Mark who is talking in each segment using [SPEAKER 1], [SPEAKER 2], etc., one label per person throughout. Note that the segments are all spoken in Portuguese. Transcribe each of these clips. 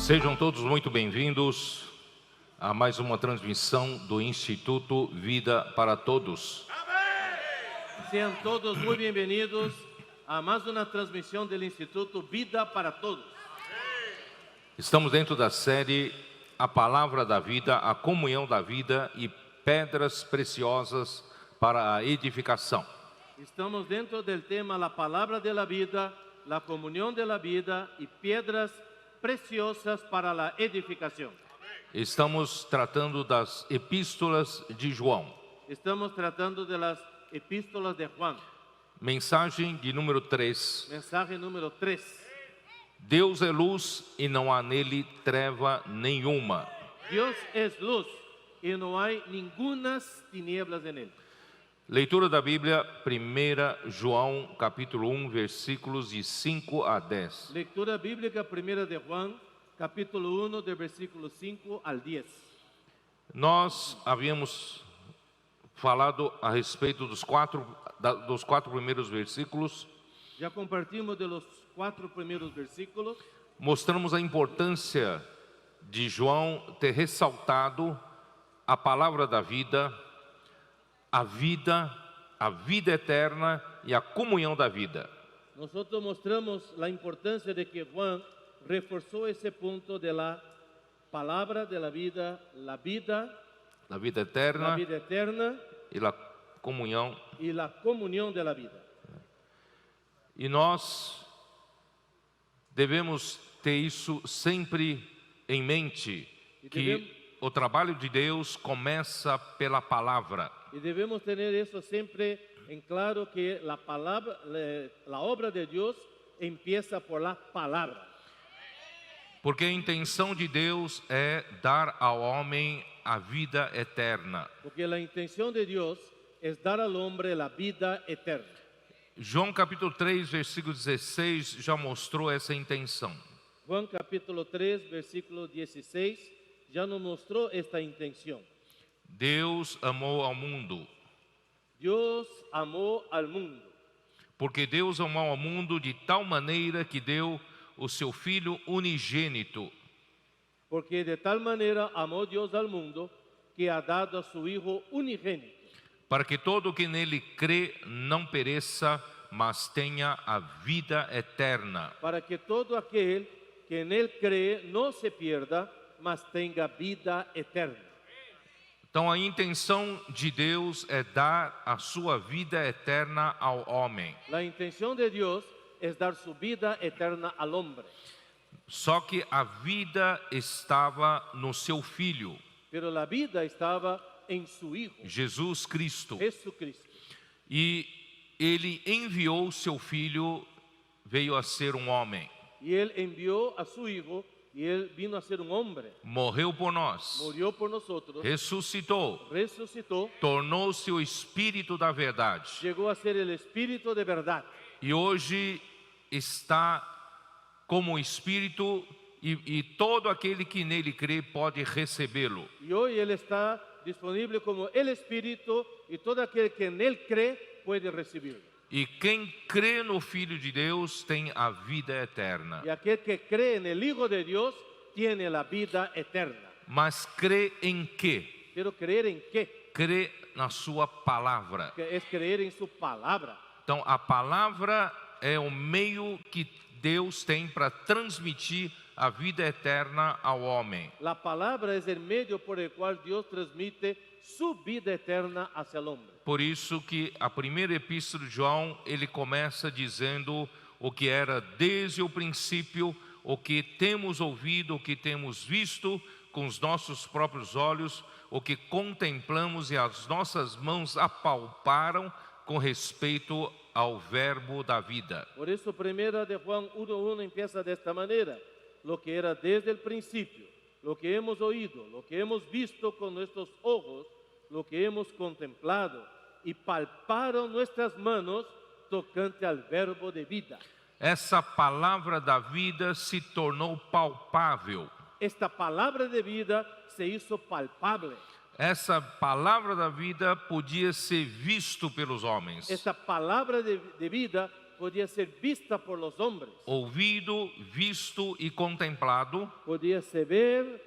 [SPEAKER 1] Sejam todos muito bem-vindos a mais uma transmissão do Instituto Vida para Todos.
[SPEAKER 2] Sean todos muy bienvenidos a más una transmisión del Instituto Vida para Todos.
[SPEAKER 1] Estamos dentro da série A Palavra da Vida, a Comunhão da Vida e Pedras Preciosas para a Edificação.
[SPEAKER 2] Estamos dentro del tema La Palabra de la Vida, la Comunión de la Vida y Piedras Preciosas para la Edificación.
[SPEAKER 1] Estamos tratando das epístolas de João.
[SPEAKER 2] Estamos tratando de las epístolas de Juan.
[SPEAKER 1] Mensagem de número 3.
[SPEAKER 2] Mensaje número 3.
[SPEAKER 1] Deus é luz e não há nele treva nenhuma.
[SPEAKER 2] Dios es luz y no hay ningunas tinieblas en él.
[SPEAKER 1] Leitura da Bíblia, 1 João, capítulo 1, versículos de 5 a 10.
[SPEAKER 2] Lectura bíblica primera de Juan, capítulo 1, de versículos 5 al 10.
[SPEAKER 1] Nós havíamos falado a respeito dos quatro primeiros versículos.
[SPEAKER 2] Ya compartimos de los 4 primeros versículos.
[SPEAKER 1] Mostramos a importância de João ter ressaltado a palavra da vida, a vida eterna e a comunhão da vida.
[SPEAKER 2] Nosotros mostramos la importancia de que Juan reforzó ese punto de la palabra de la vida
[SPEAKER 1] eterna
[SPEAKER 2] y
[SPEAKER 1] a comunhão.
[SPEAKER 2] y la comunión de la vida.
[SPEAKER 1] E nós devemos ter isso sempre em mente, que o trabalho de Deus começa pela palavra.
[SPEAKER 2] Y debemos tener eso siempre en claro, que la palabra, la obra de Dios empieza por la palabra.
[SPEAKER 1] Porque a intenção de Deus é dar ao homem a vida eterna.
[SPEAKER 2] Porque la intención de Dios es dar al hombre la vida eterna.
[SPEAKER 1] João capítulo 3, versículo 16 já mostrou essa intenção.
[SPEAKER 2] Juan capítulo 3, versículo 16 ya nos mostró esta intención.
[SPEAKER 1] Deus amou ao mundo.
[SPEAKER 2] Dios amó al mundo.
[SPEAKER 1] Porque Deus amou ao mundo de tal maneira que deu o seu Filho unigênito.
[SPEAKER 2] Porque de tal manera amó Dios al mundo que ha dado a su Hijo unigénito.
[SPEAKER 1] Para que todo o que nele crê não pereça, mas tenha a vida eterna.
[SPEAKER 2] Para que todo aquel que en él cree no se pierda, mas tenga vida eterna.
[SPEAKER 1] Então a intenção de Deus é dar a sua vida eterna ao homem.
[SPEAKER 2] La intención de Dios es dar su vida eterna al hombre.
[SPEAKER 1] Só que a vida estava no seu Filho,
[SPEAKER 2] Pero la vida estaba en su Hijo,
[SPEAKER 1] Jesus Cristo.
[SPEAKER 2] Jesucristo.
[SPEAKER 1] E Ele enviou seu Filho, veio a ser um homem.
[SPEAKER 2] Y Él envió a su Hijo y Él vino a ser un hombre.
[SPEAKER 1] Morreu por nós,
[SPEAKER 2] Murió por nosotros,
[SPEAKER 1] ressuscitou,
[SPEAKER 2] resucitó,
[SPEAKER 1] tornou-se o Espírito da verdade.
[SPEAKER 2] llegó a ser el Espíritu de verdad.
[SPEAKER 1] E hoje está como Espírito e todo aquele que nele crê pode recebê-lo.
[SPEAKER 2] Y hoy Él está disponible como el Espíritu y todo aquel que en Él cree puede recibirlo.
[SPEAKER 1] E quem crê no Filho de Deus tem a vida eterna.
[SPEAKER 2] Y aquel que cree en el Hijo de Dios tiene la vida eterna.
[SPEAKER 1] Mas crê em quê?
[SPEAKER 2] Pero creer en qué?
[SPEAKER 1] Crê na sua palavra.
[SPEAKER 2] Que es creer en su palabra.
[SPEAKER 1] Então a palavra é o meio que Deus tem para transmitir a vida eterna ao homem.
[SPEAKER 2] La palabra es el medio por el cual Dios transmite su vida eterna hacia el hombre.
[SPEAKER 1] Por isso que a primeira epístola de João, ele começa dizendo o que era desde o princípio, o que temos ouvido, o que temos visto com os nossos próprios olhos, o que contemplamos e as nossas mãos apalparam com respeito ao verbo da vida.
[SPEAKER 2] Por eso primera de Juan 1:1 empieza de esta manera: lo que era desde el principio, lo que hemos oído, lo que hemos visto con nuestros ojos, lo que hemos contemplado y palparon nuestras manos tocante al verbo de vida.
[SPEAKER 1] Essa palavra da vida se tornou palpável.
[SPEAKER 2] Esta palabra de vida se hizo palpable.
[SPEAKER 1] Essa palavra da vida podia ser visto pelos homens.
[SPEAKER 2] Esta palabra de vida podía ser vista por los hombres,
[SPEAKER 1] ouvido, visto e contemplado,
[SPEAKER 2] podía ser ver,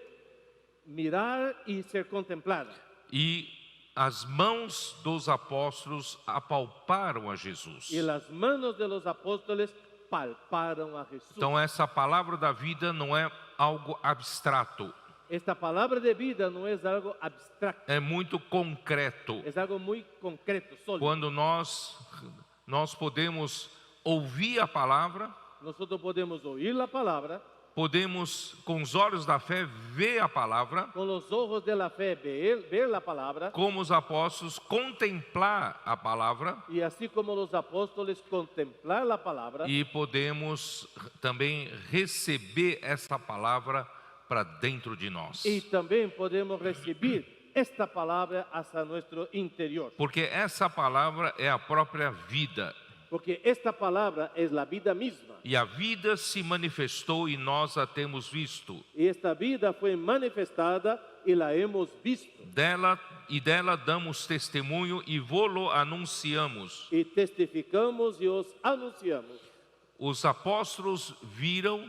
[SPEAKER 2] mirar y ser contemplada.
[SPEAKER 1] e as mãos dos apóstolos apalparam a Jesus.
[SPEAKER 2] Y las manos de los apóstoles palparon a Jesús.
[SPEAKER 1] Então essa palavra da vida não é algo abstrato,
[SPEAKER 2] Esta palabra de vida no es algo abstracto,
[SPEAKER 1] é muito concreto.
[SPEAKER 2] es algo muy concreto, sólido.
[SPEAKER 1] Quando nós podemos ouvir a palavra,
[SPEAKER 2] Nosotros podemos oír la palabra,
[SPEAKER 1] podemos com os olhos da fé ver a palavra,
[SPEAKER 2] con los ojos de la fe ver la palabra,
[SPEAKER 1] como os apóstolos contemplar a palavra,
[SPEAKER 2] y así como los apóstoles contemplar la palabra,
[SPEAKER 1] e podemos também receber essa palavra para dentro de nós.
[SPEAKER 2] y también podemos recibir esta palabra hasta nuestro interior.
[SPEAKER 1] Porque essa palavra é a própria vida.
[SPEAKER 2] Porque esta palabra es la vida misma.
[SPEAKER 1] E a vida se manifestou e nós a temos visto.
[SPEAKER 2] Y esta vida fue manifestada y la hemos visto.
[SPEAKER 1] Dela damos testemunho e vô-lo anunciamos.
[SPEAKER 2] Y testificamos y os anunciamos.
[SPEAKER 1] Os apóstolos viram,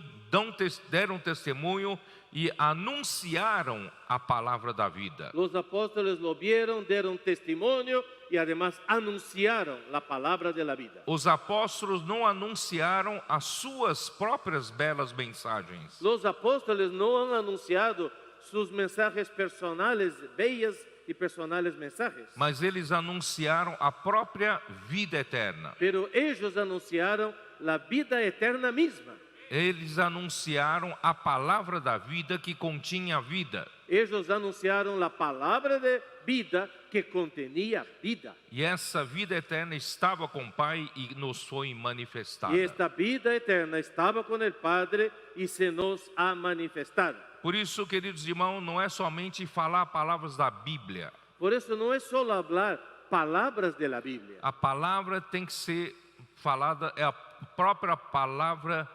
[SPEAKER 1] deram testemunho e anunciaram a palavra da vida.
[SPEAKER 2] Los apóstoles lo vieron, dieron testimonio y además anunciaron la palabra de la vida.
[SPEAKER 1] Os apóstolos não anunciaram as suas próprias belas mensagens,
[SPEAKER 2] Los apóstoles no han anunciado sus mensajes personales, bellas y personales mensajes,
[SPEAKER 1] mas eles anunciaram a própria vida eterna.
[SPEAKER 2] pero ellos anunciaron la vida eterna misma.
[SPEAKER 1] Eles anunciaram a palavra da vida que continha a vida.
[SPEAKER 2] Ellos anunciaron la palabra de vida que contenía vida.
[SPEAKER 1] E essa vida eterna estava com o Pai e nos foi manifestada.
[SPEAKER 2] Y esta vida eterna estaba con el Padre y se nos ha manifestado.
[SPEAKER 1] Por isso, queridos irmãos, não é somente falar palavras da Bíblia.
[SPEAKER 2] Por eso no es solo hablar palabras de la Biblia.
[SPEAKER 1] A palavra tem que ser falada, é a própria palavra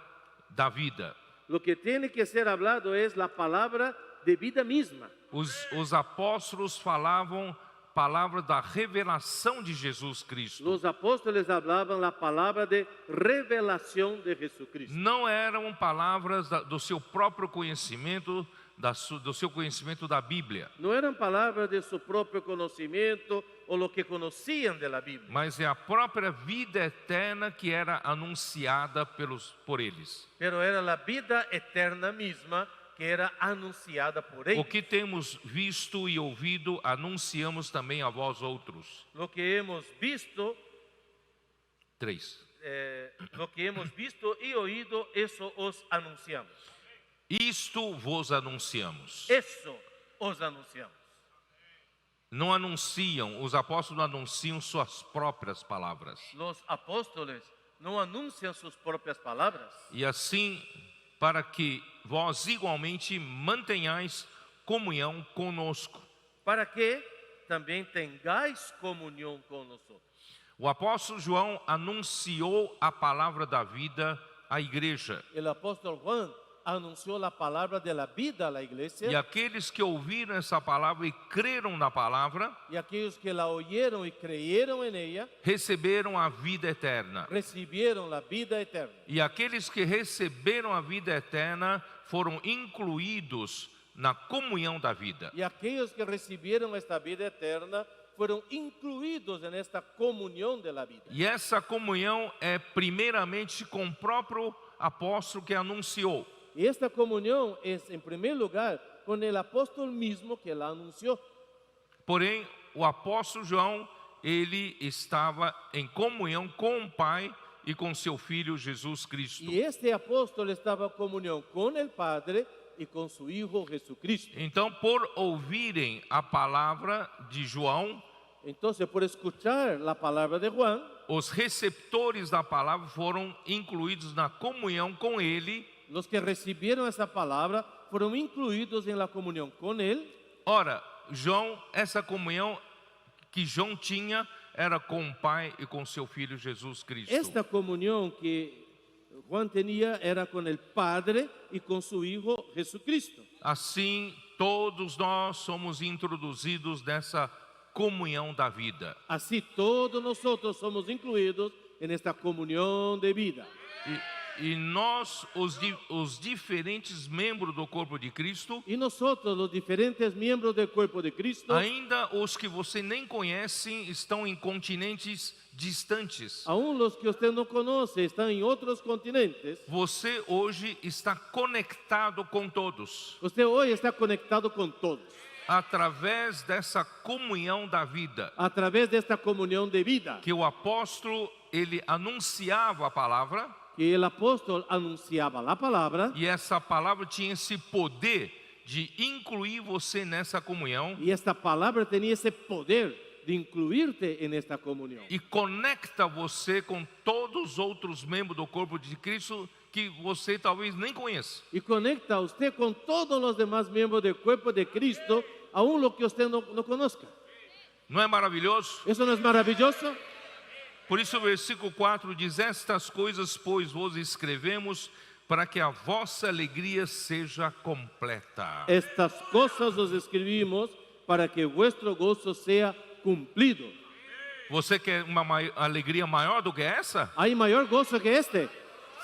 [SPEAKER 1] da vida.
[SPEAKER 2] Lo que tiene que ser hablado es la palabra de vida misma.
[SPEAKER 1] Os apóstolos falavam palavra da revelação de Jesus Cristo.
[SPEAKER 2] Los apóstoles hablaban la palabra de revelación de Jesucristo.
[SPEAKER 1] Não eram palavras do seu próprio conhecimento, do seu conhecimento da Bíblia,
[SPEAKER 2] No eran palabras de su propio conocimiento o lo que conocían de la Biblia,
[SPEAKER 1] mas é a própria vida eterna que era anunciada por eles.
[SPEAKER 2] pero era la vida eterna misma que era anunciada por
[SPEAKER 1] O
[SPEAKER 2] ellos.
[SPEAKER 1] que temos visto e ouvido, anunciamos também a vós outros.
[SPEAKER 2] Lo que hemos visto,
[SPEAKER 1] 3.
[SPEAKER 2] lo que hemos visto y oído, eso os anunciamos.
[SPEAKER 1] Isto vos anunciamos.
[SPEAKER 2] Eso os anunciamos.
[SPEAKER 1] Não anunciam, os apóstolos não anunciam suas próprias palavras.
[SPEAKER 2] Los apóstoles no anuncian sus propias palabras.
[SPEAKER 1] E assim, para que vós igualmente mantenhais comunhão conosco.
[SPEAKER 2] Para que también tengáis comunión con nosotros.
[SPEAKER 1] O apóstolo João anunciou a palavra da vida à igreja.
[SPEAKER 2] El apóstol Juan anunció la palabra de la vida a la iglesia,
[SPEAKER 1] E aqueles que ouviram essa palavra e creram na palavra,
[SPEAKER 2] y aquellos que la oyeron y creyeron en ella
[SPEAKER 1] receberam a vida eterna.
[SPEAKER 2] recibieron la vida eterna.
[SPEAKER 1] E aqueles que receberam a vida eterna foram incluídos na comunhão da vida.
[SPEAKER 2] Y aquellos que recibieron esta vida eterna fueron incluidos en esta comunión de la vida.
[SPEAKER 1] E essa comunhão é primeiramente com o próprio apóstolo que anunciou.
[SPEAKER 2] Y esta comunión es en primer lugar con el apóstol mismo que la anunció.
[SPEAKER 1] Porém, o apóstolo João, ele estava em comunhão com o Pai e com seu Filho Jesus Cristo.
[SPEAKER 2] Y este apóstol estaba en comunión con el Padre y con su Hijo Jesucristo.
[SPEAKER 1] Então, por ouvirem a palavra de João,
[SPEAKER 2] Entonces, por escuchar la palabra de Juan,
[SPEAKER 1] os receptores da palavra foram incluídos na comunhão com ele.
[SPEAKER 2] los que recibieron esa palabra fueron incluidos en la comunión con Él.
[SPEAKER 1] Ora, João, essa comunhão que João tinha era com o Pai e com seu Filho Jesus Cristo.
[SPEAKER 2] Esta comunión que Juan tenía era con el Padre y con su Hijo Jesucristo.
[SPEAKER 1] Assim, todos nós somos introduzidos nessa comunhão da vida.
[SPEAKER 2] Así todos nosotros somos incluidos en esta comunión de vida.
[SPEAKER 1] E nós, os diferentes membros do corpo de Cristo,
[SPEAKER 2] Y nosotros, los diferentes miembros del cuerpo de Cristo,
[SPEAKER 1] ainda os que você nem conhece, estão em continentes distantes.
[SPEAKER 2] aún los que usted no conoce, están en otros continentes.
[SPEAKER 1] Você hoje está conectado com todos,
[SPEAKER 2] Usted hoy está conectado con todos
[SPEAKER 1] através dessa comunhão da vida,
[SPEAKER 2] a través de esta comunión de vida.
[SPEAKER 1] que o apóstolo, ele anunciava a palavra,
[SPEAKER 2] Que el apóstol anunciaba la palabra
[SPEAKER 1] e essa palavra tinha esse poder de incluir você nessa comunhão
[SPEAKER 2] y esta palabra tenía ese poder de incluirte en esta comunión.
[SPEAKER 1] e conecta você com todos os outros membros do corpo de Cristo que você talvez nem conheça.
[SPEAKER 2] Y conecta a usted con todos los demás miembros del cuerpo de Cristo, aún lo que usted no conozca.
[SPEAKER 1] Não é maravilhoso?
[SPEAKER 2] ¿Eso no es maravilloso?
[SPEAKER 1] Por isso o versículo 4 diz: estas coisas, pois, vos escrevemos para que a vossa alegria seja completa.
[SPEAKER 2] Estas cosas os escribimos para que vuestro gozo sea cumplido.
[SPEAKER 1] Você quer uma alegria maior do que essa?
[SPEAKER 2] ¿Hay mayor gozo que este?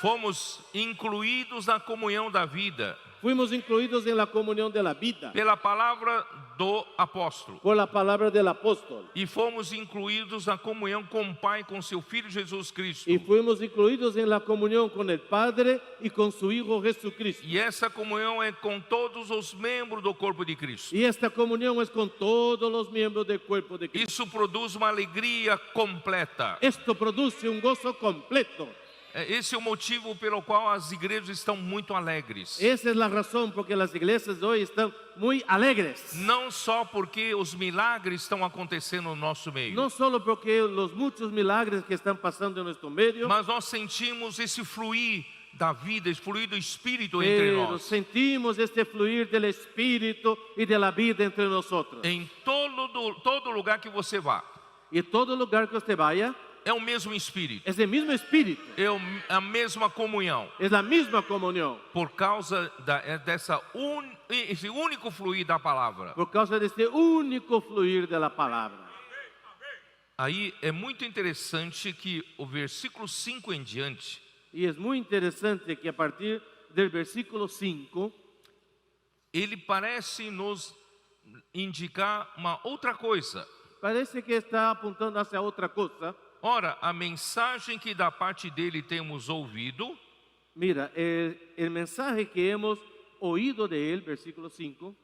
[SPEAKER 1] Fomos incluídos na comunhão da vida
[SPEAKER 2] Fuimos incluidos en la comunión de la vida
[SPEAKER 1] pela palavra do apóstolo.
[SPEAKER 2] por la palabra del apóstol.
[SPEAKER 1] E fomos incluídos na comunhão com o Pai, com seu Filho Jesus Cristo.
[SPEAKER 2] Y fuimos incluidos en la comunión con el Padre y con su Hijo Jesucristo.
[SPEAKER 1] E essa comunhão é com todos os membros do corpo de Cristo.
[SPEAKER 2] Y esta comunión es con todos los miembros del cuerpo de Cristo.
[SPEAKER 1] Isso produz uma alegria completa.
[SPEAKER 2] Esto produce un gozo completo.
[SPEAKER 1] Esse é o motivo pelo qual as igrejas estão muito alegres.
[SPEAKER 2] Esa es la razón porque las iglesias de hoy están muy alegres.
[SPEAKER 1] Não só porque os milagres estão acontecendo no nosso meio,
[SPEAKER 2] No solo porque los muchos milagres que están pasando en nuestro medio,
[SPEAKER 1] mas nós sentimos esse fluir da vida, esse fluir do Espírito entre
[SPEAKER 2] pero
[SPEAKER 1] nós.
[SPEAKER 2] sentimos este fluir del Espíritu y de la vida entre nosotros.
[SPEAKER 1] Em todo lugar que você vá,
[SPEAKER 2] Y en todo lugar que usted vaya,
[SPEAKER 1] é o mesmo Espírito,
[SPEAKER 2] es el mismo Espíritu,
[SPEAKER 1] é a mesma comunhão,
[SPEAKER 2] es la misma comunión.
[SPEAKER 1] por causa esse único fluir da palavra.
[SPEAKER 2] Por causa de este único fluir de la palabra.
[SPEAKER 1] Aí é muito interessante que o versículo 5 em diante,
[SPEAKER 2] Y es muy interesante que a partir del versículo 5,
[SPEAKER 1] ele parece nos indicar uma outra coisa.
[SPEAKER 2] parece que está apuntando hacia otra cosa.
[SPEAKER 1] Ora, a mensagem que da parte dele temos ouvido
[SPEAKER 2] Mira, el mensaje que hemos oído de él, versículo 5,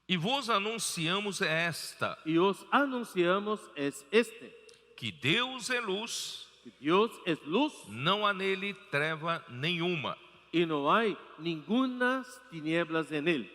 [SPEAKER 1] e vos anunciamos é esta:
[SPEAKER 2] y os anunciamos es este,
[SPEAKER 1] que Deus é luz,
[SPEAKER 2] que Dios es luz
[SPEAKER 1] não há nele treva nenhuma.
[SPEAKER 2] y no hay ningunas tinieblas en él.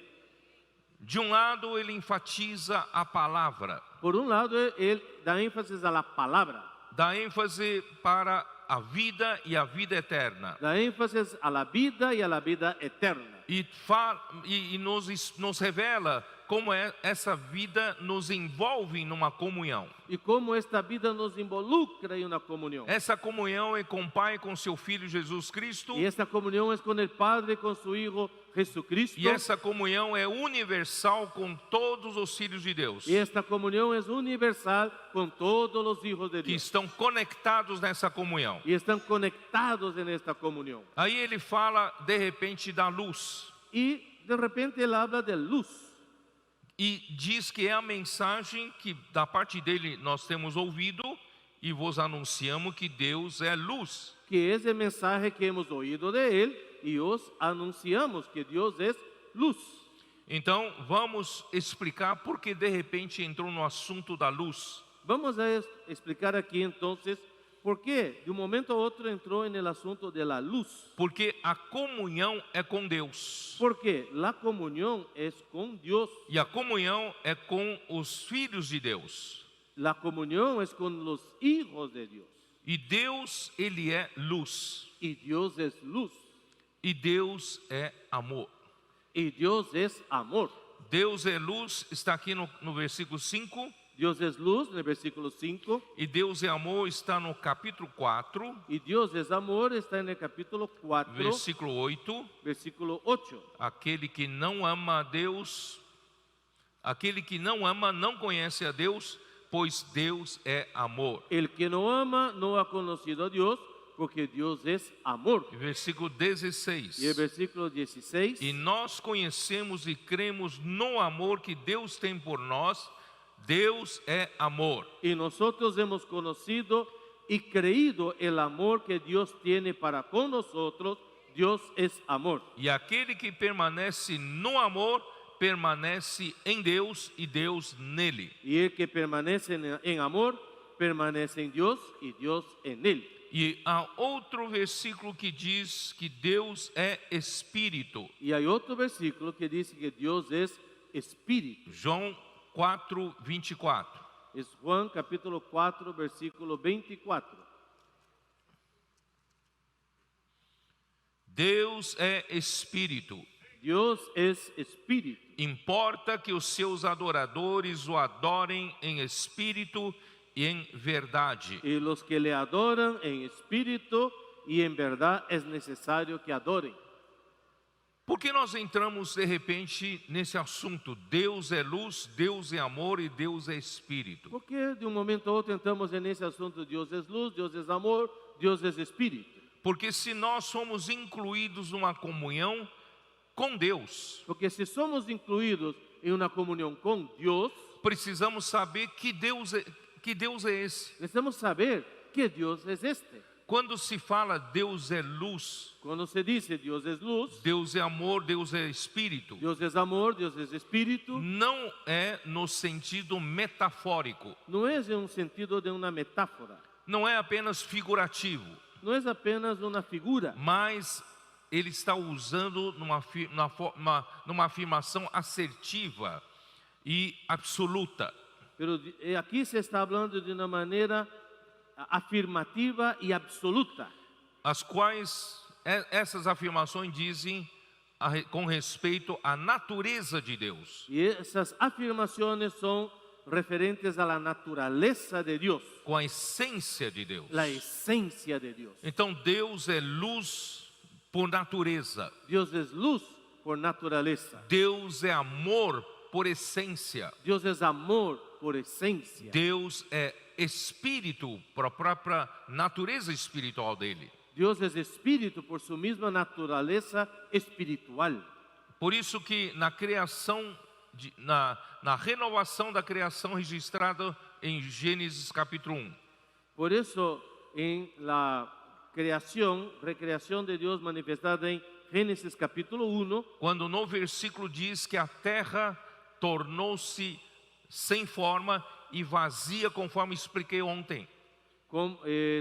[SPEAKER 1] De um lado, ele enfatiza a palavra,
[SPEAKER 2] Por un lado, él da énfasis a la palabra,
[SPEAKER 1] dá ênfase para a vida e a vida eterna,
[SPEAKER 2] da énfasis a la vida y a la vida eterna.
[SPEAKER 1] e nos revela como essa vida nos envolve numa comunhão.
[SPEAKER 2] Y cómo esta vida nos involucra en una comunión.
[SPEAKER 1] Essa comunhão é com o Pai, com seu Filho Jesus Cristo,
[SPEAKER 2] Y esta comunión es con el Padre, con su Hijo Jesucristo.
[SPEAKER 1] e essa comunhão é universal com todos os filhos de Deus,
[SPEAKER 2] Y esta comunión es universal con todos los hijos de
[SPEAKER 1] que
[SPEAKER 2] Dios.
[SPEAKER 1] estão conectados nessa comunhão.
[SPEAKER 2] Y están conectados en esta comunión.
[SPEAKER 1] Aí ele fala de repente da luz
[SPEAKER 2] Y de repente él habla de luz.
[SPEAKER 1] e diz que é a mensagem que da parte dele nós temos ouvido e vos anunciamos que Deus é luz.
[SPEAKER 2] Que es el mensaje que hemos oído de él. Y os anunciamos que Dios es luz.
[SPEAKER 1] Então vamos explicar por que de repente entrou no assunto da luz.
[SPEAKER 2] Vamos a explicar aquí entonces por qué de un momento a otro entró en el asunto de la luz.
[SPEAKER 1] Porque a comunhão é com Deus.
[SPEAKER 2] Porque la comunión es con Dios.
[SPEAKER 1] E a comunhão é com os filhos de Deus.
[SPEAKER 2] La comunión es con los hijos de Dios.
[SPEAKER 1] E Deus, ele é luz.
[SPEAKER 2] Y Dios es luz.
[SPEAKER 1] E Deus é amor.
[SPEAKER 2] Y Dios es amor.
[SPEAKER 1] Deus é luz, está aqui no versículo 5.
[SPEAKER 2] Dios es luz en el versículo 5.
[SPEAKER 1] E Deus é amor está no capítulo 4,
[SPEAKER 2] Y Dios es amor está en el capítulo 4,
[SPEAKER 1] versículo 8.
[SPEAKER 2] versículo 8.
[SPEAKER 1] Aquele que não ama a Deus Aquele que não ama não conhece a Deus, pois Deus é amor.
[SPEAKER 2] El que no ama no ha conocido a Dios, porque Dios es amor.
[SPEAKER 1] Versículo 16.
[SPEAKER 2] Y el versículo 16.
[SPEAKER 1] E nós conhecemos e cremos no amor que Deus tem por nós. Deus é amor.
[SPEAKER 2] Y nosotros hemos conocido y creído el amor que Dios tiene para con nosotros. Dios es amor.
[SPEAKER 1] E aquele que permanece no amor, permanece em Deus e Deus nele.
[SPEAKER 2] Y el que permanece en amor, permanece en Dios y Dios en él.
[SPEAKER 1] E há outro versículo que diz que Deus é Espírito.
[SPEAKER 2] Y hay otro versículo que dice que Dios es Espíritu.
[SPEAKER 1] João 4, 24.
[SPEAKER 2] Es Juan capítulo 4, versículo 24.
[SPEAKER 1] Deus é Espírito.
[SPEAKER 2] Dios es Espíritu.
[SPEAKER 1] Importa que os seus adoradores o adorem em espírito e em verdade.
[SPEAKER 2] Y los que le adoran en espíritu y en verdad es necesario que adoren.
[SPEAKER 1] Por que nós entramos de repente nesse assunto? Deus é luz, Deus é amor e Deus é espírito.
[SPEAKER 2] Porque de un momento a otro entramos en ese asunto. Dios es luz, Dios es amor, Dios es espíritu.
[SPEAKER 1] Porque se nós somos incluídos numa comunhão com Deus,
[SPEAKER 2] Porque si somos incluidos en una comunión con Dios,
[SPEAKER 1] precisamos saber que Deus é esse.
[SPEAKER 2] necesitamos saber que Dios es este.
[SPEAKER 1] Quando se fala Deus é luz,
[SPEAKER 2] Cuando se dice Dios es luz,
[SPEAKER 1] Deus é amor, Deus é espírito,
[SPEAKER 2] Dios es amor, Dios es espíritu,
[SPEAKER 1] não é no sentido metafórico,
[SPEAKER 2] no es en un sentido de una metáfora,
[SPEAKER 1] não é apenas figurativo,
[SPEAKER 2] no es apenas una figura,
[SPEAKER 1] mas ele está usando numa afirmação assertiva e absoluta.
[SPEAKER 2] pero aquí se está hablando de una manera afirmativa y absoluta,
[SPEAKER 1] As quais essas afirmações dizem com respeito à natureza de Deus,
[SPEAKER 2] y esas afirmaciones son referentes a la naturaleza de Dios,
[SPEAKER 1] com a essência de Deus.
[SPEAKER 2] la esencia de Dios.
[SPEAKER 1] Então Deus é luz por natureza,
[SPEAKER 2] Dios es luz por naturaleza,
[SPEAKER 1] Deus é amor por essência,
[SPEAKER 2] Dios es amor por esencia,
[SPEAKER 1] Deus é espírito por a própria natureza espiritual dele.
[SPEAKER 2] Dios es espíritu por su misma naturaleza espiritual.
[SPEAKER 1] Por isso que na criação, na renovação da criação registrada em Gênesis capítulo 1,
[SPEAKER 2] Por eso en la recreación de Dios manifestada en Génesis capítulo 1,
[SPEAKER 1] quando no versículo diz que a terra tornou-se sem forma e vazia, conforme expliquei ontem.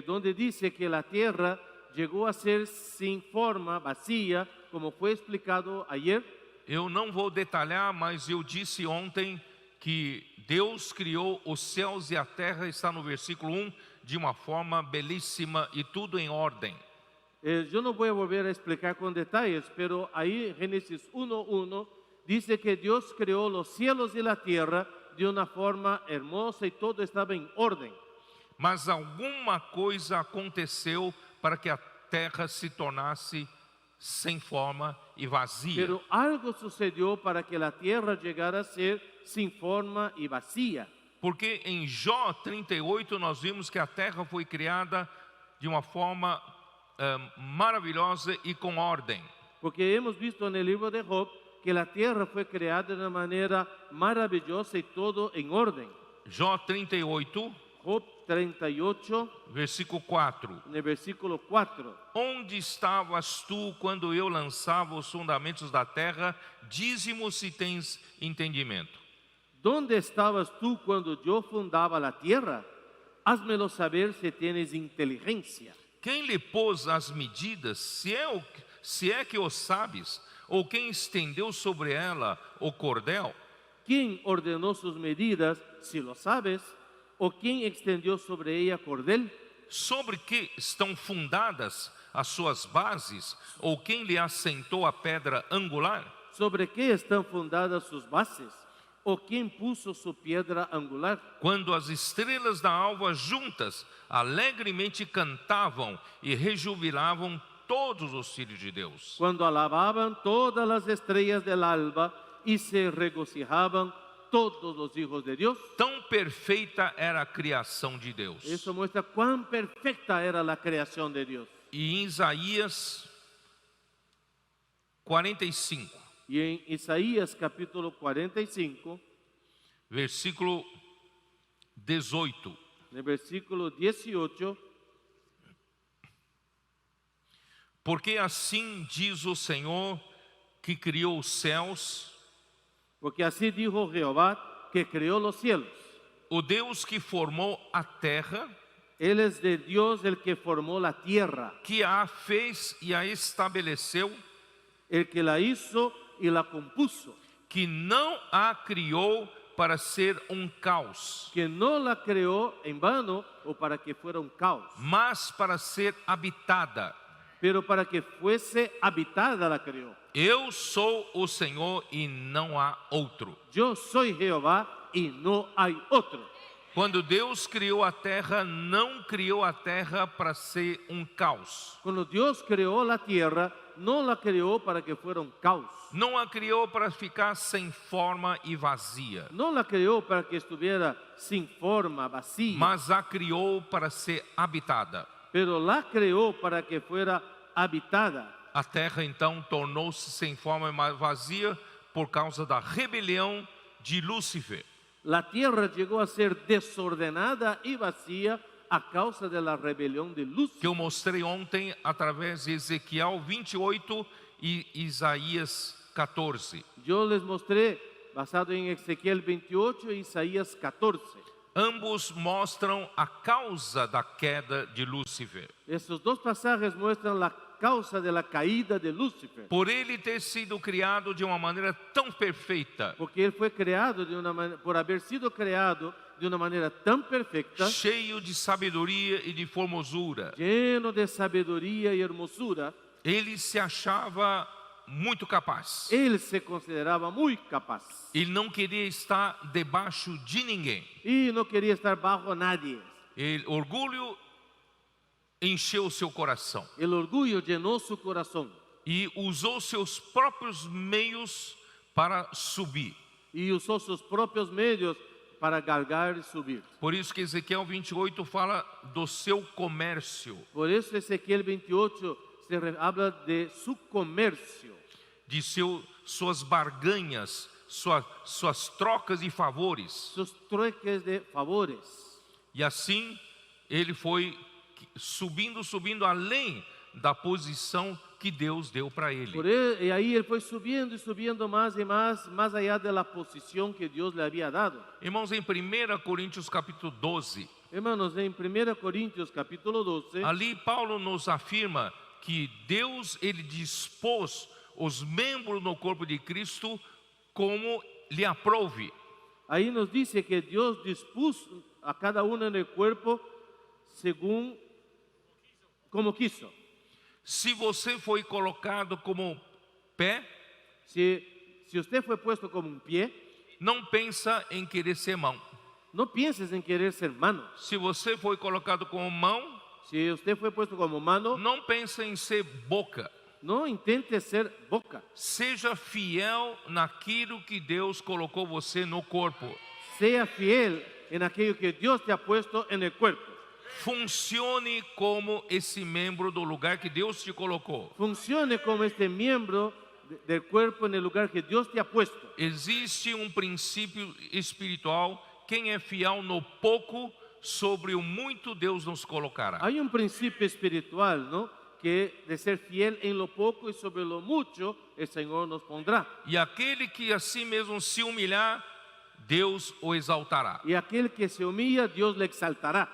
[SPEAKER 2] donde dice que la tierra llegó a ser sin forma, vacía, como fue explicado ayer.
[SPEAKER 1] Eu não vou detalhar, mas eu disse ontem que Deus criou os céus e a terra, está no versículo 1, de uma forma belíssima e tudo em ordem.
[SPEAKER 2] Yo no voy a volver a explicar con detalles, pero ahí Génesis 1:1 dice que Dios creó los cielos y la tierra de una forma hermosa y todo estaba en orden.
[SPEAKER 1] Mas alguma coisa aconteceu para que a terra se tornasse sem forma e vazia.
[SPEAKER 2] Pero algo sucedió para que la tierra llegara a ser sin forma y vacía.
[SPEAKER 1] Porque em Jó 38 nós vimos que a terra foi criada de uma forma maravilhosa e com ordem.
[SPEAKER 2] Porque hemos visto en el libro de Job que la tierra fue creada de una manera maravillosa y todo en orden.
[SPEAKER 1] Jó 38,
[SPEAKER 2] Job 38,
[SPEAKER 1] versículo 4.
[SPEAKER 2] en el versículo 4.
[SPEAKER 1] Onde estavas tu quando eu lançava os fundamentos da terra? Dize-mo se tens entendimento.
[SPEAKER 2] ¿Dónde estabas tú cuando yo fundaba la tierra? Házmelo saber si tienes inteligencia.
[SPEAKER 1] Quem lhe pôs as medidas, se é que o sabes, ou quem estendeu sobre ela o cordel?
[SPEAKER 2] ¿Quién ordenó sus medidas, si lo sabes? ¿O quién extendió sobre ella cordel?
[SPEAKER 1] Sobre que estão fundadas as suas bases, ou quem lhe assentou a pedra angular?
[SPEAKER 2] ¿Sobre qué están fundadas sus bases? ¿O quién puso su piedra angular?
[SPEAKER 1] Quando as estrelas da alva juntas alegremente cantavam e rejubilavam todos os filhos de Deus.
[SPEAKER 2] Cuando alababan todas las estrellas del alba y se regocijaban todos los hijos de Dios.
[SPEAKER 1] Tão perfeita era a criação de Deus.
[SPEAKER 2] Eso muestra cuán perfecta era la creación de Dios.
[SPEAKER 1] E em Isaías 45,
[SPEAKER 2] Y en Isaías capítulo 45,
[SPEAKER 1] versículo 18,
[SPEAKER 2] en el versículo 18,
[SPEAKER 1] porque assim diz o Senhor que criou os céus,
[SPEAKER 2] porque así dijo Jehová que creó los cielos.
[SPEAKER 1] o Deus que formou a terra,
[SPEAKER 2] Él es de Dios el que formó la tierra,
[SPEAKER 1] que a fez e a estabeleceu,
[SPEAKER 2] el que la hizo y la compuso,
[SPEAKER 1] que não a criou para ser caos,
[SPEAKER 2] que no la creó en vano o para que fuera un caos,
[SPEAKER 1] mas para ser habitada.
[SPEAKER 2] pero para que fuese habitada la creó.
[SPEAKER 1] Eu sou o Senhor e não há outro.
[SPEAKER 2] Yo soy Jehová y no hay otro.
[SPEAKER 1] Quando Deus criou a terra, não criou a terra para ser caos.
[SPEAKER 2] Cuando Dios creó la tierra, no la creó para que fuera un caos.
[SPEAKER 1] Não a criou para ficar sem forma e vazia,
[SPEAKER 2] No la creó para que estuviera sin forma, vacía,
[SPEAKER 1] mas a criou para ser habitada.
[SPEAKER 2] pero la creó para que fuera habitada.
[SPEAKER 1] A terra então tornou-se sem forma e vazia por causa da rebelião de Lúcifer.
[SPEAKER 2] La tierra llegó a ser desordenada y vacía a causa de la rebelión de
[SPEAKER 1] Que
[SPEAKER 2] Lúcifer,
[SPEAKER 1] eu mostrei ontem através de Ezequiel 28 e Isaías 14.
[SPEAKER 2] Yo les mostré basado en Ezequiel 28 e Isaías 14.
[SPEAKER 1] Ambos mostram a causa da queda de Lúcifer.
[SPEAKER 2] Estos dos pasajes muestran la causa de la caída de Lúcifer,
[SPEAKER 1] Por ele ter sido criado de uma maneira tão perfeita,
[SPEAKER 2] porque él fue creado por haber sido creado de una manera tan perfecta,
[SPEAKER 1] cheio de sabedoria e de formosura,
[SPEAKER 2] lleno de sabiduría y hermosura,
[SPEAKER 1] ele se achava muito capaz.
[SPEAKER 2] él se consideraba muy capaz
[SPEAKER 1] Ele não queria estar debaixo de ninguém.
[SPEAKER 2] y no quería estar bajo nadie.
[SPEAKER 1] Orgulho encheu seu coração
[SPEAKER 2] El orgullo llenó su corazón
[SPEAKER 1] e usou seus próprios meios para subir.
[SPEAKER 2] y usó sus propios medios para galgar y subir.
[SPEAKER 1] Por isso que Ezequiel 28 fala do seu comércio,
[SPEAKER 2] Por eso Ezequiel 28 habla de su comercio,
[SPEAKER 1] de suas barganhas, suas trocas de favores.
[SPEAKER 2] sus trueques de favores.
[SPEAKER 1] E assim ele foi subindo além da posição que Deus deu para ele.
[SPEAKER 2] Y ahí él fue subiendo y subiendo más y más allá de la posición que Dios le había dado.
[SPEAKER 1] Irmãos, em 1 Coríntios capítulo 12,
[SPEAKER 2] Hermanos, en 1 Corintios capítulo 12,
[SPEAKER 1] ali Paulo nos afirma que Deus ele dispôs os membros no corpo de Cristo como lhe aprouve.
[SPEAKER 2] ahí nos dice que Dios dispuso a cada uno en el cuerpo según como quiso.
[SPEAKER 1] Se você foi colocado como pé,
[SPEAKER 2] Si usted fue puesto como un pie,
[SPEAKER 1] não pensa em querer ser mão.
[SPEAKER 2] no pienses en querer ser mano.
[SPEAKER 1] Se você foi colocado como mão,
[SPEAKER 2] Si usted fue puesto como mano,
[SPEAKER 1] não pensa em ser boca.
[SPEAKER 2] no intente ser boca.
[SPEAKER 1] Seja fiel naquilo que Deus colocou você no corpo.
[SPEAKER 2] Sea fiel en aquello que Dios te ha puesto en el cuerpo.
[SPEAKER 1] Funcione como esse membro do lugar que Deus te colocou.
[SPEAKER 2] Funcione como este miembro del cuerpo en el lugar que Dios te ha puesto.
[SPEAKER 1] Existe princípio espiritual. Quem é fiel no pouco, sobre o muito Deus nos colocará.
[SPEAKER 2] Hay un principio espiritual, ¿no? Que de ser fiel en lo poco y sobre lo mucho el Señor nos pondrá.
[SPEAKER 1] E aquele que a si mesmo se humilhar, Deus o exaltará.
[SPEAKER 2] Y aquel que se humilla, Dios le exaltará.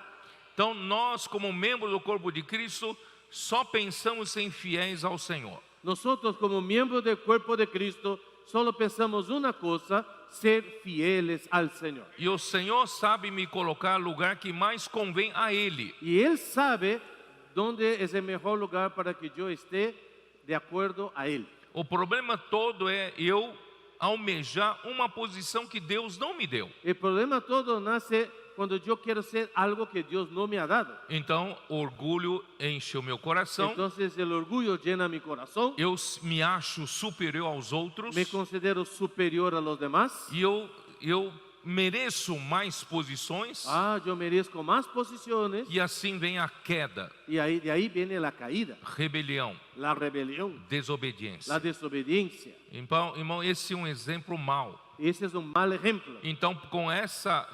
[SPEAKER 1] Então nós, como membros do corpo de Cristo, só pensamos em fiéis ao Senhor.
[SPEAKER 2] Nosotros como miembros del cuerpo de Cristo solo pensamos una cosa, ser fieles al Señor.
[SPEAKER 1] E o Senhor sabe me colocar no lugar que mais convém a Ele.
[SPEAKER 2] Y Él sabe dónde es el mejor lugar para que yo esté de acuerdo a Él.
[SPEAKER 1] O problema todo é eu almejar uma posição que Deus não me deu.
[SPEAKER 2] El problema todo nace cuando yo quiero ser algo que Dios no me ha dado.
[SPEAKER 1] Então, orgulho enche o meu coração.
[SPEAKER 2] Entonces el orgullo llena mi corazón.
[SPEAKER 1] Eu me acho superior aos outros.
[SPEAKER 2] Me considero superior a los demás.
[SPEAKER 1] E eu eu mereço mais posições,
[SPEAKER 2] yo merezco más posiciones,
[SPEAKER 1] e assim vem a queda,
[SPEAKER 2] y de ahí viene la caída,
[SPEAKER 1] rebelião,
[SPEAKER 2] la rebelión,
[SPEAKER 1] desobediência.
[SPEAKER 2] la desobediencia.
[SPEAKER 1] Então, irmão, esse é um exemplo mau.
[SPEAKER 2] Ese es un mal ejemplo.
[SPEAKER 1] Então,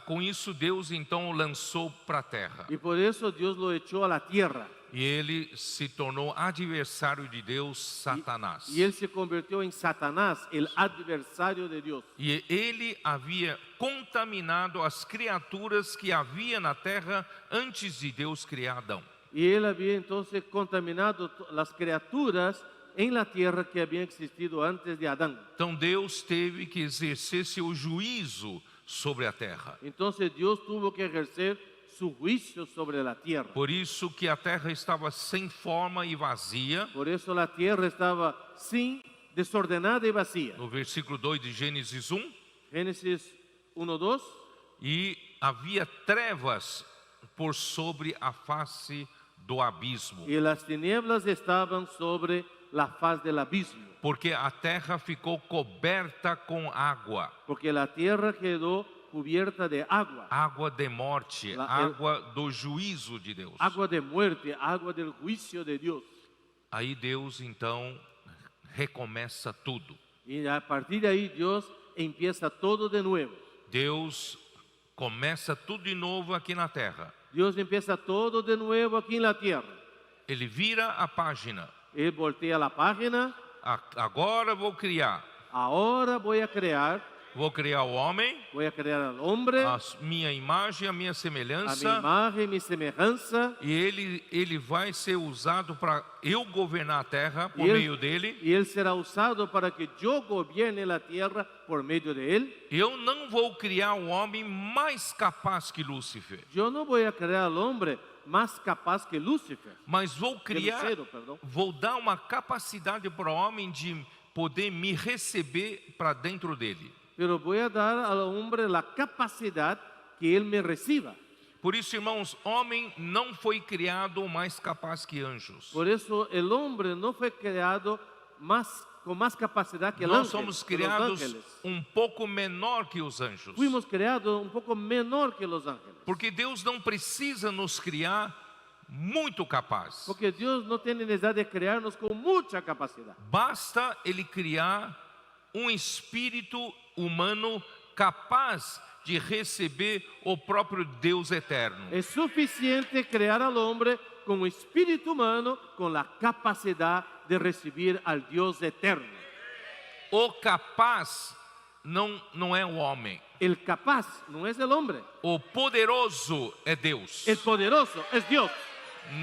[SPEAKER 1] com isso, Deus então o lançou para a terra.
[SPEAKER 2] Y por eso Dios lo echó a la tierra.
[SPEAKER 1] E ele se tornou adversário de Deus, Satanás.
[SPEAKER 2] Y él se convirtió en Satanás, el adversario de Dios.
[SPEAKER 1] E ele havia contaminado as criaturas que havia na terra antes de Deus criar Adão.
[SPEAKER 2] Y él había entonces contaminado las criaturas en la tierra que habían existido antes de Adán.
[SPEAKER 1] Então Deus teve que exercer seu juízo sobre a terra.
[SPEAKER 2] Entonces Dios tuvo que ejercer su juicio sobre la tierra.
[SPEAKER 1] Por isso que a terra estava sem forma e vazia.
[SPEAKER 2] Por eso la tierra estaba desordenada y vacía.
[SPEAKER 1] No versículo 2 de Gênesis 1.
[SPEAKER 2] Génesis 1:2.
[SPEAKER 1] E havia trevas por sobre a face do abismo.
[SPEAKER 2] Y las tinieblas estaban sobre la faz del abismo.
[SPEAKER 1] Porque a terra ficou coberta com água.
[SPEAKER 2] Porque la tierra quedó cubierta de agua.
[SPEAKER 1] Água de morte, água do juízo de Deus.
[SPEAKER 2] Agua de muerte, agua del juicio de Dios.
[SPEAKER 1] Aí Deus então recomeça tudo.
[SPEAKER 2] Y a partir de ahí Dios empieza todo de nuevo.
[SPEAKER 1] Deus começa tudo de novo aqui na terra.
[SPEAKER 2] Dios empieza todo de nuevo aquí en la tierra.
[SPEAKER 1] Ele vira a página.
[SPEAKER 2] Él voltea la página.
[SPEAKER 1] Agora vou criar.
[SPEAKER 2] Ahora voy a crear.
[SPEAKER 1] Vou criar o homem.
[SPEAKER 2] Voy a crear al hombre.
[SPEAKER 1] A minha imagem, a minha
[SPEAKER 2] A
[SPEAKER 1] semelhança.
[SPEAKER 2] mi imagen, mi semejanza.
[SPEAKER 1] E ele vai ser usado para eu governar a terra por
[SPEAKER 2] Y
[SPEAKER 1] meio dele.
[SPEAKER 2] y él será usado para que yo gobierne la tierra por medio de él.
[SPEAKER 1] Eu não vou criar um homem mais capaz que Lúcifer,
[SPEAKER 2] Yo no voy a crear al hombre más capaz que Lucifer.
[SPEAKER 1] mas vou criar,
[SPEAKER 2] Lucero, perdão.
[SPEAKER 1] vou dar uma capacidade para o homem de poder me receber para dentro dele.
[SPEAKER 2] Pero voy a dar al hombre la capacidad que él me reciba.
[SPEAKER 1] Por isso, irmãos, homem não foi criado mais capaz que anjos.
[SPEAKER 2] Por eso el hombre no fue creado con más capacidad que el
[SPEAKER 1] Nós
[SPEAKER 2] ángel,
[SPEAKER 1] somos
[SPEAKER 2] que los
[SPEAKER 1] criados
[SPEAKER 2] ángeles.
[SPEAKER 1] pouco menor que os anjos.
[SPEAKER 2] Fuimos creados un poco menor que los ángeles.
[SPEAKER 1] Porque Deus não precisa nos criar muito capaz.
[SPEAKER 2] Porque Dios no tiene necesidad de crearnos con mucha capacidad.
[SPEAKER 1] Basta Ele criar espírito humano capaz de receber o próprio Deus eterno.
[SPEAKER 2] Es suficiente crear al hombre con un espíritu humano con la capacidad de recibir al Dios eterno.
[SPEAKER 1] O capaz não é o homem.
[SPEAKER 2] El capaz no es el hombre.
[SPEAKER 1] O poderoso é Deus.
[SPEAKER 2] El poderoso es Dios.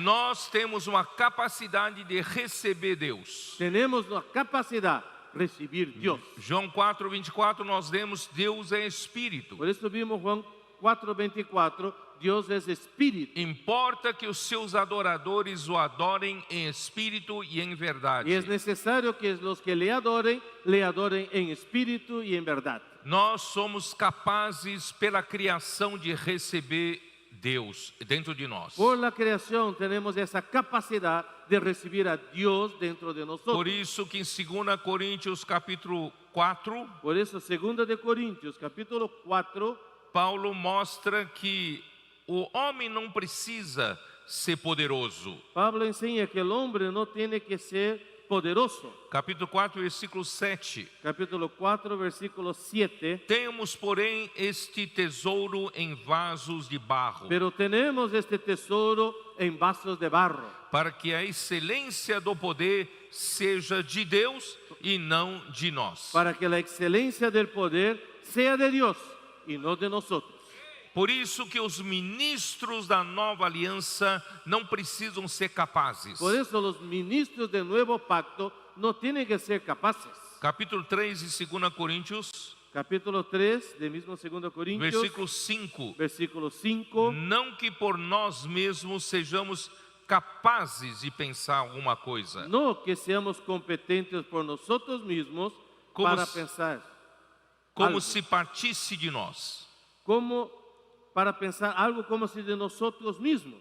[SPEAKER 1] Nós temos uma capacidade de receber Deus.
[SPEAKER 2] Tenemos la capacidad de recibir Dios.
[SPEAKER 1] João 4:24 nós lemos Deus é espírito.
[SPEAKER 2] Por eso vimos Juan 4:24, Dios es espíritu.
[SPEAKER 1] Importa que os seus adoradores o adorem em espírito e em verdade.
[SPEAKER 2] Y es necesario que los que le adoren en espíritu y en verdad.
[SPEAKER 1] Nós somos capazes pela criação de receber Deus dentro de nós.
[SPEAKER 2] Por la creación tenemos esa capacidad de recibir a Dios dentro de nosotros.
[SPEAKER 1] Por isso que em 2 Coríntios capítulo 4,
[SPEAKER 2] Por eso, 2 de Corintios, capítulo 4,
[SPEAKER 1] Paulo mostra que o homem não precisa ser poderoso.
[SPEAKER 2] Pablo enseña que el hombre no tiene que ser poderoso.
[SPEAKER 1] Capítulo 4, versículo 7.
[SPEAKER 2] Capítulo 4, versículo 7.
[SPEAKER 1] Temos, porém, este tesouro em vasos de barro,
[SPEAKER 2] Pero tenemos este tesoro en vasos de barro,
[SPEAKER 1] para que a excelência do poder seja de Deus e não de nós.
[SPEAKER 2] para que la excelencia del poder sea de Dios y no de nosotros.
[SPEAKER 1] Por isso que os ministros da nova aliança não precisam ser capazes.
[SPEAKER 2] Por eso los ministros del nuevo pacto no tienen que ser capaces.
[SPEAKER 1] Capítulo 3 de 2 Coríntios,
[SPEAKER 2] Capítulo 3 de mismo 2 Corintios,
[SPEAKER 1] versículo 5.
[SPEAKER 2] versículo 5.
[SPEAKER 1] Não que por nós mesmos sejamos capazes de pensar alguma coisa,
[SPEAKER 2] No que seamos competentes por nosotros mismos
[SPEAKER 1] Como
[SPEAKER 2] para
[SPEAKER 1] se-
[SPEAKER 2] pensar,
[SPEAKER 1] como
[SPEAKER 2] algo.
[SPEAKER 1] se partisse de nós.
[SPEAKER 2] para pensar algo como si de nosotros mismos,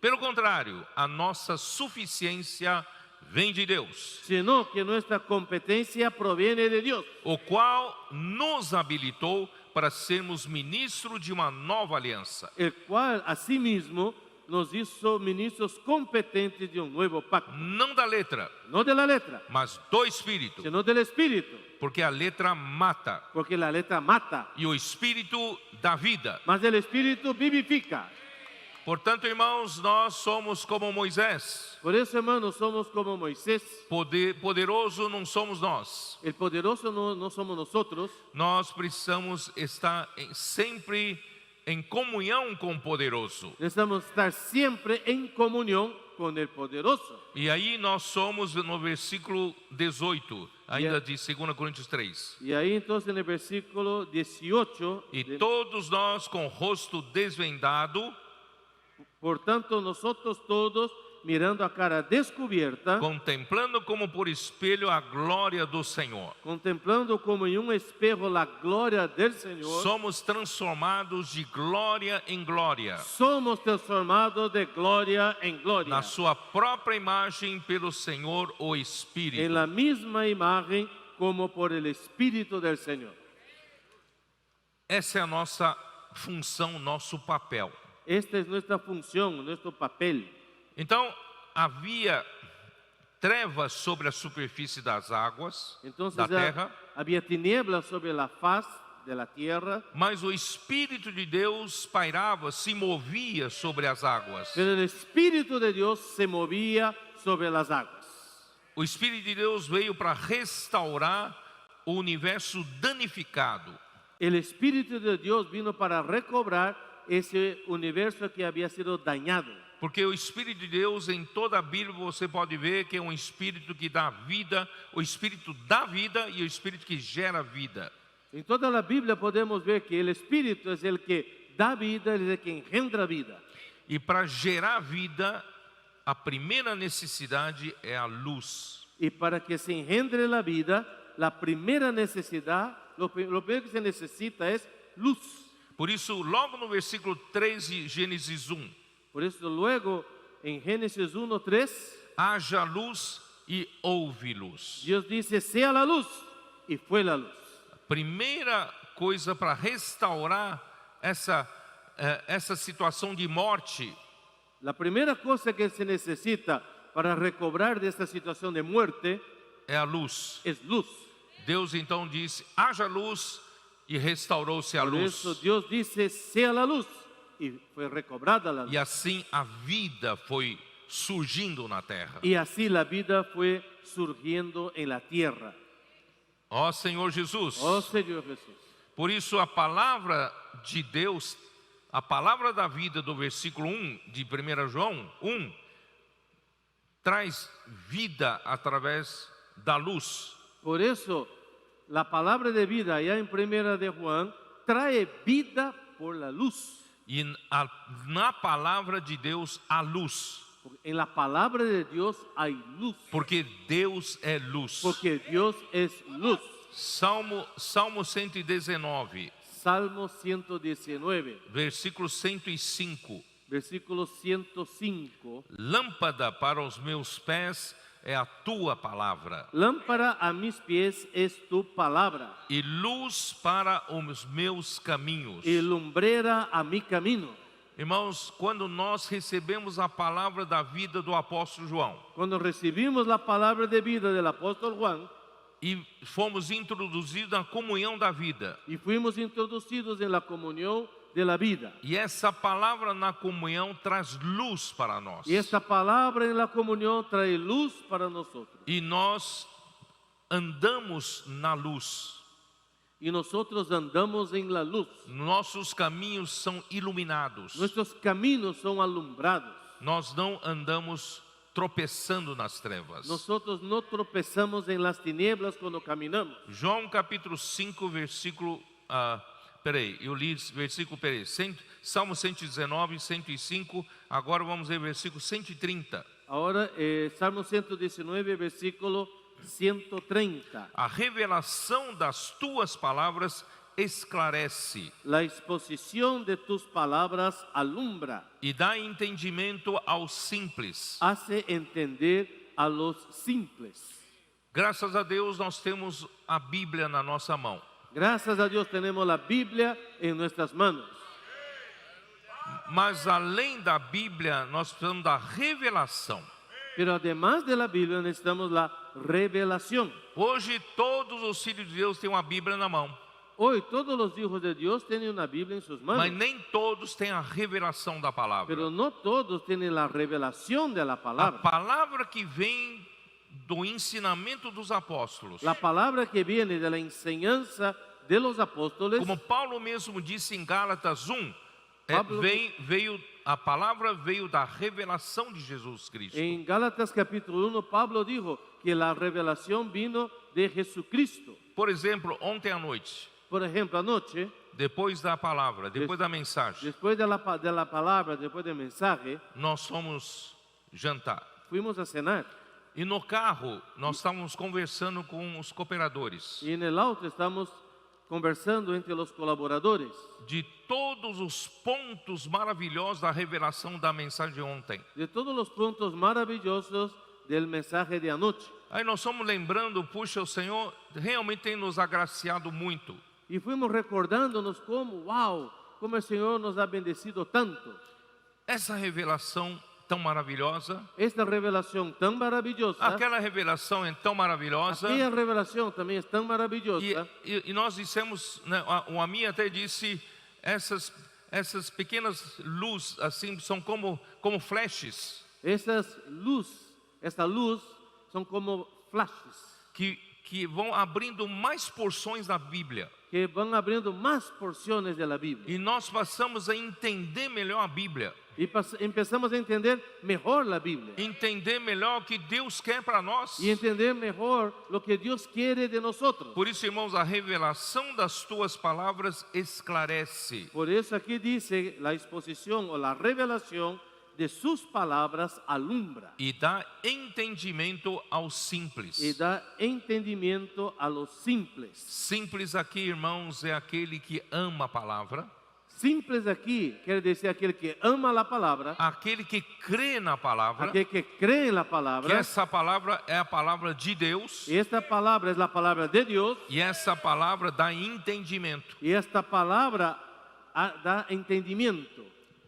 [SPEAKER 1] Pelo contrário, a nossa suficiência vem de Deus,
[SPEAKER 2] sino que nuestra competencia proviene de Dios,
[SPEAKER 1] o qual nos habilitou para sermos ministros de uma nova aliança.
[SPEAKER 2] el cual asimismo nos hizo ministros competentes de un nuevo pacto,
[SPEAKER 1] Não da letra,
[SPEAKER 2] no de la letra,
[SPEAKER 1] mas do Espírito.
[SPEAKER 2] sino del Espíritu,
[SPEAKER 1] Porque a letra mata
[SPEAKER 2] porque la letra mata,
[SPEAKER 1] e o Espírito dá vida.
[SPEAKER 2] mas el Espíritu vivifica.
[SPEAKER 1] Portanto, irmãos, nós somos como Moisés.
[SPEAKER 2] Por eso, hermanos, somos como Moisés.
[SPEAKER 1] Poderoso não somos nós.
[SPEAKER 2] El poderoso no somos nosotros.
[SPEAKER 1] Nós precisamos estar sempre em comunhão com o poderoso.
[SPEAKER 2] Necesitamos estar siempre en comunión con el poderoso.
[SPEAKER 1] E aí nós somos no versículo 18, ainda de 2 Coríntios 3.
[SPEAKER 2] Y ahí entonces en el versículo 18,
[SPEAKER 1] E todos nós com o rosto desvendado,
[SPEAKER 2] por tanto nosotros todos, mirando a cara descubierta,
[SPEAKER 1] contemplando como por espelho a glória do Senhor,
[SPEAKER 2] contemplando como en un espejo la gloria del Señor,
[SPEAKER 1] somos transformados de glória em glória,
[SPEAKER 2] somos transformados de gloria en gloria,
[SPEAKER 1] na sua própria imagem pelo Senhor o
[SPEAKER 2] en
[SPEAKER 1] Espírito.
[SPEAKER 2] la misma imagen como por el Espíritu del Señor.
[SPEAKER 1] Essa é a nossa função, nosso papel.
[SPEAKER 2] Esta es nuestra función, nuestro papel.
[SPEAKER 1] Então, havia trevas sobre a superfície das águas,
[SPEAKER 2] Entonces
[SPEAKER 1] da terra,
[SPEAKER 2] había tinieblas sobre la faz de la tierra,
[SPEAKER 1] mas o Espírito de Deus pairava, se movia sobre as águas.
[SPEAKER 2] pero el Espíritu de Dios se movía sobre las aguas.
[SPEAKER 1] O Espírito de Deus veio para restaurar o universo danificado.
[SPEAKER 2] El Espíritu de Dios vino para recobrar ese universo que había sido dañado.
[SPEAKER 1] Porque o Espírito de Deus, em toda a Bíblia, você pode ver que é um Espírito que dá vida, o Espírito da vida e o Espírito que gera vida.
[SPEAKER 2] En toda la Biblia podemos ver que el Espíritu es el que da vida, es el que engendra vida.
[SPEAKER 1] E para gerar vida, a primeira necessidade é a luz.
[SPEAKER 2] Y para que se engendre la vida, la primera necesidad, lo primero que se necesita es luz.
[SPEAKER 1] Por isso, logo no versículo 3 de Gênesis 1,
[SPEAKER 2] Por eso luego en Génesis 1:3,
[SPEAKER 1] haja luz e houve luz.
[SPEAKER 2] Dios dice, sea la luz, y fue la luz.
[SPEAKER 1] Primeira coisa para restaurar essa situação de morte
[SPEAKER 2] La primera cosa que se necesita para recobrar de esta situación de muerte
[SPEAKER 1] é a luz.
[SPEAKER 2] es luz.
[SPEAKER 1] Deus então disse, haja luz e restaurou-se a
[SPEAKER 2] Por
[SPEAKER 1] luz.
[SPEAKER 2] eso Dios dice, sea la luz, y fue recobrada la luz.
[SPEAKER 1] E assim a vida foi surgindo na terra.
[SPEAKER 2] Y así la vida fue surgiendo en la tierra.
[SPEAKER 1] Ó Senhor Jesus.
[SPEAKER 2] Oh Señor Jesús.
[SPEAKER 1] Por isso a palavra de Deus, a palavra da vida do versículo 1 de 1 João 1, traz vida através da luz.
[SPEAKER 2] Por eso la palabra de vida allá en primera de Juan trae vida por la luz.
[SPEAKER 1] E na palavra de Deus há luz.
[SPEAKER 2] En la palabra de Dios hay luz.
[SPEAKER 1] Porque Deus é luz.
[SPEAKER 2] Porque Dios es luz.
[SPEAKER 1] Salmo 119,
[SPEAKER 2] Salmo 119,
[SPEAKER 1] versículo 105.
[SPEAKER 2] versículo 105.
[SPEAKER 1] Lâmpada para os meus pés é a tua palavra,
[SPEAKER 2] Lámpara a mis pies es tu palabra,
[SPEAKER 1] e luz para os meus caminhos.
[SPEAKER 2] y lumbrera a mi camino.
[SPEAKER 1] Irmãos, quando nós recebemos a palavra da vida do apóstolo João
[SPEAKER 2] Cuando recibimos la palabra de vida del apóstol Juan
[SPEAKER 1] e fomos introduzidos na comunhão da vida,
[SPEAKER 2] y fuimos introducidos en la comunión de la vida,
[SPEAKER 1] e essa palavra na comunhão traz luz para nós,
[SPEAKER 2] y esta palabra en la comunión trae luz para nosotros,
[SPEAKER 1] e nós andamos na luz.
[SPEAKER 2] y nosotros andamos en la luz.
[SPEAKER 1] Nossos caminhos são iluminados.
[SPEAKER 2] Nuestros caminos son alumbrados.
[SPEAKER 1] Nós não andamos tropeçando nas trevas.
[SPEAKER 2] Nosotros no tropezamos en las tinieblas cuando caminamos.
[SPEAKER 1] João capítulo 5, versículo... eu li versículo, Salmo 119, 105, agora vamos ler versículo 130.
[SPEAKER 2] Ahora, Salmo 119, versículo 130.
[SPEAKER 1] A revelação das tuas palavras esclarece
[SPEAKER 2] La exposición de tus palabras alumbra,
[SPEAKER 1] e dá entendimento aos simples.
[SPEAKER 2] hace entender a los simples.
[SPEAKER 1] Graças a Deus nós temos a Bíblia na nossa mão.
[SPEAKER 2] Gracias a Dios tenemos la Biblia en nuestras manos.
[SPEAKER 1] Mas além da Bíblia, nós precisamos da revelação.
[SPEAKER 2] Pero además de la Biblia necesitamos la revelación.
[SPEAKER 1] Hoje todos os filhos de Deus têm uma Bíblia na mão,
[SPEAKER 2] Hoy todos los hijos de Dios tienen una Biblia en sus manos.
[SPEAKER 1] mas nem todos têm a revelação da palavra.
[SPEAKER 2] Pero no todos tienen la revelación de la
[SPEAKER 1] A
[SPEAKER 2] palabra.
[SPEAKER 1] palavra que vem do ensinamento dos apóstolos.
[SPEAKER 2] La palabra que viene de la enseñanza de los apóstoles,
[SPEAKER 1] Como Paulo mesmo disse em Gálatas 1,
[SPEAKER 2] Pablo-
[SPEAKER 1] a palavra veio da revelação de Jesus Cristo.
[SPEAKER 2] en Gálatas capítulo 1, Pablo dijo que la revelación vino de Jesucristo.
[SPEAKER 1] Por exemplo, ontem à noite,
[SPEAKER 2] Por ejemplo, anoche,
[SPEAKER 1] depois da palavra, depois da mensagem,
[SPEAKER 2] después de la palabra, después del mensaje,
[SPEAKER 1] nós fomos jantar.
[SPEAKER 2] fuimos a cenar.
[SPEAKER 1] E no carro, nós estávamos conversando com os cooperadores
[SPEAKER 2] Y en el auto estamos conversando entre los colaboradores
[SPEAKER 1] de todos os pontos maravilhosos da revelação da mensagem de ontem.
[SPEAKER 2] de todos los puntos maravillosos del mensaje de anoche.
[SPEAKER 1] Aí nós fomos lembrando, puxa, o Senhor realmente tem nos agraciado muito.
[SPEAKER 2] Y fuimos recordándonos cómo, wow, cómo el Señor nos ha bendecido tanto.
[SPEAKER 1] Essa revelação tão maravilhosa,
[SPEAKER 2] Esta revelación tan maravillosa,
[SPEAKER 1] aquela revelação é tão maravilhosa.
[SPEAKER 2] aquella revelación también es tan maravillosa.
[SPEAKER 1] E nós dissemos, né, o Ami até disse, essas pequenas luzes assim são como flashes
[SPEAKER 2] Esta luz son como flashes
[SPEAKER 1] que vão abrindo mais porções da Bíblia.
[SPEAKER 2] que van abriendo más porciones de la Biblia.
[SPEAKER 1] E nós passamos a entender melhor a Bíblia,
[SPEAKER 2] Y empezamos a entender mejor la Biblia.
[SPEAKER 1] entender melhor o que Deus quer para nós.
[SPEAKER 2] Y entender mejor lo que Dios quiere de nosotros.
[SPEAKER 1] Por isso, irmãos, a revelação das tuas palavras esclarece.
[SPEAKER 2] Por eso aquí dice la exposición o la revelación de sus palabras alumbra
[SPEAKER 1] E dá entendimento aos simples.
[SPEAKER 2] y da entendimiento a los simples.
[SPEAKER 1] Simples aqui, irmãos, é aquele que ama a palavra,
[SPEAKER 2] Simples aquí quiere decir aquel que ama la palabra,
[SPEAKER 1] aquele que crê na palavra,
[SPEAKER 2] aquel que cree en la
[SPEAKER 1] que
[SPEAKER 2] palabra.
[SPEAKER 1] essa palavra é a palavra de Deus,
[SPEAKER 2] Y esta palabra es la palabra de Dios.
[SPEAKER 1] e essa palavra dá entendimento.
[SPEAKER 2] Y esta palabra da entendimiento.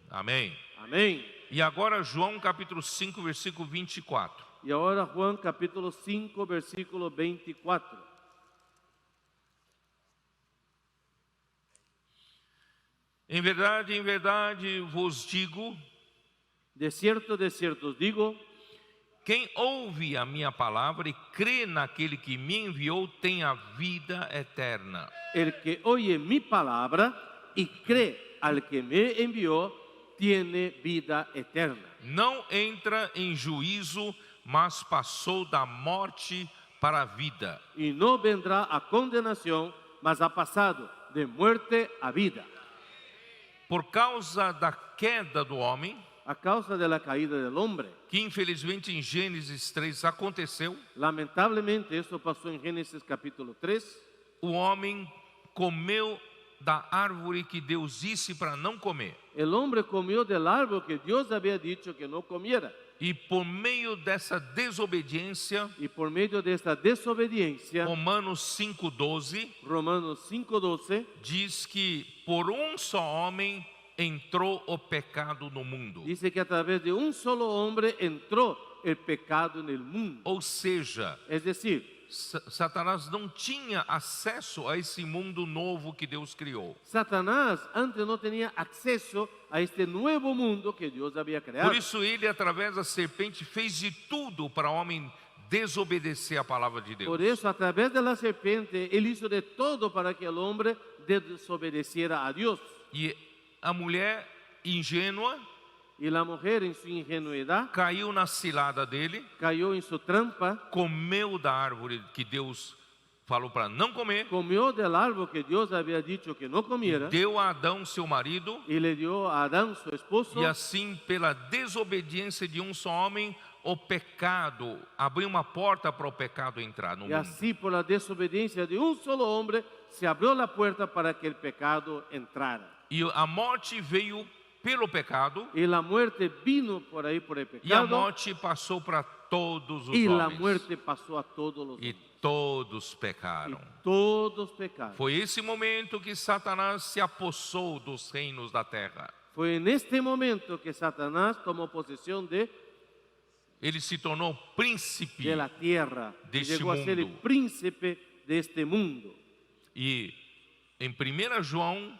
[SPEAKER 1] Amém.
[SPEAKER 2] Amén.
[SPEAKER 1] E agora João capítulo 5, versículo 24.
[SPEAKER 2] Y ahora Juan capítulo 5, versículo 24.
[SPEAKER 1] Em verdade vos digo,
[SPEAKER 2] De cierto os digo,
[SPEAKER 1] quem ouve a minha palavra e crê naquele que me enviou tem a vida eterna.
[SPEAKER 2] el que oye mi palabra y cree al que me envió, tiene vida eterna.
[SPEAKER 1] Não entra em juízo, mas passou da morte para a vida.
[SPEAKER 2] Y no vendrá a condenación, mas ha pasado de muerte a vida.
[SPEAKER 1] Por causa da queda do homem,
[SPEAKER 2] A causa de la caída del hombre.
[SPEAKER 1] que infelizmente em Gênesis 3 aconteceu,
[SPEAKER 2] Lamentablemente esto pasó en Génesis capítulo 3.
[SPEAKER 1] o homem comeu da árvore que Deus disse para não comer.
[SPEAKER 2] El hombre comió del árbol que Dios había dicho que no comiera.
[SPEAKER 1] E por meio dessa desobediência,
[SPEAKER 2] Y por medio de esta desobediencia,
[SPEAKER 1] Romanos 5,12
[SPEAKER 2] Romanos 5:12
[SPEAKER 1] diz que por um só homem entrou o pecado no mundo.
[SPEAKER 2] dice que a través de un solo hombre entró el pecado en el mundo.
[SPEAKER 1] Ou seja,
[SPEAKER 2] Es decir,
[SPEAKER 1] Satanás não tinha acesso a esse mundo novo que Deus criou.
[SPEAKER 2] Satanás antes no tenía acceso a este nuevo mundo que Dios había creado.
[SPEAKER 1] Por isso ele, através da serpente, fez de tudo para o homem desobedecer a palavra de Deus.
[SPEAKER 2] Por eso a través de la serpiente, él hizo de todo para que el hombre desobedeciera a Dios.
[SPEAKER 1] E a mulher ingênua
[SPEAKER 2] Y la mujer en su ingenuidad
[SPEAKER 1] caiu na cilada dele,
[SPEAKER 2] cayó en su trampa,
[SPEAKER 1] comeu da árvore que Deus falou para não comer,
[SPEAKER 2] comió del árbol que Dios había dicho que no comiera
[SPEAKER 1] deu a Adão, seu marido,
[SPEAKER 2] y le dio a Adán, su esposo,
[SPEAKER 1] e assim, pela desobediência de um só homem, o pecado, abriu uma porta para o pecado entrar no
[SPEAKER 2] y
[SPEAKER 1] mundo.
[SPEAKER 2] así por la desobediencia de un solo hombre se abrió la puerta para que el pecado entrara.
[SPEAKER 1] E a morte veio pelo pecado,
[SPEAKER 2] Y la muerte vino por ahí por el
[SPEAKER 1] e a
[SPEAKER 2] pecado
[SPEAKER 1] morte passou para todos os
[SPEAKER 2] y la
[SPEAKER 1] homens.
[SPEAKER 2] muerte pasó a todos los
[SPEAKER 1] E
[SPEAKER 2] hombres.
[SPEAKER 1] todos
[SPEAKER 2] Y
[SPEAKER 1] pecaram.
[SPEAKER 2] todos pecaron.
[SPEAKER 1] Foi esse momento que Satanás se apossou dos reinos da terra.
[SPEAKER 2] Fue en este momento que Satanás tomó posesión
[SPEAKER 1] Ele se tornou príncipe.
[SPEAKER 2] de la tierra y
[SPEAKER 1] de este
[SPEAKER 2] llegó a ser el
[SPEAKER 1] mundo.
[SPEAKER 2] príncipe de este mundo.
[SPEAKER 1] E em 1 João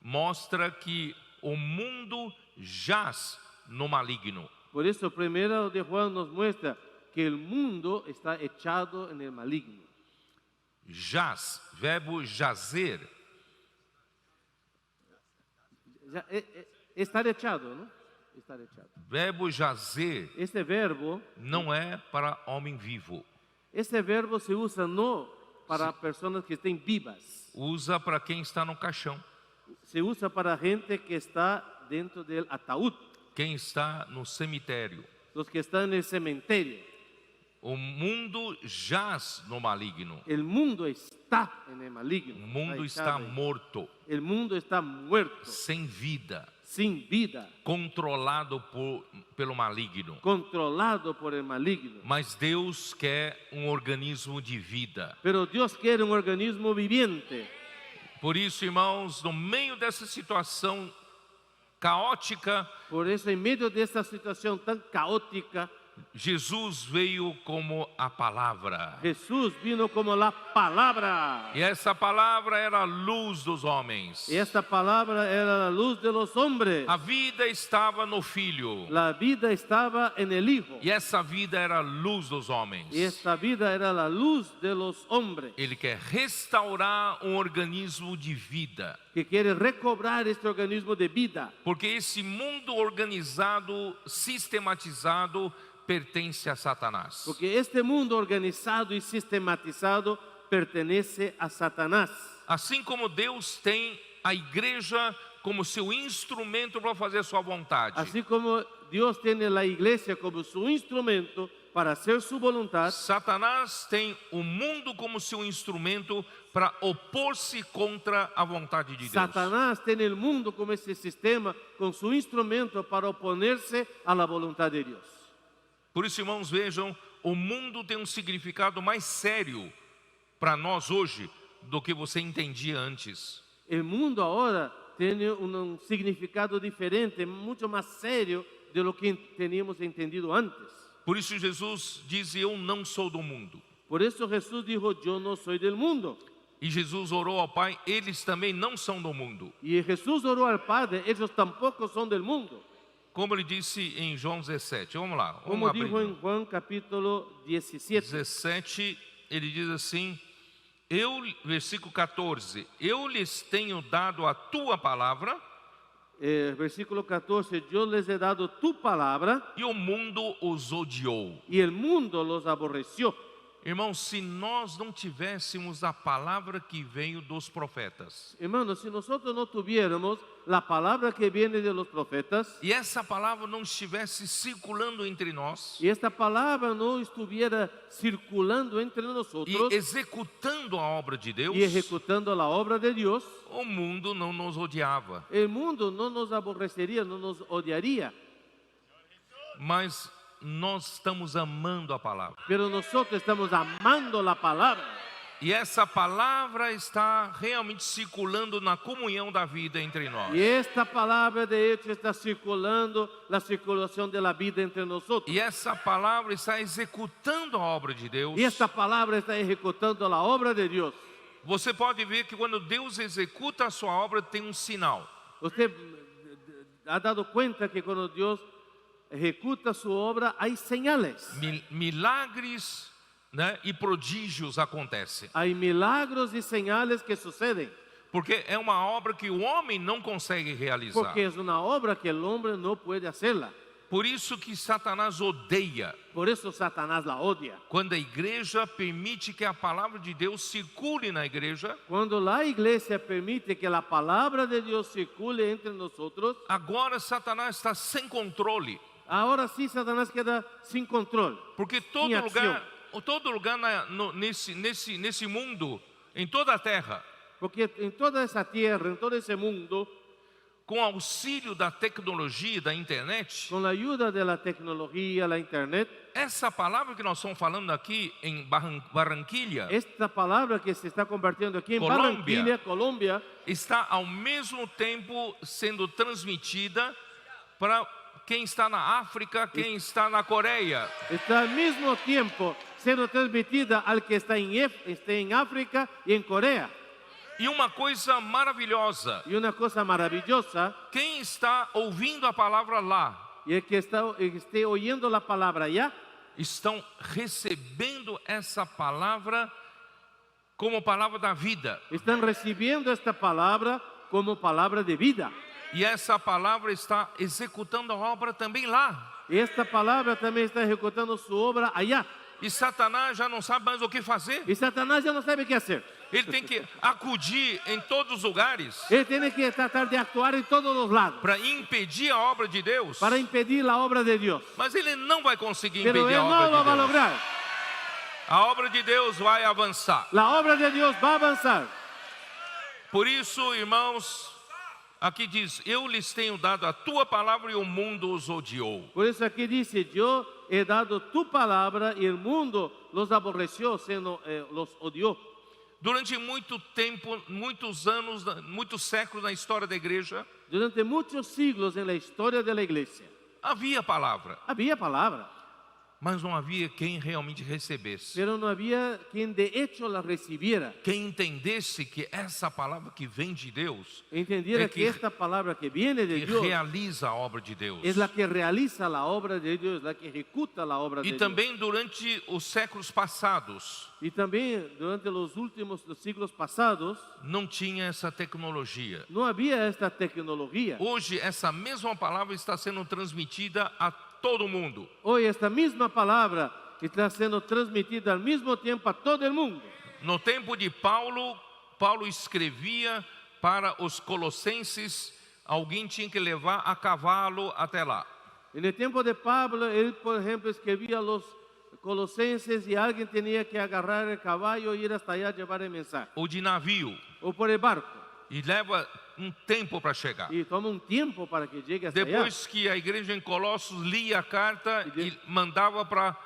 [SPEAKER 1] mostra que o mundo jaz no maligno.
[SPEAKER 2] Por eso primero de Juan nos muestra que el mundo está echado en el maligno.
[SPEAKER 1] Jaz, verbo jazer,
[SPEAKER 2] Estar echado, ¿no? Estar echado.
[SPEAKER 1] verbo jazer
[SPEAKER 2] Este verbo
[SPEAKER 1] não é para homem vivo.
[SPEAKER 2] se usa no para personas que estén vivas.
[SPEAKER 1] Usa para quem está no caixão,
[SPEAKER 2] Se usa para gente que está dentro del ataúd,
[SPEAKER 1] quem está no cemitério.
[SPEAKER 2] los que están en el cementerio.
[SPEAKER 1] O mundo jaz no maligno.
[SPEAKER 2] El mundo está en el maligno.
[SPEAKER 1] O mundo
[SPEAKER 2] está
[SPEAKER 1] está
[SPEAKER 2] echado ahí.
[SPEAKER 1] morto,
[SPEAKER 2] El mundo está muerto,
[SPEAKER 1] sem vida,
[SPEAKER 2] sin vida,
[SPEAKER 1] controlado pelo maligno.
[SPEAKER 2] controlado por el maligno.
[SPEAKER 1] Mas Deus quer um organismo de vida.
[SPEAKER 2] Pero Dios quiere un organismo viviente.
[SPEAKER 1] Por isso, irmãos, no meio dessa situação caótica,
[SPEAKER 2] Por eso, en medio de esta situación tan caótica,
[SPEAKER 1] Jesus veio como a palavra.
[SPEAKER 2] Jesús vino como la palabra.
[SPEAKER 1] E essa palavra era a luz dos homens.
[SPEAKER 2] Y esta palabra era la luz de los hombres.
[SPEAKER 1] A vida estava no Filho.
[SPEAKER 2] La vida estaba en el Hijo.
[SPEAKER 1] E essa vida era a luz dos homens.
[SPEAKER 2] Y esta vida era la luz de los hombres.
[SPEAKER 1] Ele quer restaurar um organismo de vida.
[SPEAKER 2] Que quiere recobrar este organismo de vida.
[SPEAKER 1] Porque esse mundo organizado, sistematizado, pertence a Satanás.
[SPEAKER 2] Porque este mundo organizado y sistematizado pertenece a Satanás.
[SPEAKER 1] Assim como Deus tem a igreja como seu instrumento para fazer a sua vontade.
[SPEAKER 2] Así como Dios tiene la iglesia como su instrumento para hacer su voluntad,
[SPEAKER 1] Satanás tem o mundo como seu instrumento para opor-se contra a vontade de Deus.
[SPEAKER 2] Satanás tiene el mundo como ese sistema con su instrumento para oponerse a la voluntad de Dios.
[SPEAKER 1] Por isso, irmãos, vejam, o mundo tem um significado mais sério para nós hoje do que você entendia antes.
[SPEAKER 2] El mundo ahora tiene un significado diferente, mucho más serio de lo que teníamos entendido antes.
[SPEAKER 1] Por isso Jesus diz, eu não sou do mundo.
[SPEAKER 2] Por eso Jesús dijo, yo no soy del mundo.
[SPEAKER 1] E Jesus orou ao Pai, eles também não são do mundo.
[SPEAKER 2] Y Jesús oró al Padre, ellos tampoco son del mundo.
[SPEAKER 1] Como ele disse em João 17. Vamos lá, vamos
[SPEAKER 2] Como
[SPEAKER 1] abrir.
[SPEAKER 2] dijo en Juan capítulo 17.
[SPEAKER 1] 17, ele diz assim, versículo 14, eu lhes tenho dado a tua palavra
[SPEAKER 2] Versículo 14, yo les he dado tu palabra
[SPEAKER 1] e o mundo os odiou.
[SPEAKER 2] y el mundo los aborreció.
[SPEAKER 1] Irmãos, se nós não tivéssemos a palavra que veio dos profetas,
[SPEAKER 2] Hermanos, si nosotros no tuviéramos la palabra que viene de los profetas
[SPEAKER 1] e essa palavra não estivesse circulando entre nós
[SPEAKER 2] y esta palabra no estuviera circulando entre nosotros
[SPEAKER 1] e executando a obra de Deus,
[SPEAKER 2] y ejecutando la obra de Dios,
[SPEAKER 1] o mundo não nos odiava.
[SPEAKER 2] el mundo no nos aborrecería, no nos odiaría.
[SPEAKER 1] Mas nós estamos amando a palavra.
[SPEAKER 2] Pero nosotros estamos amando la palabra.
[SPEAKER 1] E essa palavra está realmente circulando na comunhão da vida entre nós.
[SPEAKER 2] Y esta palabra de hecho está circulando, la circulación de la vida entre nosotros.
[SPEAKER 1] E essa palavra está executando a obra de Deus.
[SPEAKER 2] Y esta palabra está ejecutando la obra de Dios.
[SPEAKER 1] Você pode ver que quando Deus executa a sua obra, tem um sinal.
[SPEAKER 2] Usted ha dado cuenta que cuando Dios ejecuta su obra hay señales.
[SPEAKER 1] Milagres, né, e prodígios acontecem.
[SPEAKER 2] Hay milagros y señales que suceden.
[SPEAKER 1] Porque é uma obra que o homem não consegue realizar.
[SPEAKER 2] Porque es una obra que el hombre no puede hacerla.
[SPEAKER 1] Por isso que Satanás odeia
[SPEAKER 2] Por eso Satanás la odia.
[SPEAKER 1] quando a igreja permite que a palavra de Deus circule na igreja.
[SPEAKER 2] Cuando la iglesia permite que la palabra de Dios circule entre nosotros,
[SPEAKER 1] Agora Satanás está sem controle.
[SPEAKER 2] ahora sí Satanás queda sin control.
[SPEAKER 1] Porque
[SPEAKER 2] Em ação.
[SPEAKER 1] todo lugar nesse mundo, em toda a terra,
[SPEAKER 2] Porque en toda esa tierra, en todo ese mundo,
[SPEAKER 1] com auxílio da tecnologia, da internet,
[SPEAKER 2] con la ayuda de la tecnología, la internet,
[SPEAKER 1] essa palavra que nós estamos falando aqui em Barranquilla
[SPEAKER 2] esta palabra que se está compartiendo aquí en
[SPEAKER 1] Colombia.
[SPEAKER 2] Barranquilla, Colombia,
[SPEAKER 1] está ao mesmo tempo sendo transmitida para quem está na África, quem está na Coreia.
[SPEAKER 2] está al mismo tiempo siendo transmitida al que está en África y en Corea.
[SPEAKER 1] E uma coisa maravilhosa,
[SPEAKER 2] Y una cosa maravillosa,
[SPEAKER 1] quem está ouvindo a palavra lá,
[SPEAKER 2] y el que esté oyendo la palabra ya,
[SPEAKER 1] estão recebendo essa palavra como palavra da vida.
[SPEAKER 2] están recibiendo esta palabra como palabra de vida.
[SPEAKER 1] E essa palavra está executando a obra também lá.
[SPEAKER 2] Y esta palabra también está ejecutando su obra allá.
[SPEAKER 1] E Satanás já não sabe mais o que fazer.
[SPEAKER 2] Y Satanás ya no sabe qué hacer.
[SPEAKER 1] Ele tem que acudir em todos os lugares
[SPEAKER 2] Él tiene que tratar de actuar en todos los lados
[SPEAKER 1] para impedir a obra de Deus.
[SPEAKER 2] para impedir la obra de Dios.
[SPEAKER 1] Mas ele não vai conseguir
[SPEAKER 2] Pero
[SPEAKER 1] impedir
[SPEAKER 2] él
[SPEAKER 1] a
[SPEAKER 2] no
[SPEAKER 1] obra
[SPEAKER 2] lo va a
[SPEAKER 1] de Deus.
[SPEAKER 2] lograr.
[SPEAKER 1] A obra de Deus vai avançar.
[SPEAKER 2] La obra de Dios va a avanzar.
[SPEAKER 1] Por isso, irmãos, aqui diz: eu lhes tenho dado a tua palavra e o mundo os odiou.
[SPEAKER 2] Por eso aquí dice, yo he dado tu palabra y el mundo los aborreció, los odió.
[SPEAKER 1] Durante muito tempo, muitos anos, muitos séculos na história da igreja,
[SPEAKER 2] Durante muchos siglos en la historia de la iglesia
[SPEAKER 1] havia palavra,
[SPEAKER 2] había palabra,
[SPEAKER 1] mas não havia quem realmente recebesse.
[SPEAKER 2] pero no había quien de hecho la recibiera,
[SPEAKER 1] Quem entendesse que essa palavra que vem de Deus
[SPEAKER 2] entendiera
[SPEAKER 1] Es que-
[SPEAKER 2] que esta palabra que viene de
[SPEAKER 1] que
[SPEAKER 2] Dios
[SPEAKER 1] realiza a obra de Deus.
[SPEAKER 2] es la que realiza la obra de Dios, la que ejecuta la obra de
[SPEAKER 1] E
[SPEAKER 2] Dios.
[SPEAKER 1] também durante os séculos passados,
[SPEAKER 2] Y también durante los siglos pasados
[SPEAKER 1] não tinha essa tecnologia.
[SPEAKER 2] no había esta tecnología.
[SPEAKER 1] Hoje, essa mesma palavra está sendo transmitida a todo mundo.
[SPEAKER 2] Hoy esta misma palabra está siendo transmitida al mismo tiempo a todo el mundo.
[SPEAKER 1] No tempo de Paulo, Paulo escrevia para os colossenses, alguém tinha que levar a cavalo até lá.
[SPEAKER 2] En el tiempo de Pablo, él, por ejemplo, escribía a los colosenses y alguien tenía que agarrar el caballo y ir hasta allá a llevar el mensaje.
[SPEAKER 1] Ou de navio,
[SPEAKER 2] O por el barco.
[SPEAKER 1] e leva tempo para chegar.
[SPEAKER 2] Y toma un tiempo para que llegue hasta allá.
[SPEAKER 1] Depois que a igreja em Colossos lia a carta e mandava para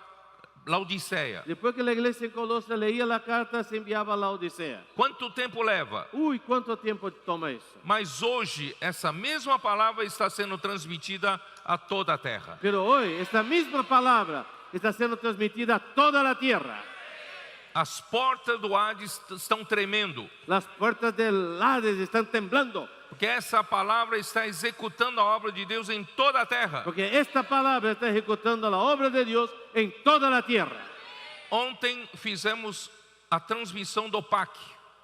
[SPEAKER 1] Laodiceia.
[SPEAKER 2] Después que la iglesia en Colosas leía la carta, se enviaba a la Odisea.
[SPEAKER 1] Quanto tempo leva?
[SPEAKER 2] Uy, ¿cuánto tiempo toma eso?
[SPEAKER 1] Mas hoje, essa mesma palavra está sendo transmitida a toda a terra.
[SPEAKER 2] Pero hoy, esta misma palabra está siendo transmitida a toda la tierra.
[SPEAKER 1] As portas do Hades estão tremendo,
[SPEAKER 2] Las puertas del Hades están temblando.
[SPEAKER 1] porque essa palavra está executando a obra de Deus em toda a terra.
[SPEAKER 2] Porque esta palabra está ejecutando la obra de Dios en toda la tierra.
[SPEAKER 1] Ontem fizemos a transmissão do PAC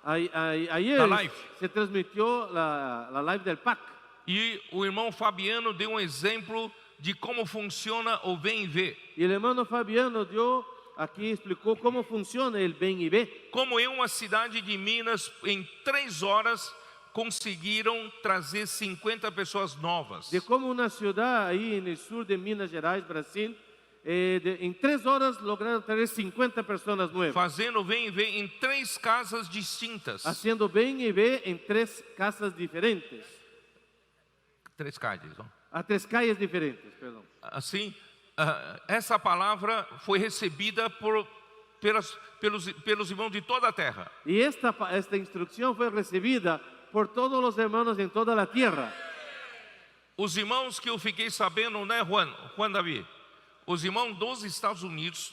[SPEAKER 2] Ayer
[SPEAKER 1] La live.
[SPEAKER 2] se transmitió la live del PAC.
[SPEAKER 1] e o irmão Fabiano deu um exemplo de como funciona o Vem e Vê.
[SPEAKER 2] Y el hermano Fabiano aquí explicó cómo funciona el ven y ve.
[SPEAKER 1] Como em uma cidade de Minas, em 3 horas, conseguiram trazer 50 pessoas novas.
[SPEAKER 2] De cómo una ciudad ahí en el sur de Minas Gerais, Brasil, en 3 horas lograron traer 50 personas nuevas.
[SPEAKER 1] Fazendo Vem e Vê em 3 casas distintas.
[SPEAKER 2] Haciendo ven y ve en 3 casas diferentes.
[SPEAKER 1] 3 calles, não?
[SPEAKER 2] A 3 calles diferentes, perdón.
[SPEAKER 1] Assim, essa palavra foi recebida pelos irmãos de toda a terra.
[SPEAKER 2] Y esta instrucción fue recibida por todos los hermanos en toda la tierra.
[SPEAKER 1] Os irmãos que eu fiquei sabendo, né, Juan Davi? Os irmãos dos Estados Unidos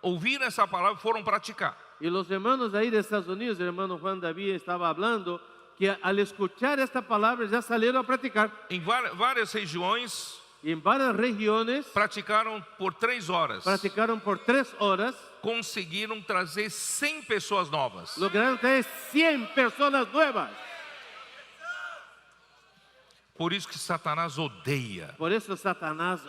[SPEAKER 1] ouviram essa palavra e foram praticar.
[SPEAKER 2] Y los hermanos ahí de Estados Unidos, el hermano Juan David estaba hablando, que al escuchar esta palabra ya salieron a practicar.
[SPEAKER 1] Em várias regiões,
[SPEAKER 2] Y en varias regiones
[SPEAKER 1] praticaram por 3 horas.
[SPEAKER 2] practicaron por 3 horas,
[SPEAKER 1] Conseguiram trazer 100 pessoas novas.
[SPEAKER 2] lograron traer 100 personas nuevas.
[SPEAKER 1] Por isso que Satanás odeia.
[SPEAKER 2] Por eso Satanás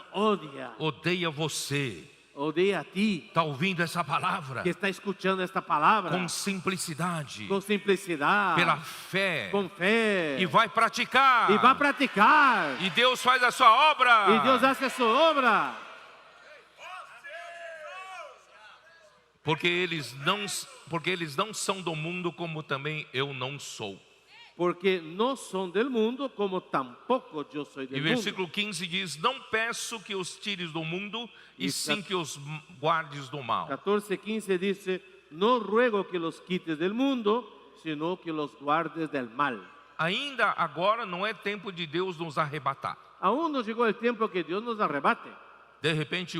[SPEAKER 1] Odeia você.
[SPEAKER 2] odia a ti,
[SPEAKER 1] Está ouvindo essa palavra?
[SPEAKER 2] que está escuchando esta palabra
[SPEAKER 1] Com simplicidade.
[SPEAKER 2] con simplicidad,
[SPEAKER 1] Pela fé.
[SPEAKER 2] con fe,
[SPEAKER 1] E vai praticar.
[SPEAKER 2] y va a practicar.
[SPEAKER 1] E Deus faz a sua obra.
[SPEAKER 2] Y Dios hace su obra.
[SPEAKER 1] Porque eles não são do mundo como também eu não sou.
[SPEAKER 2] porque no son del mundo, como tampoco yo soy
[SPEAKER 1] E
[SPEAKER 2] del mundo.
[SPEAKER 1] versículo 15 diz: não peço que os tires do mundo, e sim que os guardes do mal.
[SPEAKER 2] 14:15 dice, no ruego que los quites del mundo, sino que los guardes del mal.
[SPEAKER 1] Ainda agora não é tempo de Deus nos arrebatar.
[SPEAKER 2] Aún no llegó el tiempo que Dios nos arrebate.
[SPEAKER 1] De repente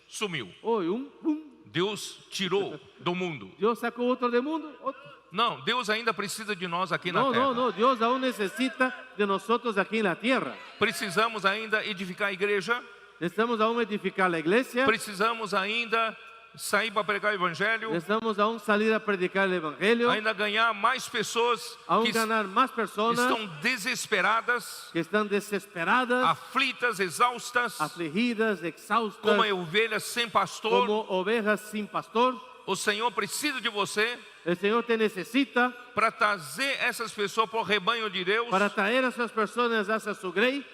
[SPEAKER 1] sumiu.
[SPEAKER 2] Hoy pum,
[SPEAKER 1] Deus tirou do mundo.
[SPEAKER 2] Dios sacó otro del mundo. Otro.
[SPEAKER 1] Não, Deus ainda precisa de nós aqui na
[SPEAKER 2] No,
[SPEAKER 1] terra.
[SPEAKER 2] no, no, Dios aún necesita de nosotros aquí en la tierra.
[SPEAKER 1] Precisamos ainda edificar a igreja.
[SPEAKER 2] Necesitamos aún edificar la iglesia.
[SPEAKER 1] Precisamos ainda sair para pregar o evangelho.
[SPEAKER 2] Necesitamos aún salir a predicar el evangelio.
[SPEAKER 1] Ainda ganhar mais pessoas
[SPEAKER 2] Aún
[SPEAKER 1] que
[SPEAKER 2] ganar más personas
[SPEAKER 1] estão desesperadas,
[SPEAKER 2] que están desesperadas,
[SPEAKER 1] aflitas, exaustas,
[SPEAKER 2] afligidas, exhaustas,
[SPEAKER 1] como ovelhas sem pastor.
[SPEAKER 2] como ovejas sin pastor.
[SPEAKER 1] O Senhor precisa de você
[SPEAKER 2] El Señor te necesita
[SPEAKER 1] para trazer essas pessoas para o rebanho de Deus,
[SPEAKER 2] para traer a esas personas hacia su grey,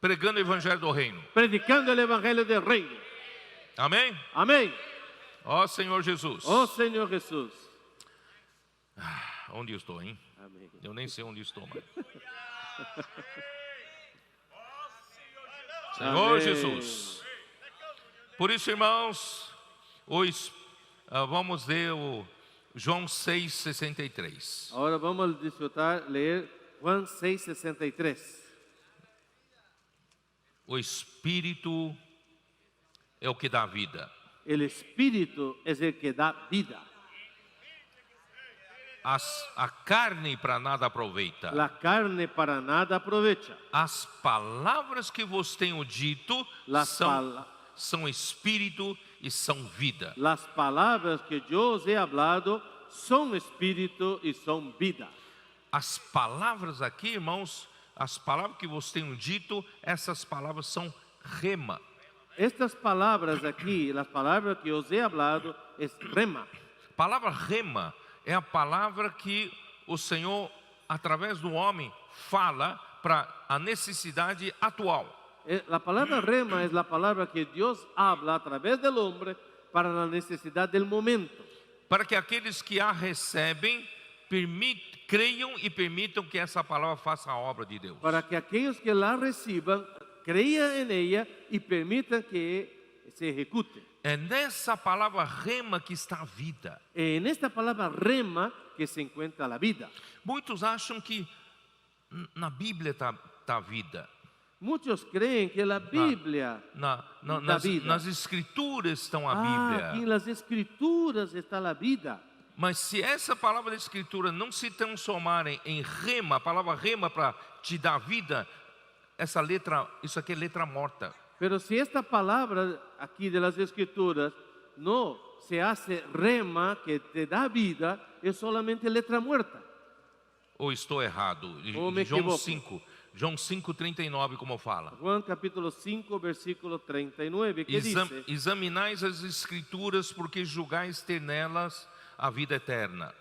[SPEAKER 1] pregando o evangelho do reino.
[SPEAKER 2] predicando el evangelio del reino.
[SPEAKER 1] Amém?
[SPEAKER 2] Amén.
[SPEAKER 1] Ó Senhor Jesus.
[SPEAKER 2] Oh Señor Jesús.
[SPEAKER 1] Onde eu estou, hein?
[SPEAKER 2] Amén.
[SPEAKER 1] Eu nem sei onde estou mais. Senhor
[SPEAKER 2] Amém.
[SPEAKER 1] Jesus. Por isso, irmãos, hoje vamos ler o João 6,63.
[SPEAKER 2] Ahora vamos a disfrutar, leer Juan 6:63.
[SPEAKER 1] O Espírito é o que dá vida.
[SPEAKER 2] El Espíritu es el que da vida.
[SPEAKER 1] A carne para nada aproveita.
[SPEAKER 2] La carne para nada aprovecha.
[SPEAKER 1] As palavras que vos tenho dito são espírito e são vida.
[SPEAKER 2] Las palabras que yo os he hablado son espíritu y son vida.
[SPEAKER 1] As palavras aqui, irmãos, as palavras que vos tenho dito, essas palavras são rema.
[SPEAKER 2] Estas palabras aquí, las palabras que os he hablado, es rema.
[SPEAKER 1] A palavra rema é a palavra que o Senhor, através do homem, fala para a necessidade atual.
[SPEAKER 2] La palabra rema es la palabra que Dios habla a través del hombre para la necesidad del momento.
[SPEAKER 1] Para que aqueles que a recebem creiam e permitam que essa palavra faça a obra de Deus.
[SPEAKER 2] Para que aquellos que la reciban crean en ella y permitan que se ejecute.
[SPEAKER 1] É nessa palavra rema que está a vida.
[SPEAKER 2] En esta palabra rema que se encuentra la vida.
[SPEAKER 1] Muitos acham que na Bíblia está a vida.
[SPEAKER 2] Muchos creen que la Biblia
[SPEAKER 1] Nas escrituras estão a Bíblia.
[SPEAKER 2] aquí en las escrituras está la vida.
[SPEAKER 1] Mas se essa palavra da escritura não se transformar em rema, a palavra rema para te dar vida, isso aqui é letra morta.
[SPEAKER 2] Pero si esta palabra aquí de las escrituras no se hace rema que te da vida, es solamente letra muerta.
[SPEAKER 1] Ou estou errado?
[SPEAKER 2] Ou me equivoco.
[SPEAKER 1] João 5:39, como fala.
[SPEAKER 2] Juan capítulo 5, versículo 39, que dice:
[SPEAKER 1] Examinais as escrituras, porque julgais ter nelas a vida eterna.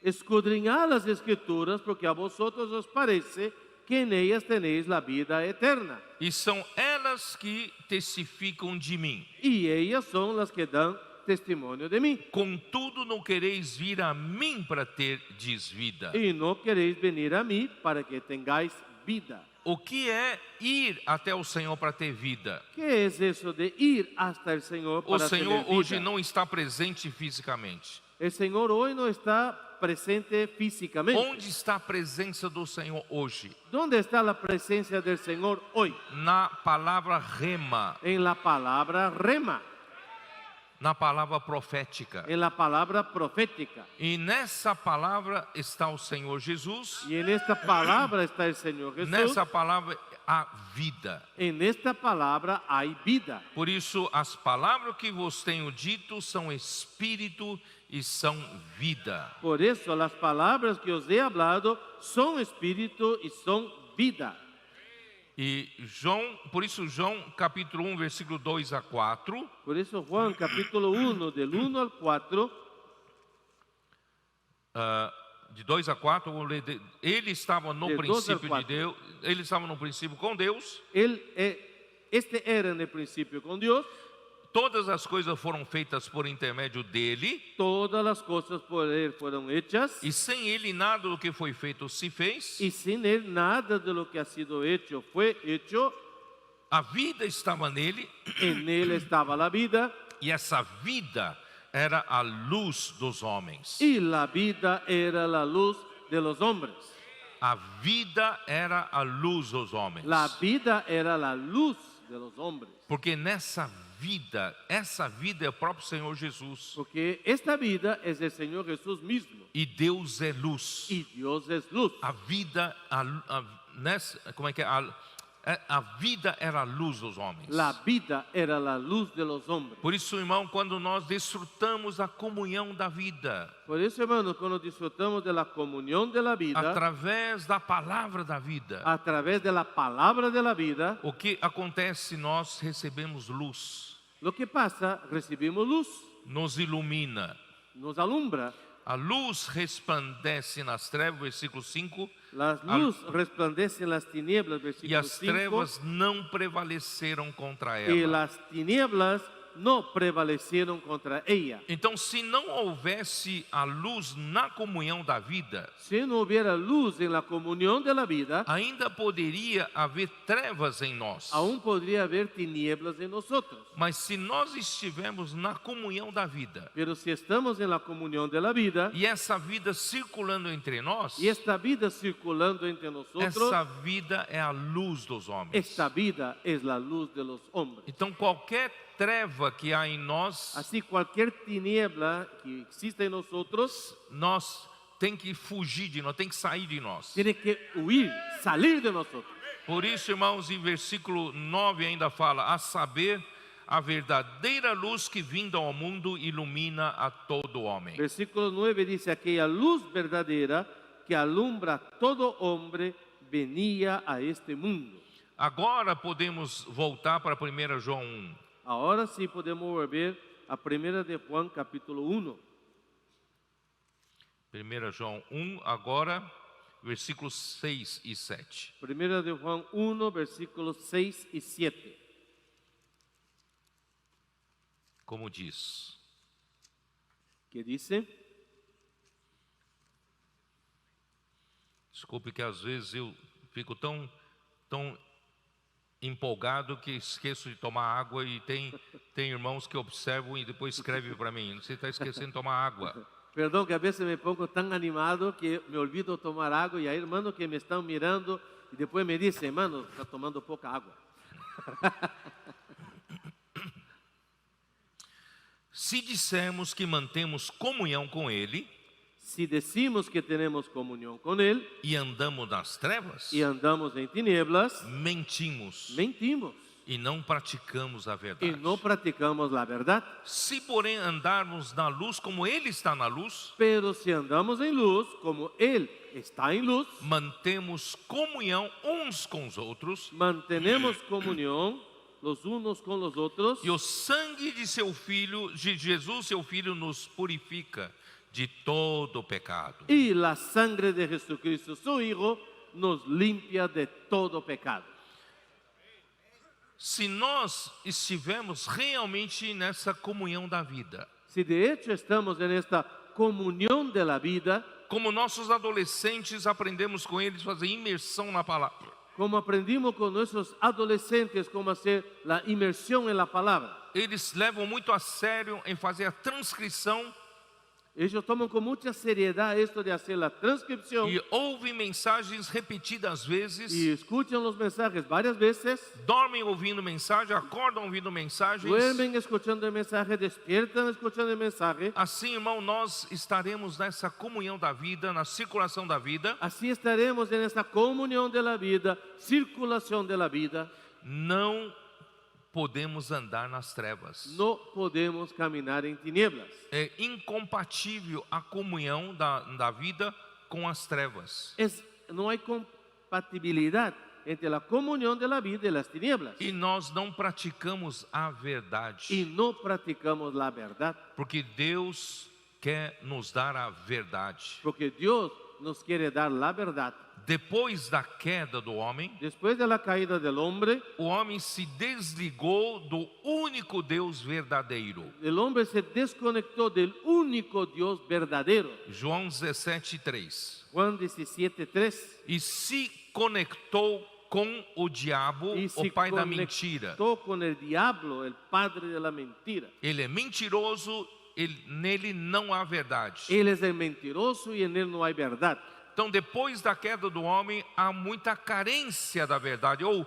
[SPEAKER 2] escudriñad las escrituras, porque a vosotros os parece que en ellas tenéis la vida eterna.
[SPEAKER 1] E são elas que testificam de mim.
[SPEAKER 2] Y ellas son las que dan testimonio de mí.
[SPEAKER 1] Contudo, não quereis vir a mim para terdes vida.
[SPEAKER 2] Y no queréis venir a mí para que tengáis vida.
[SPEAKER 1] O que é ir até o Senhor para ter vida?
[SPEAKER 2] ¿Qué es eso de ir hasta el Señor
[SPEAKER 1] O
[SPEAKER 2] para
[SPEAKER 1] Senhor
[SPEAKER 2] tener vida?
[SPEAKER 1] hoje não está presente fisicamente.
[SPEAKER 2] El Señor hoy no está presente físicamente.
[SPEAKER 1] Onde está a presença do Senhor hoje?
[SPEAKER 2] ¿Dónde está la presencia del Señor hoy?
[SPEAKER 1] Na palavra rema,
[SPEAKER 2] En la palabra rema,
[SPEAKER 1] na palavra profética.
[SPEAKER 2] en la palabra profética.
[SPEAKER 1] E nessa palavra está o Senhor Jesus.
[SPEAKER 2] Y en esta palabra está el Señor Jesús.
[SPEAKER 1] Nessa palavra há vida.
[SPEAKER 2] En esta palabra hay vida.
[SPEAKER 1] Por isso, as palavras que vos tenho dito são espírito e são vida.
[SPEAKER 2] Por eso las palabras que os he hablado son espíritu y son vida.
[SPEAKER 1] E por isso João capítulo 1, versículo 2 a 4,
[SPEAKER 2] Por eso Juan capítulo 1, del 1 al 4,
[SPEAKER 1] de 2 a 4, vou ler, ele estava no
[SPEAKER 2] De 2 ao
[SPEAKER 1] princípio de
[SPEAKER 2] 4.
[SPEAKER 1] Deus, ele estava no princípio com Deus,
[SPEAKER 2] este era en el principio con Dios.
[SPEAKER 1] todas as coisas foram feitas por intermédio dele,
[SPEAKER 2] todas las cosas por Él fueron hechas,
[SPEAKER 1] e sem ele nada do que foi feito se fez.
[SPEAKER 2] y sin Él nada de lo que ha sido hecho fue hecho.
[SPEAKER 1] A vida estava nele,
[SPEAKER 2] En Él estaba la vida,
[SPEAKER 1] e essa vida era a luz dos homens.
[SPEAKER 2] y la vida era la luz de los hombres.
[SPEAKER 1] A vida era a luz dos homens.
[SPEAKER 2] La vida era la luz de los hombres.
[SPEAKER 1] Porque nessa vida, essa vida é o próprio Senhor Jesus.
[SPEAKER 2] Porque esta vida es el Señor Jesús mismo,
[SPEAKER 1] E Deus é luz.
[SPEAKER 2] y Dios es luz.
[SPEAKER 1] A vida, como é que é? A vida era a luz dos homens.
[SPEAKER 2] La vida era la luz de los hombres.
[SPEAKER 1] Por isso, irmão, quando nós desfrutamos a comunhão da vida,
[SPEAKER 2] Por eso, hermanos, cuando disfrutamos de la comunión de la vida,
[SPEAKER 1] através da palavra da vida,
[SPEAKER 2] a través de la palabra de la vida,
[SPEAKER 1] o que acontece? Nós recebemos luz,
[SPEAKER 2] lo que pasa, recibimos luz,
[SPEAKER 1] nos ilumina.
[SPEAKER 2] nos alumbra.
[SPEAKER 1] A luz resplandece nas trevas, versículo 5,
[SPEAKER 2] La luz resplandece en las tinieblas,
[SPEAKER 1] e
[SPEAKER 2] versículo
[SPEAKER 1] as
[SPEAKER 2] 5,
[SPEAKER 1] trevas não prevaleceram contra
[SPEAKER 2] y
[SPEAKER 1] ela.
[SPEAKER 2] las tinieblas no prevalecieron contra ella.
[SPEAKER 1] Então, se não houvesse a luz na comunhão da vida,
[SPEAKER 2] Si no hubiera luz en la comunión de la vida,
[SPEAKER 1] ainda poderia haver trevas em nós.
[SPEAKER 2] aún podría haber tinieblas en nosotros.
[SPEAKER 1] Mas se nós estivermos na comunhão da vida,
[SPEAKER 2] Pero si estamos en la comunión de la vida,
[SPEAKER 1] e essa vida circulando entre nós,
[SPEAKER 2] y esta vida circulando entre nosotros,
[SPEAKER 1] essa vida é a luz dos homens.
[SPEAKER 2] esta vida es la luz de los hombres.
[SPEAKER 1] Então, qualquer treva que há em nós,
[SPEAKER 2] Así cualquier tiniebla que existe en nosotros
[SPEAKER 1] nós tem que fugir de nós, tem que sair de nós.
[SPEAKER 2] tiene que huir, salir de nosotros.
[SPEAKER 1] Por isso, irmãos, em versículo 9 ainda fala, a saber, a verdadeira luz que vinda ao mundo ilumina a todo homem.
[SPEAKER 2] Versículo 9 dice, aquella luz verdadera que alumbra a todo hombre venía a este mundo.
[SPEAKER 1] Agora podemos voltar para 1 João 1.
[SPEAKER 2] Ahora sí podemos volver a 1 de Juan capítulo 1.
[SPEAKER 1] 1 João 1, agora, versículos 6 e 7.
[SPEAKER 2] 1 de Juan 1, versículos 6 y 7.
[SPEAKER 1] Como diz:
[SPEAKER 2] Que dice,
[SPEAKER 1] desculpe que às vezes eu fico tão empolgado que esqueço de tomar água, e tem irmãos que observam e depois escrevem para mim: você está esquecendo de tomar água.
[SPEAKER 2] perdón que a veces me pongo tan animado que me olvido tomar agua, y hay hermanos que me están mirando y después me dicen, hermano, está tomando poca agua.
[SPEAKER 1] Se dissermos que mantemos comunhão com Ele
[SPEAKER 2] Si decimos que tenemos comunión con Él
[SPEAKER 1] e andamos nas trevas,
[SPEAKER 2] y andamos en tinieblas,
[SPEAKER 1] mentimos
[SPEAKER 2] mentimos
[SPEAKER 1] e não praticamos a
[SPEAKER 2] y
[SPEAKER 1] verdade.
[SPEAKER 2] no practicamos la verdad.
[SPEAKER 1] Se, porém, andarmos na luz como Ele está na luz,
[SPEAKER 2] Pero si andamos en luz, como Él está en luz,
[SPEAKER 1] mantemos comunhão uns com os outros,
[SPEAKER 2] mantenemos comunión los unos con los otros,
[SPEAKER 1] e o sangue de seu Filho, de Jesus, seu Filho, nos purifica de todo pecado.
[SPEAKER 2] y la sangre de Jesucristo, su Hijo, nos limpia de todo pecado.
[SPEAKER 1] Se nós estivermos realmente nessa comunhão da vida,
[SPEAKER 2] Si de hecho estamos en esta comunión de la vida,
[SPEAKER 1] como nossos adolescentes aprendemos com eles fazer imersão na palavra,
[SPEAKER 2] como aprendimos con nuestros adolescentes cómo hacer la inmersión en la palabra,
[SPEAKER 1] eles levam muito a sério em fazer a transcrição
[SPEAKER 2] ellos toman con mucha seriedad esto de hacer la transcripción
[SPEAKER 1] e ouvem mensagens repetidas vezes,
[SPEAKER 2] y escuchan los mensajes varias veces,
[SPEAKER 1] dormem ouvindo mensagem, acordam ouvindo mensagens.
[SPEAKER 2] duermen escuchando el mensaje, despiertan escuchando el mensaje.
[SPEAKER 1] Assim, irmão, nós estaremos nessa comunhão da vida, na circulação da vida.
[SPEAKER 2] Así estaremos en esta comunión de la vida, circulación de la vida.
[SPEAKER 1] Não podemos andar nas trevas.
[SPEAKER 2] No podemos caminar en tinieblas.
[SPEAKER 1] É incompatível a comunhão da vida com as trevas.
[SPEAKER 2] No hay compatibilidad entre la comunión de la vida y las tinieblas.
[SPEAKER 1] E nós não praticamos a verdade.
[SPEAKER 2] Y no practicamos la verdad.
[SPEAKER 1] Porque Deus quer nos dar a verdade.
[SPEAKER 2] Porque Dios nos quiere dar la verdad.
[SPEAKER 1] depois da queda do homem,
[SPEAKER 2] después de la caída del hombre,
[SPEAKER 1] o homem se desligou do único Deus verdadeiro.
[SPEAKER 2] el hombre se desconectó del único Dios verdadero.
[SPEAKER 1] João 17:3.
[SPEAKER 2] Juan 17:3.
[SPEAKER 1] E se conectou com o diabo,
[SPEAKER 2] Y
[SPEAKER 1] o
[SPEAKER 2] se
[SPEAKER 1] pai da mentira.
[SPEAKER 2] conectó con el diablo, el padre de la mentira.
[SPEAKER 1] Ele é mentiroso, nele não há verdade.
[SPEAKER 2] Él es el mentiroso y en él no hay verdad.
[SPEAKER 1] Então, depois da queda do homem, há muita carência da verdade, ou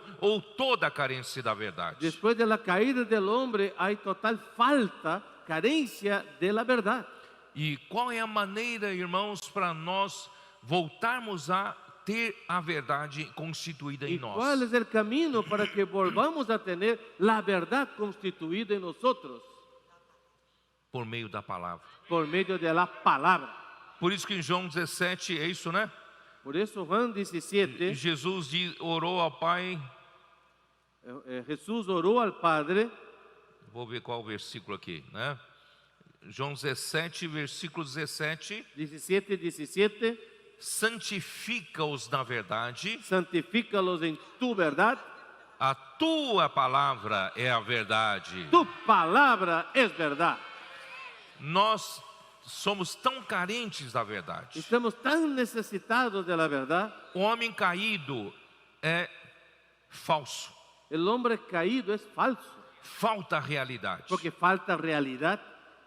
[SPEAKER 1] toda a carência da verdade.
[SPEAKER 2] Después de la caída del hombre hay total falta, carencia de la verdad.
[SPEAKER 1] E qual é a maneira, irmãos, para nós voltarmos a ter a verdade constituída em
[SPEAKER 2] ¿Y
[SPEAKER 1] nós?
[SPEAKER 2] cuál es el camino para que volvamos a tener la verdad constituida en nosotros?
[SPEAKER 1] Por meio da palavra.
[SPEAKER 2] Por medio de la palabra.
[SPEAKER 1] Por isso que em João 17, é isso, né?
[SPEAKER 2] Por eso Juan 17,
[SPEAKER 1] Jesus orou ao Pai.
[SPEAKER 2] Jesús oró al Padre.
[SPEAKER 1] Vou ver qual o versículo aqui, né? João 17, versículo 17.
[SPEAKER 2] 17.
[SPEAKER 1] Santifica-os na verdade.
[SPEAKER 2] Santifícalos en tu verdad.
[SPEAKER 1] A tua palavra é a verdade.
[SPEAKER 2] Tu palabra es verdad.
[SPEAKER 1] Nós somos tão carentes da verdade.
[SPEAKER 2] Estamos tan necesitados de la verdad.
[SPEAKER 1] O homem caído é falso.
[SPEAKER 2] El hombre caído es falso.
[SPEAKER 1] Falta realidade.
[SPEAKER 2] Porque falta realidad.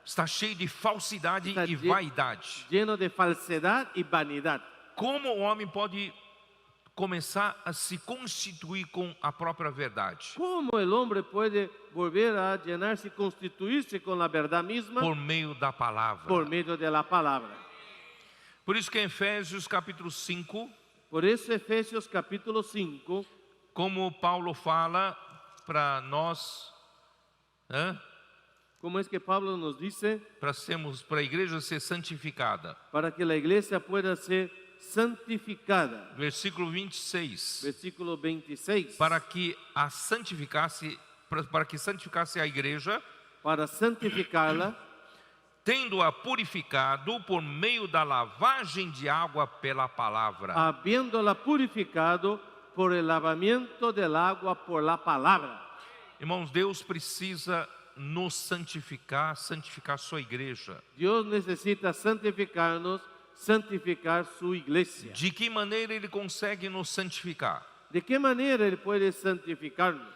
[SPEAKER 1] Está cheio de falsidade
[SPEAKER 2] Está
[SPEAKER 1] e vaidade.
[SPEAKER 2] lleno de falsedad y vanidad.
[SPEAKER 1] Como o homem pode começar a se constituir com a própria verdade?
[SPEAKER 2] ¿Cómo el hombre puede volver a llenarse y constituirse con la verdad misma?
[SPEAKER 1] Por meio da palavra.
[SPEAKER 2] Por medio de la palabra.
[SPEAKER 1] Por isso que em Efésios capítulo 5,
[SPEAKER 2] Por eso Efesios capítulo 5,
[SPEAKER 1] como Paulo fala para nós,
[SPEAKER 2] ¿cómo es que Pablo nos dice?
[SPEAKER 1] para a igreja ser santificada.
[SPEAKER 2] Para que la iglesia pueda ser santificada.
[SPEAKER 1] Versículo 26.
[SPEAKER 2] Versículo 26.
[SPEAKER 1] Para que santificasse a igreja,
[SPEAKER 2] Para santificarla,
[SPEAKER 1] tendo-a purificado por meio da lavagem de água pela palavra.
[SPEAKER 2] habiéndola purificado por el lavamiento del agua por la palabra.
[SPEAKER 1] Irmãos, Deus precisa nos santificar sua igreja.
[SPEAKER 2] Dios necesita santificarnos, santificar su iglesia.
[SPEAKER 1] De que maneira Ele consegue nos santificar?
[SPEAKER 2] ¿De qué manera Él puede santificarnos?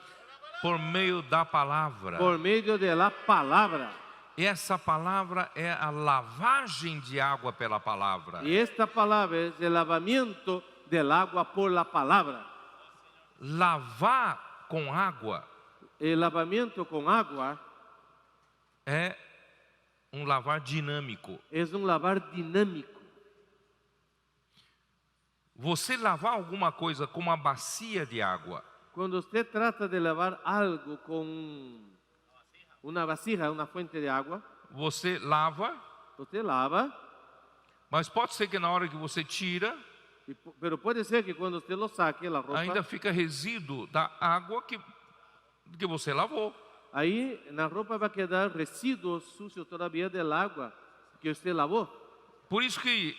[SPEAKER 1] Por meio da palavra.
[SPEAKER 2] Por medio de la palabra.
[SPEAKER 1] Essa palavra é a lavagem de água pela palavra.
[SPEAKER 2] Y esta palabra es el lavamiento del agua por la palabra.
[SPEAKER 1] Lavar com água
[SPEAKER 2] El lavamiento con agua
[SPEAKER 1] é lavar dinâmico.
[SPEAKER 2] es un lavar dinámico.
[SPEAKER 1] Você lavar alguma coisa com uma bacia de água,
[SPEAKER 2] Cuando usted trata de lavar algo con una vasija, una fuente de agua,
[SPEAKER 1] você lava,
[SPEAKER 2] usted lava,
[SPEAKER 1] mas pode ser que na hora que você tira,
[SPEAKER 2] pero puede ser que cuando usted lo saque, la ropa,
[SPEAKER 1] ainda fica resíduo da água que você lavou.
[SPEAKER 2] ahí en la ropa va a quedar residuos sucios todavía del agua que usted lavó.
[SPEAKER 1] Por isso que,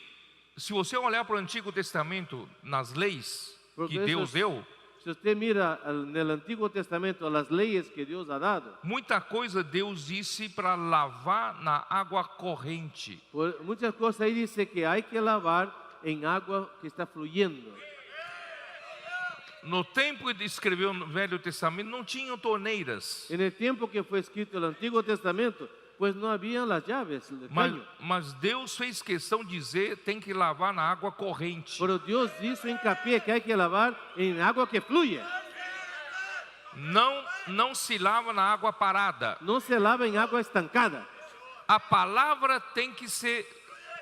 [SPEAKER 1] se você olhar para o Antigo Testamento, nas leis
[SPEAKER 2] Porque
[SPEAKER 1] que Deus deu,
[SPEAKER 2] Si usted mira en el Antiguo Testamento las leyes que Dios ha dado,
[SPEAKER 1] muita coisa Deus disse para lavar na água corrente.
[SPEAKER 2] muchas cosas ahí dice que hay que lavar en agua que está fluyendo.
[SPEAKER 1] No tempo de escrever o Velho Testamento, não tinham torneiras.
[SPEAKER 2] En el tiempo que fue escrito el Antiguo Testamento, pues no habían las llaves del caño.
[SPEAKER 1] Mas Deus fez questão de dizer tem que lavar na água corrente.
[SPEAKER 2] Pero Dios hizo hincapié que hay que lavar en agua que fluye.
[SPEAKER 1] Não se lava na água parada.
[SPEAKER 2] No se lava en agua estancada.
[SPEAKER 1] A palavra tem que ser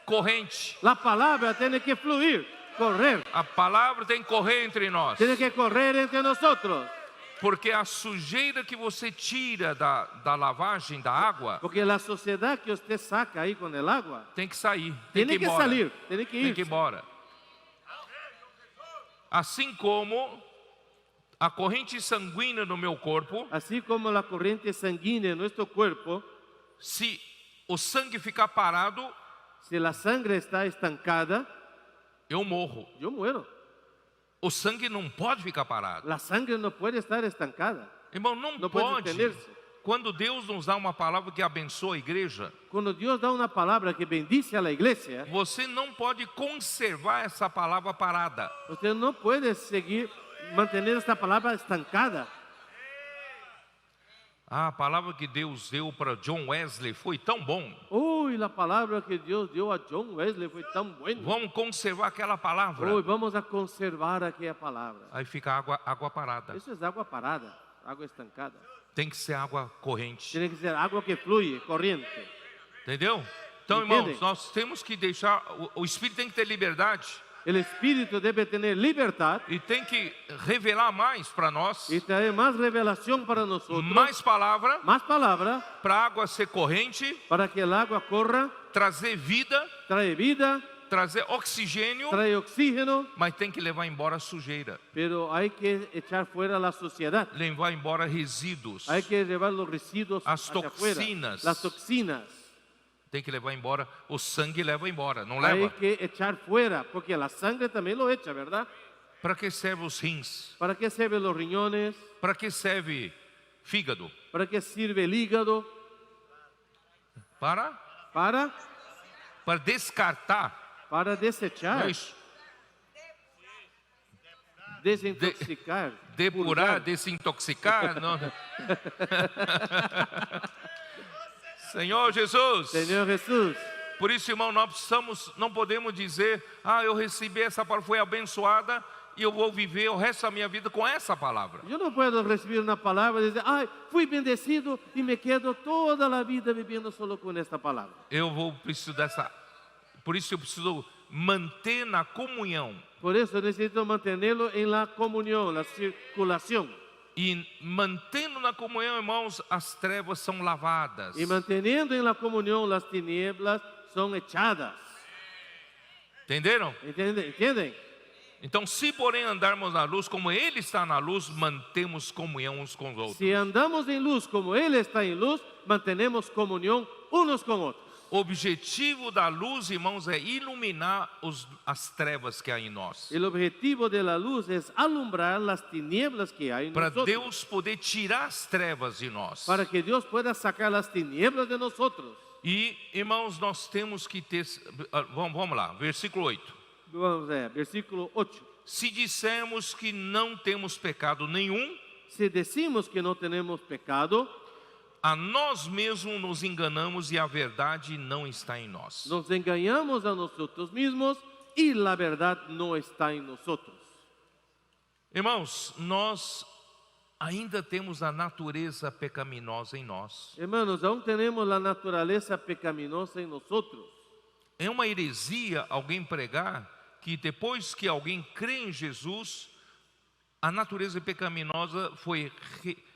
[SPEAKER 1] corrente.
[SPEAKER 2] La palabra tiene que fluir, correr.
[SPEAKER 1] A palavra tem que correr entre nós.
[SPEAKER 2] Tiene que correr entre nosotros.
[SPEAKER 1] Porque a sujeira que você tira da lavagem da água,
[SPEAKER 2] Porque la sociedad que usted saca ahí con el agua,
[SPEAKER 1] tem que sair, tem
[SPEAKER 2] tiene
[SPEAKER 1] que ir
[SPEAKER 2] que
[SPEAKER 1] embora.
[SPEAKER 2] salir, tiene que
[SPEAKER 1] Tem que ir
[SPEAKER 2] ir.
[SPEAKER 1] embora. Assim como a corrente sanguínea no meu corpo,
[SPEAKER 2] Así como la corriente sanguínea en nuestro cuerpo,
[SPEAKER 1] se o sangue ficar parado,
[SPEAKER 2] si la sangre está estancada,
[SPEAKER 1] eu morro.
[SPEAKER 2] yo muero.
[SPEAKER 1] O sangue não pode ficar parado.
[SPEAKER 2] La sangre no puede estar estancada,
[SPEAKER 1] Irmão, não
[SPEAKER 2] no puede
[SPEAKER 1] pode.
[SPEAKER 2] detenerse.
[SPEAKER 1] Quando Deus nos dá uma palavra que abençoa a igreja,
[SPEAKER 2] Cuando Dios da una palabra que bendice a la iglesia,
[SPEAKER 1] você não pode conservar essa palavra parada.
[SPEAKER 2] usted no puede seguir, mantener esta palabra estancada.
[SPEAKER 1] A palavra que Deus deu para John Wesley foi tão bom.
[SPEAKER 2] Uy, la palabra que Dios dio a John Wesley fue tan buena.
[SPEAKER 1] Vamos conservar aquela palavra.
[SPEAKER 2] Uy, vamos a conservar aquella palabra.
[SPEAKER 1] Aí fica água parada.
[SPEAKER 2] Eso es agua parada, agua estancada.
[SPEAKER 1] Tem que ser água corrente.
[SPEAKER 2] Tiene que ser agua que fluye, corriente.
[SPEAKER 1] Entendeu? Então,
[SPEAKER 2] Entendem?
[SPEAKER 1] irmãos, nós temos que deixar, o Espírito tem que ter liberdade
[SPEAKER 2] El Espíritu debe tener libertad
[SPEAKER 1] e tem que revelar mais para nós,
[SPEAKER 2] y traer más revelación para nosotros,
[SPEAKER 1] mais palavra,
[SPEAKER 2] más palabra,
[SPEAKER 1] para a água ser corrente,
[SPEAKER 2] para que el agua corra,
[SPEAKER 1] trazer vida,
[SPEAKER 2] trae vida,
[SPEAKER 1] trazer oxigênio,
[SPEAKER 2] trae oxígeno,
[SPEAKER 1] mas tem que levar embora a sujeira,
[SPEAKER 2] pero hay que echar fuera la suciedad.
[SPEAKER 1] levar embora resíduos,
[SPEAKER 2] Hay que llevar los residuos
[SPEAKER 1] As
[SPEAKER 2] hacia afuera,
[SPEAKER 1] toxinas.
[SPEAKER 2] las toxinas.
[SPEAKER 1] tem que levar embora, o sangue leva embora, não
[SPEAKER 2] Hay
[SPEAKER 1] leva?
[SPEAKER 2] que echar fuera, porque la sangre también lo echa, ¿verdad?
[SPEAKER 1] Para que serve os rins?
[SPEAKER 2] ¿Para qué sirven los riñones?
[SPEAKER 1] Para que serve fígado?
[SPEAKER 2] ¿Para qué sirve el hígado?
[SPEAKER 1] Para descartar.
[SPEAKER 2] Para
[SPEAKER 1] É
[SPEAKER 2] desechar,
[SPEAKER 1] isso.
[SPEAKER 2] desintoxicar,
[SPEAKER 1] Depurar,
[SPEAKER 2] purgar.
[SPEAKER 1] desintoxicar. Não. Senhor Jesus.
[SPEAKER 2] Señor Jesús,
[SPEAKER 1] Por isso, irmão, não podemos dizer, eu recebi essa palavra, foi abençoada e eu vou viver o resto da minha vida com essa palavra.
[SPEAKER 2] yo no puedo recibir una palabra y decir, ay, fui bendecido y me quedo toda la vida viviendo solo con esta palabra.
[SPEAKER 1] Preciso dessa. Por isso eu preciso manter na comunhão.
[SPEAKER 2] Por eso necesito mantenerlo en la comunión, la circulación.
[SPEAKER 1] E mantendo na comunhão, irmãos, as trevas são lavadas.
[SPEAKER 2] Y manteniendo en la comunión, las tinieblas son echadas.
[SPEAKER 1] Entenderam?
[SPEAKER 2] ¿Entienden?
[SPEAKER 1] Então, se porém andarmos na luz, como Ele está na luz, mantemos comunhão uns com os outros.
[SPEAKER 2] Si andamos en luz como Él está en luz, mantenemos comunión unos con otros.
[SPEAKER 1] O objetivo da luz, irmãos, é iluminar as trevas que há em nós.
[SPEAKER 2] El objetivo de la luz es alumbrar las tinieblas que hay en
[SPEAKER 1] Para
[SPEAKER 2] nosotros.
[SPEAKER 1] Deus poder tirar as trevas de nós.
[SPEAKER 2] Para que Dios pueda sacar las tinieblas de nosotros.
[SPEAKER 1] E, irmãos, nós temos que ter. Vamos lá, versículo 8.
[SPEAKER 2] Vamos a ver, versículo 8.
[SPEAKER 1] Se dissermos que não temos pecado nenhum,
[SPEAKER 2] Si decimos que no tenemos pecado,
[SPEAKER 1] a nós mesmos nos enganamos e a verdade não está em nós.
[SPEAKER 2] nos engañamos a nosotros mismos y la verdad no está en nosotros.
[SPEAKER 1] Irmãos, nós ainda temos a natureza pecaminosa em nós.
[SPEAKER 2] Hermanos, aún tenemos la naturaleza pecaminosa en nosotros.
[SPEAKER 1] É uma heresia alguém pregar que depois que alguém crê em Jesus, a natureza pecaminosa foi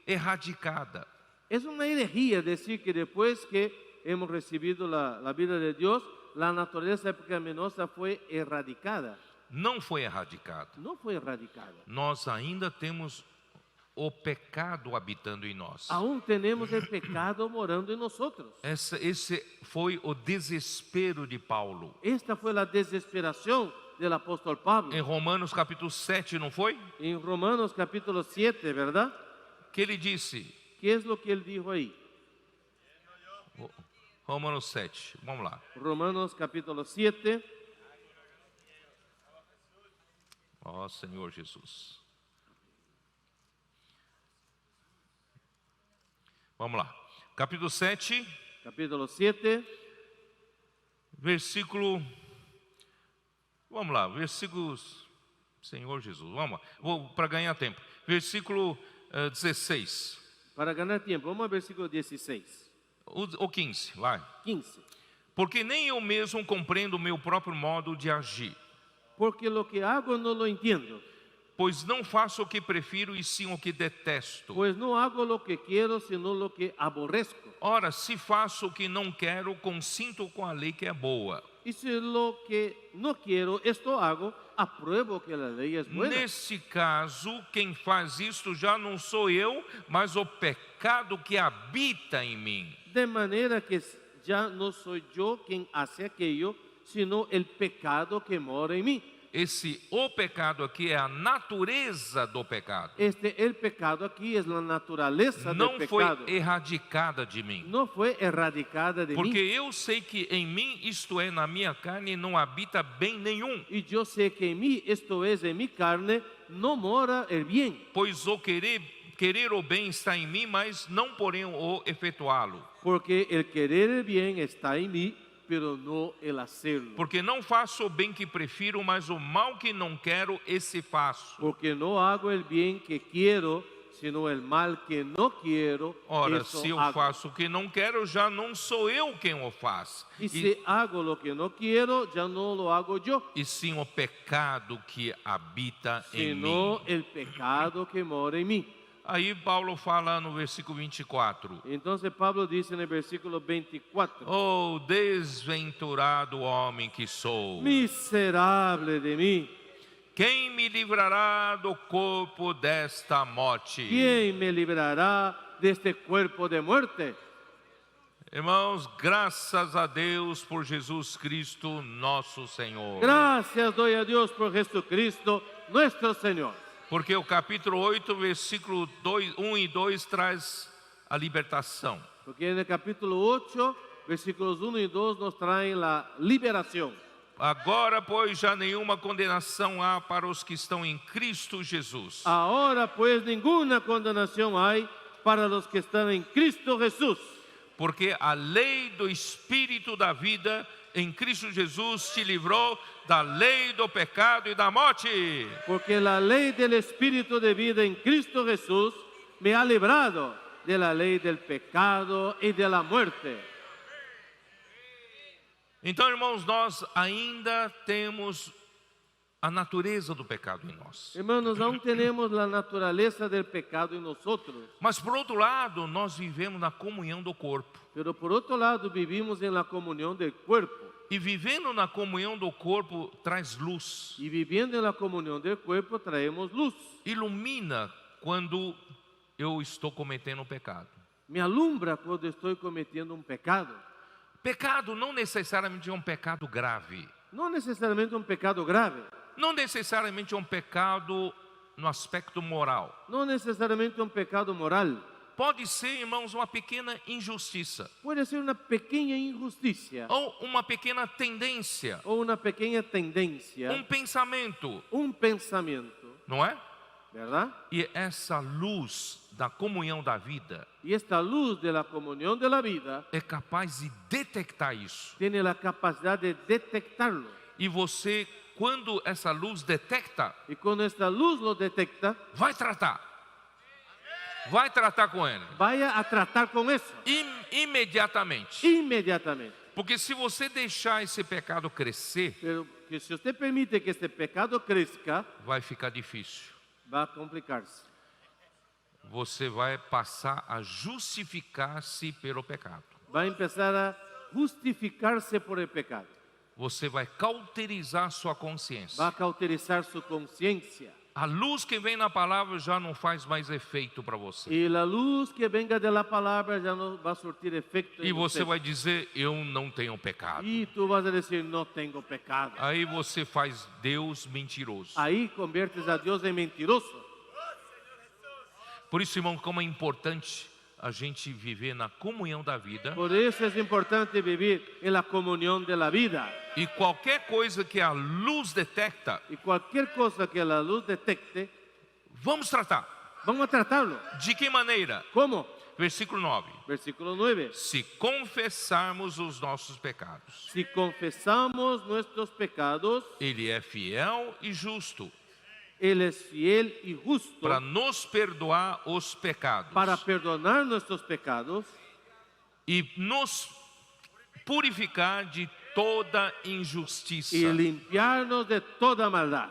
[SPEAKER 1] erradicada.
[SPEAKER 2] Es una herejía decir que después que hemos recibido la vida de Dios, la naturaleza pecaminosa fue erradicada.
[SPEAKER 1] Não foi erradicada.
[SPEAKER 2] No fue erradicada.
[SPEAKER 1] Nós ainda temos o pecado habitando em nós.
[SPEAKER 2] Aún tenemos el pecado morando en nosotros.
[SPEAKER 1] Esse foi o desespero de Paulo.
[SPEAKER 2] Esta fue la desesperación del apóstol Pablo.
[SPEAKER 1] Em Romanos capítulo 7, não foi?
[SPEAKER 2] En Romanos capítulo 7, ¿verdad?
[SPEAKER 1] Que ele disse,
[SPEAKER 2] ¿Qué es lo que él dijo ahí?
[SPEAKER 1] Romanos 7, vamos lá.
[SPEAKER 2] Romanos capítulo 7.
[SPEAKER 1] Ó Senhor Jesus. Vamos lá. Capítulo 7,
[SPEAKER 2] Capítulo 7,
[SPEAKER 1] versículo. Vamos lá, versículos. Senhor Jesus, vamos lá. Vou para ganhar tempo. Versículo 16.
[SPEAKER 2] para ganar tiempo, vamos al versículo 16,
[SPEAKER 1] O 15, vai.
[SPEAKER 2] 15.
[SPEAKER 1] Porque nem eu mesmo compreendo o meu próprio modo de agir.
[SPEAKER 2] Porque lo que hago no lo entiendo,
[SPEAKER 1] Pois não faço o que prefiro e sim o que detesto.
[SPEAKER 2] pues no hago lo que quiero, sino lo que aborrezco.
[SPEAKER 1] Ora, se faço o que não quero, consinto com a lei que é boa.
[SPEAKER 2] Y si lo que no quiero, esto hago, apruebo que la ley es buena.
[SPEAKER 1] Nesse caso, quem faz isto já não sou eu, mas o pecado que habita em mim.
[SPEAKER 2] De manera que ya no soy yo quien hace aquello, sino el pecado que mora en mí.
[SPEAKER 1] o pecado aqui é a natureza do pecado.
[SPEAKER 2] El pecado aquí es la naturaleza del
[SPEAKER 1] Não foi
[SPEAKER 2] pecado.
[SPEAKER 1] erradicada de mim.
[SPEAKER 2] No fue erradicada de
[SPEAKER 1] Porque
[SPEAKER 2] mí.
[SPEAKER 1] eu sei que em mim, isto é, na minha carne, não habita bem nenhum.
[SPEAKER 2] Y yo sé que en mí, esto es, en mi carne, no mora el bien.
[SPEAKER 1] Pois o querer o bem está em mim, mas não porém o efetuá-lo.
[SPEAKER 2] Porque el querer el bien está en mí, pero no el hacerlo.
[SPEAKER 1] Porque não faço o bem que prefiro, mas o mal que não quero, esse faço.
[SPEAKER 2] Porque no hago el bien que quiero, sino el mal que no quiero,
[SPEAKER 1] Ora,
[SPEAKER 2] eso
[SPEAKER 1] se eu
[SPEAKER 2] hago.
[SPEAKER 1] faço o que não quero, já não sou eu quem o faz.
[SPEAKER 2] Y si hago lo que no quiero, ya no lo hago yo,
[SPEAKER 1] E sim o pecado que habita em mim.
[SPEAKER 2] sino el pecado que mora en mí.
[SPEAKER 1] Aí Paulo fala no versículo 24.
[SPEAKER 2] Entonces Pablo dice en el versículo 24,
[SPEAKER 1] Oh, desventurado homem que sou,
[SPEAKER 2] miserable de mí,
[SPEAKER 1] quem me livrará do corpo desta morte?
[SPEAKER 2] ¿quién me librará de este cuerpo de muerte?
[SPEAKER 1] Irmãos, graças a Deus por Jesus Cristo, nosso Senhor.
[SPEAKER 2] Gracias doy a Dios por Jesucristo, nuestro Señor.
[SPEAKER 1] Porque o capítulo 8, versículo 1 e 2 traz a libertação.
[SPEAKER 2] Porque en el capítulo 8, versículos 1 y 2 nos traen la liberación.
[SPEAKER 1] Agora, pois, já nenhuma condenação há para os que estão em Cristo Jesus.
[SPEAKER 2] Ahora pues ninguna condenación hay para los que están en Cristo Jesús.
[SPEAKER 1] Porque a lei do Espírito da vida em Cristo Jesus te livrou da lei do pecado e da morte.
[SPEAKER 2] Porque la ley del Espíritu de vida en Cristo Jesús me ha librado de la ley del pecado y de la muerte.
[SPEAKER 1] Então, irmãos, nós ainda temos a natureza do pecado em nós.
[SPEAKER 2] Hermanos, aún tenemos la naturaleza del pecado en nosotros.
[SPEAKER 1] Mas, por outro lado, nós vivemos na comunhão do corpo.
[SPEAKER 2] Pero por otro lado vivimos en la comunión del cuerpo.
[SPEAKER 1] E vivendo na comunhão do corpo traz luz.
[SPEAKER 2] Y viviendo en la comunión del cuerpo traemos luz.
[SPEAKER 1] Ilumina quando eu estou cometendo um pecado.
[SPEAKER 2] Me alumbra cuando estoy cometiendo un pecado.
[SPEAKER 1] Pecado não necessariamente é um pecado grave.
[SPEAKER 2] No necesariamente un pecado grave.
[SPEAKER 1] Não necessariamente é um pecado no aspecto moral.
[SPEAKER 2] No necesariamente un pecado moral.
[SPEAKER 1] Pode ser, irmãos, uma pequena injustiça.
[SPEAKER 2] Puede ser una pequeña injusticia
[SPEAKER 1] Ou uma pequena tendência.
[SPEAKER 2] o una pequeña tendencia,
[SPEAKER 1] Um pensamento.
[SPEAKER 2] un pensamiento,
[SPEAKER 1] Não é?
[SPEAKER 2] ¿verdad?
[SPEAKER 1] E essa luz da comunhão da vida
[SPEAKER 2] Y esta luz de la comunión de la vida
[SPEAKER 1] é capaz de detectar isso.
[SPEAKER 2] tiene la capacidad de detectarlo.
[SPEAKER 1] E você, quando essa luz detecta,
[SPEAKER 2] Y cuando esta luz lo detecta,
[SPEAKER 1] vai tratar. Vai tratar com ele.
[SPEAKER 2] vaya a tratar con eso
[SPEAKER 1] Imediatamente.
[SPEAKER 2] inmediatamente.
[SPEAKER 1] Porque se você deixar esse pecado crescer,
[SPEAKER 2] Pero que si usted permite que este pecado crezca,
[SPEAKER 1] vai ficar difícil.
[SPEAKER 2] va a complicarse.
[SPEAKER 1] Você vai passar a justificar-se pelo pecado.
[SPEAKER 2] Va a empezar a justificarse por el pecado.
[SPEAKER 1] Você vai cauterizar sua consciência.
[SPEAKER 2] Va a cauterizar su conciencia.
[SPEAKER 1] A luz que vem na palavra já não faz mais efeito para você.
[SPEAKER 2] Y la luz que venga de la palabra ya no va a surtir efecto
[SPEAKER 1] E
[SPEAKER 2] en
[SPEAKER 1] você
[SPEAKER 2] usted.
[SPEAKER 1] vai dizer, eu não tenho pecado.
[SPEAKER 2] Y tú vas a decir, no tengo pecado.
[SPEAKER 1] Aí você faz Deus mentiroso.
[SPEAKER 2] Ahí conviertes a Dios en mentiroso.
[SPEAKER 1] Por isso, irmão, como é importante a gente viver na comunhão da vida.
[SPEAKER 2] Por eso es importante vivir en la comunión de la vida.
[SPEAKER 1] E qualquer coisa que a luz detecta,
[SPEAKER 2] Y cualquier cosa que la luz detecte,
[SPEAKER 1] vamos tratar.
[SPEAKER 2] vamos a tratarlo.
[SPEAKER 1] De que maneira?
[SPEAKER 2] ¿Cómo?
[SPEAKER 1] Versículo 9.
[SPEAKER 2] Versículo 9.
[SPEAKER 1] Se confessarmos os nossos pecados,
[SPEAKER 2] Si confesamos nuestros pecados,
[SPEAKER 1] Ele é fiel e justo
[SPEAKER 2] Él es fiel y justo
[SPEAKER 1] para nos perdoar os pecados
[SPEAKER 2] para perdonar nuestros pecados
[SPEAKER 1] e nos purificar de toda injustiça.
[SPEAKER 2] y limpiarnos de toda maldad.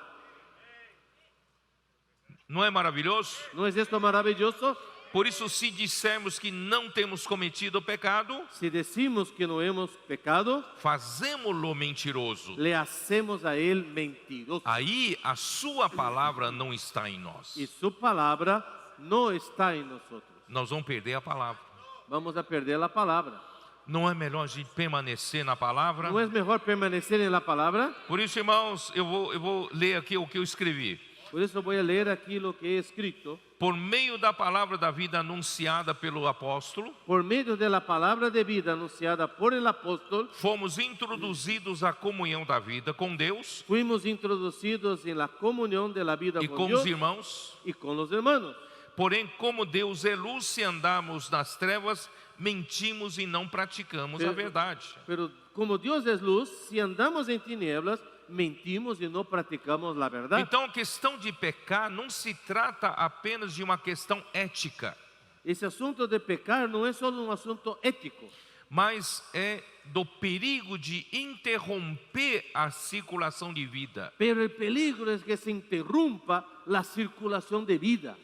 [SPEAKER 1] Não é maravilhoso?
[SPEAKER 2] ¿No es esto maravilloso?
[SPEAKER 1] Por isso, se dissermos que não temos cometido pecado,
[SPEAKER 2] Si decimos que no hemos pecado,
[SPEAKER 1] fazemos-lo mentiroso.
[SPEAKER 2] le hacemos a Él mentiroso.
[SPEAKER 1] Aí a sua palavra não está em nós.
[SPEAKER 2] Y su palabra no está en nosotros.
[SPEAKER 1] Nós vamos perder a palavra.
[SPEAKER 2] Vamos a perder la palabra.
[SPEAKER 1] Não é melhor a gente permanecer na palavra?
[SPEAKER 2] ¿No es mejor permanecer en la palabra?
[SPEAKER 1] Por isso, irmãos, eu vou ler aqui o que eu escrevi.
[SPEAKER 2] Por eso voy a leer aquí lo que he escrito.
[SPEAKER 1] Por meio da palavra da vida anunciada pelo apóstolo,
[SPEAKER 2] Por medio de la palabra de vida anunciada por el apóstol,
[SPEAKER 1] fomos introduzidos à comunhão da vida com Deus
[SPEAKER 2] fuimos introducidos en la comunión de la vida
[SPEAKER 1] e
[SPEAKER 2] con
[SPEAKER 1] com
[SPEAKER 2] Dios
[SPEAKER 1] os irmãos.
[SPEAKER 2] y con los hermanos.
[SPEAKER 1] Porém, como Deus é luz, se andarmos nas trevas, mentimos e não praticamos a verdade.
[SPEAKER 2] Pero como Dios es luz, si andamos en tinieblas, mentimos y no practicamos la verdad.
[SPEAKER 1] Então, a questão de pecar não se trata apenas de uma questão ética,
[SPEAKER 2] Ese asunto de pecar no es solo un asunto ético,
[SPEAKER 1] mas é do perigo de interromper a circulação de vida.
[SPEAKER 2] pero el peligro es que se interrumpa la circulación de vida.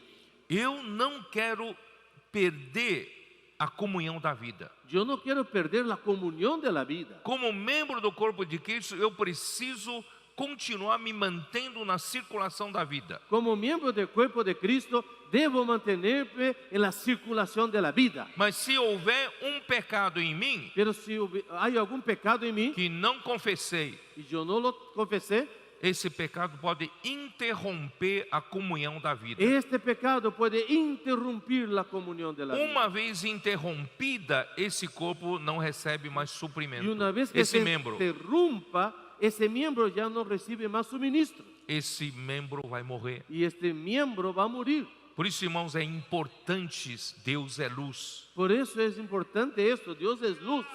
[SPEAKER 1] Eu não quero perder a comunhão da vida.
[SPEAKER 2] Yo no quiero perder la comunión de la vida.
[SPEAKER 1] Como membro do corpo de Cristo, eu preciso continuar me mantendo na circulação da vida.
[SPEAKER 2] Como miembro del cuerpo de Cristo, debo mantenerme en la circulación de la vida.
[SPEAKER 1] Mas se houver um pecado em mim
[SPEAKER 2] Pero si hay algún pecado en mí
[SPEAKER 1] que não confessei,
[SPEAKER 2] y yo no lo confesé,
[SPEAKER 1] esse pecado pode interromper a comunhão da vida.
[SPEAKER 2] este pecado puede interrumpir la comunión de la vida.
[SPEAKER 1] Uma vez interrompida, esse corpo não recebe mais suprimento.
[SPEAKER 2] Y una vez que
[SPEAKER 1] Esse
[SPEAKER 2] se
[SPEAKER 1] membro,
[SPEAKER 2] interrumpa, ese miembro ya no recibe más suministro.
[SPEAKER 1] esse membro vai morrer.
[SPEAKER 2] Y este miembro va a morir.
[SPEAKER 1] Por isso, irmãos, é importante, Deus é luz.
[SPEAKER 2] Por eso es importante esto, Dios es luz.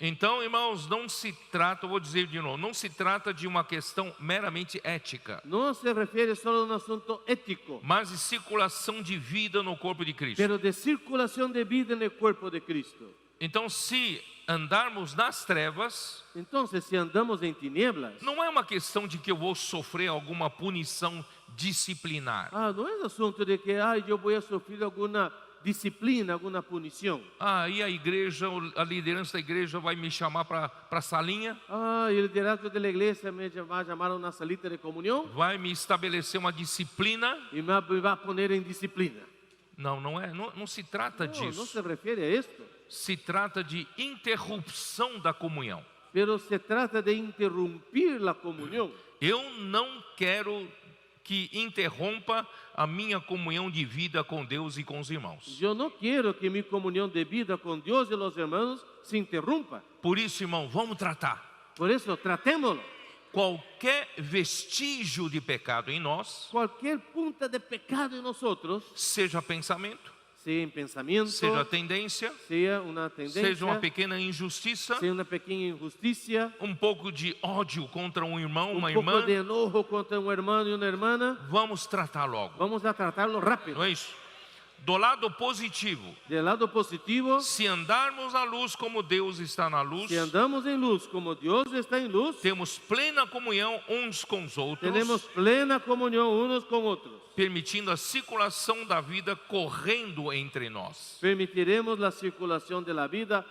[SPEAKER 1] Então, irmãos, não se trata, eu vou dizer de novo, não se trata de uma questão meramente ética,
[SPEAKER 2] No se refiere solo a un asunto ético,
[SPEAKER 1] mas de circulação de vida no corpo de Cristo.
[SPEAKER 2] pero de circulación de vida en el cuerpo de Cristo.
[SPEAKER 1] Então, se andarmos nas trevas,
[SPEAKER 2] Entonces, si andamos en tinieblas,
[SPEAKER 1] não é uma questão de que eu vou sofrer alguma punição disciplinar.
[SPEAKER 2] no es asunto de que yo voy a sufrir alguna disciplina, alguna punición.
[SPEAKER 1] E a igreja, a liderança da igreja vai me chamar para a salinha,
[SPEAKER 2] Y el liderazgo de la iglesia me va a llamar a una salita de comunión
[SPEAKER 1] vai me estabelecer uma disciplina.
[SPEAKER 2] y me va a poner en disciplina.
[SPEAKER 1] Não se trata
[SPEAKER 2] No
[SPEAKER 1] disso.
[SPEAKER 2] se refiere a esto,
[SPEAKER 1] Se trata de interrupção da comunhão.
[SPEAKER 2] pero se trata de interrumpir la comunión.
[SPEAKER 1] Eu não quero que interrompa a minha comunhão de vida com Deus e com os irmãos.
[SPEAKER 2] Yo no quiero que mi comunión de vida con Dios y los hermanos se interrumpa.
[SPEAKER 1] Por isso, irmão, vamos tratar
[SPEAKER 2] Por eso, tratémoslo.
[SPEAKER 1] qualquer vestígio de pecado em nós,
[SPEAKER 2] Cualquier punta de pecado en nosotros,
[SPEAKER 1] seja pensamento,
[SPEAKER 2] sea en pensamiento,
[SPEAKER 1] seja tendência,
[SPEAKER 2] sea una tendencia,
[SPEAKER 1] seja uma pequena injustiça,
[SPEAKER 2] sea una pequeña injusticia,
[SPEAKER 1] um pouco de ódio contra um irmão,
[SPEAKER 2] un
[SPEAKER 1] uma
[SPEAKER 2] poco
[SPEAKER 1] irmã,
[SPEAKER 2] de enojo contra un hermano y una hermana,
[SPEAKER 1] vamos tratar logo.
[SPEAKER 2] vamos a tratarlo rápido.
[SPEAKER 1] Não é isso? Do lado positivo,
[SPEAKER 2] Del lado positivo,
[SPEAKER 1] se andarmos na luz como Deus está na luz,
[SPEAKER 2] si andamos en luz como Dios está en luz,
[SPEAKER 1] temos plena comunhão uns com os outros,
[SPEAKER 2] tenemos plena comunión unos con otros.
[SPEAKER 1] permitindo a circulação da vida correndo entre nós,
[SPEAKER 2] Permitiremos la circulación de la vida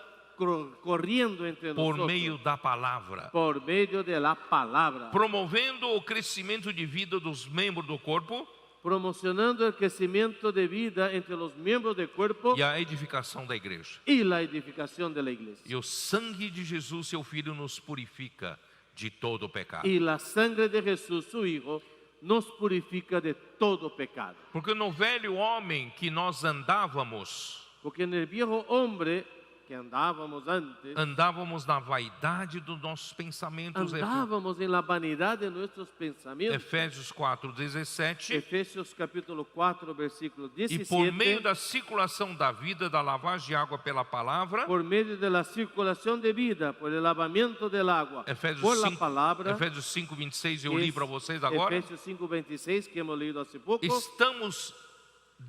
[SPEAKER 2] corriendo entre
[SPEAKER 1] por
[SPEAKER 2] nosotros
[SPEAKER 1] meio da palavra,
[SPEAKER 2] por medio de la palabra,
[SPEAKER 1] promovendo o crescimento de vida dos membros do corpo
[SPEAKER 2] promocionando el crecimiento de vida entre los miembros del cuerpo
[SPEAKER 1] e a edificação da igreja.
[SPEAKER 2] y la edificación de la iglesia.
[SPEAKER 1] E o sangue de Jesus, seu Filho, nos purifica de todo pecado.
[SPEAKER 2] Y la sangre de Jesús, su Hijo, nos purifica de todo pecado.
[SPEAKER 1] Porque no velho homem que nós andávamos,
[SPEAKER 2] Porque en el viejo hombre que andábamos antes,
[SPEAKER 1] andávamos na vaidade dos nossos pensamentos.
[SPEAKER 2] andábamos en la vanidad de nuestros pensamientos.
[SPEAKER 1] Efésios 4:17.
[SPEAKER 2] Efesios capítulo 4, versículo
[SPEAKER 1] E por meio
[SPEAKER 2] 17.
[SPEAKER 1] da circulação da vida, da lavagem de água pela palavra,
[SPEAKER 2] Por medio de la circulación de vida, por el lavamiento del agua,
[SPEAKER 1] Efésios
[SPEAKER 2] por la
[SPEAKER 1] 5,
[SPEAKER 2] palabra,
[SPEAKER 1] Efésios 5:26 eu
[SPEAKER 2] que
[SPEAKER 1] li
[SPEAKER 2] es
[SPEAKER 1] para vocês agora.
[SPEAKER 2] Efesios 5:26, que hemos leído hace poco.
[SPEAKER 1] Estamos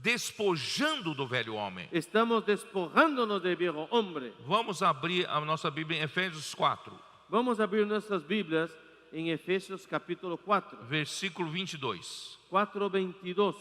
[SPEAKER 1] despojando do velho homem.
[SPEAKER 2] Estamos despojándonos del viejo hombre.
[SPEAKER 1] Vamos abrir a nossa Bíblia em Efésios 4,
[SPEAKER 2] Vamos a abrir nuestras Biblias en Efesios capítulo 4,
[SPEAKER 1] versículo 22.
[SPEAKER 2] 4:22.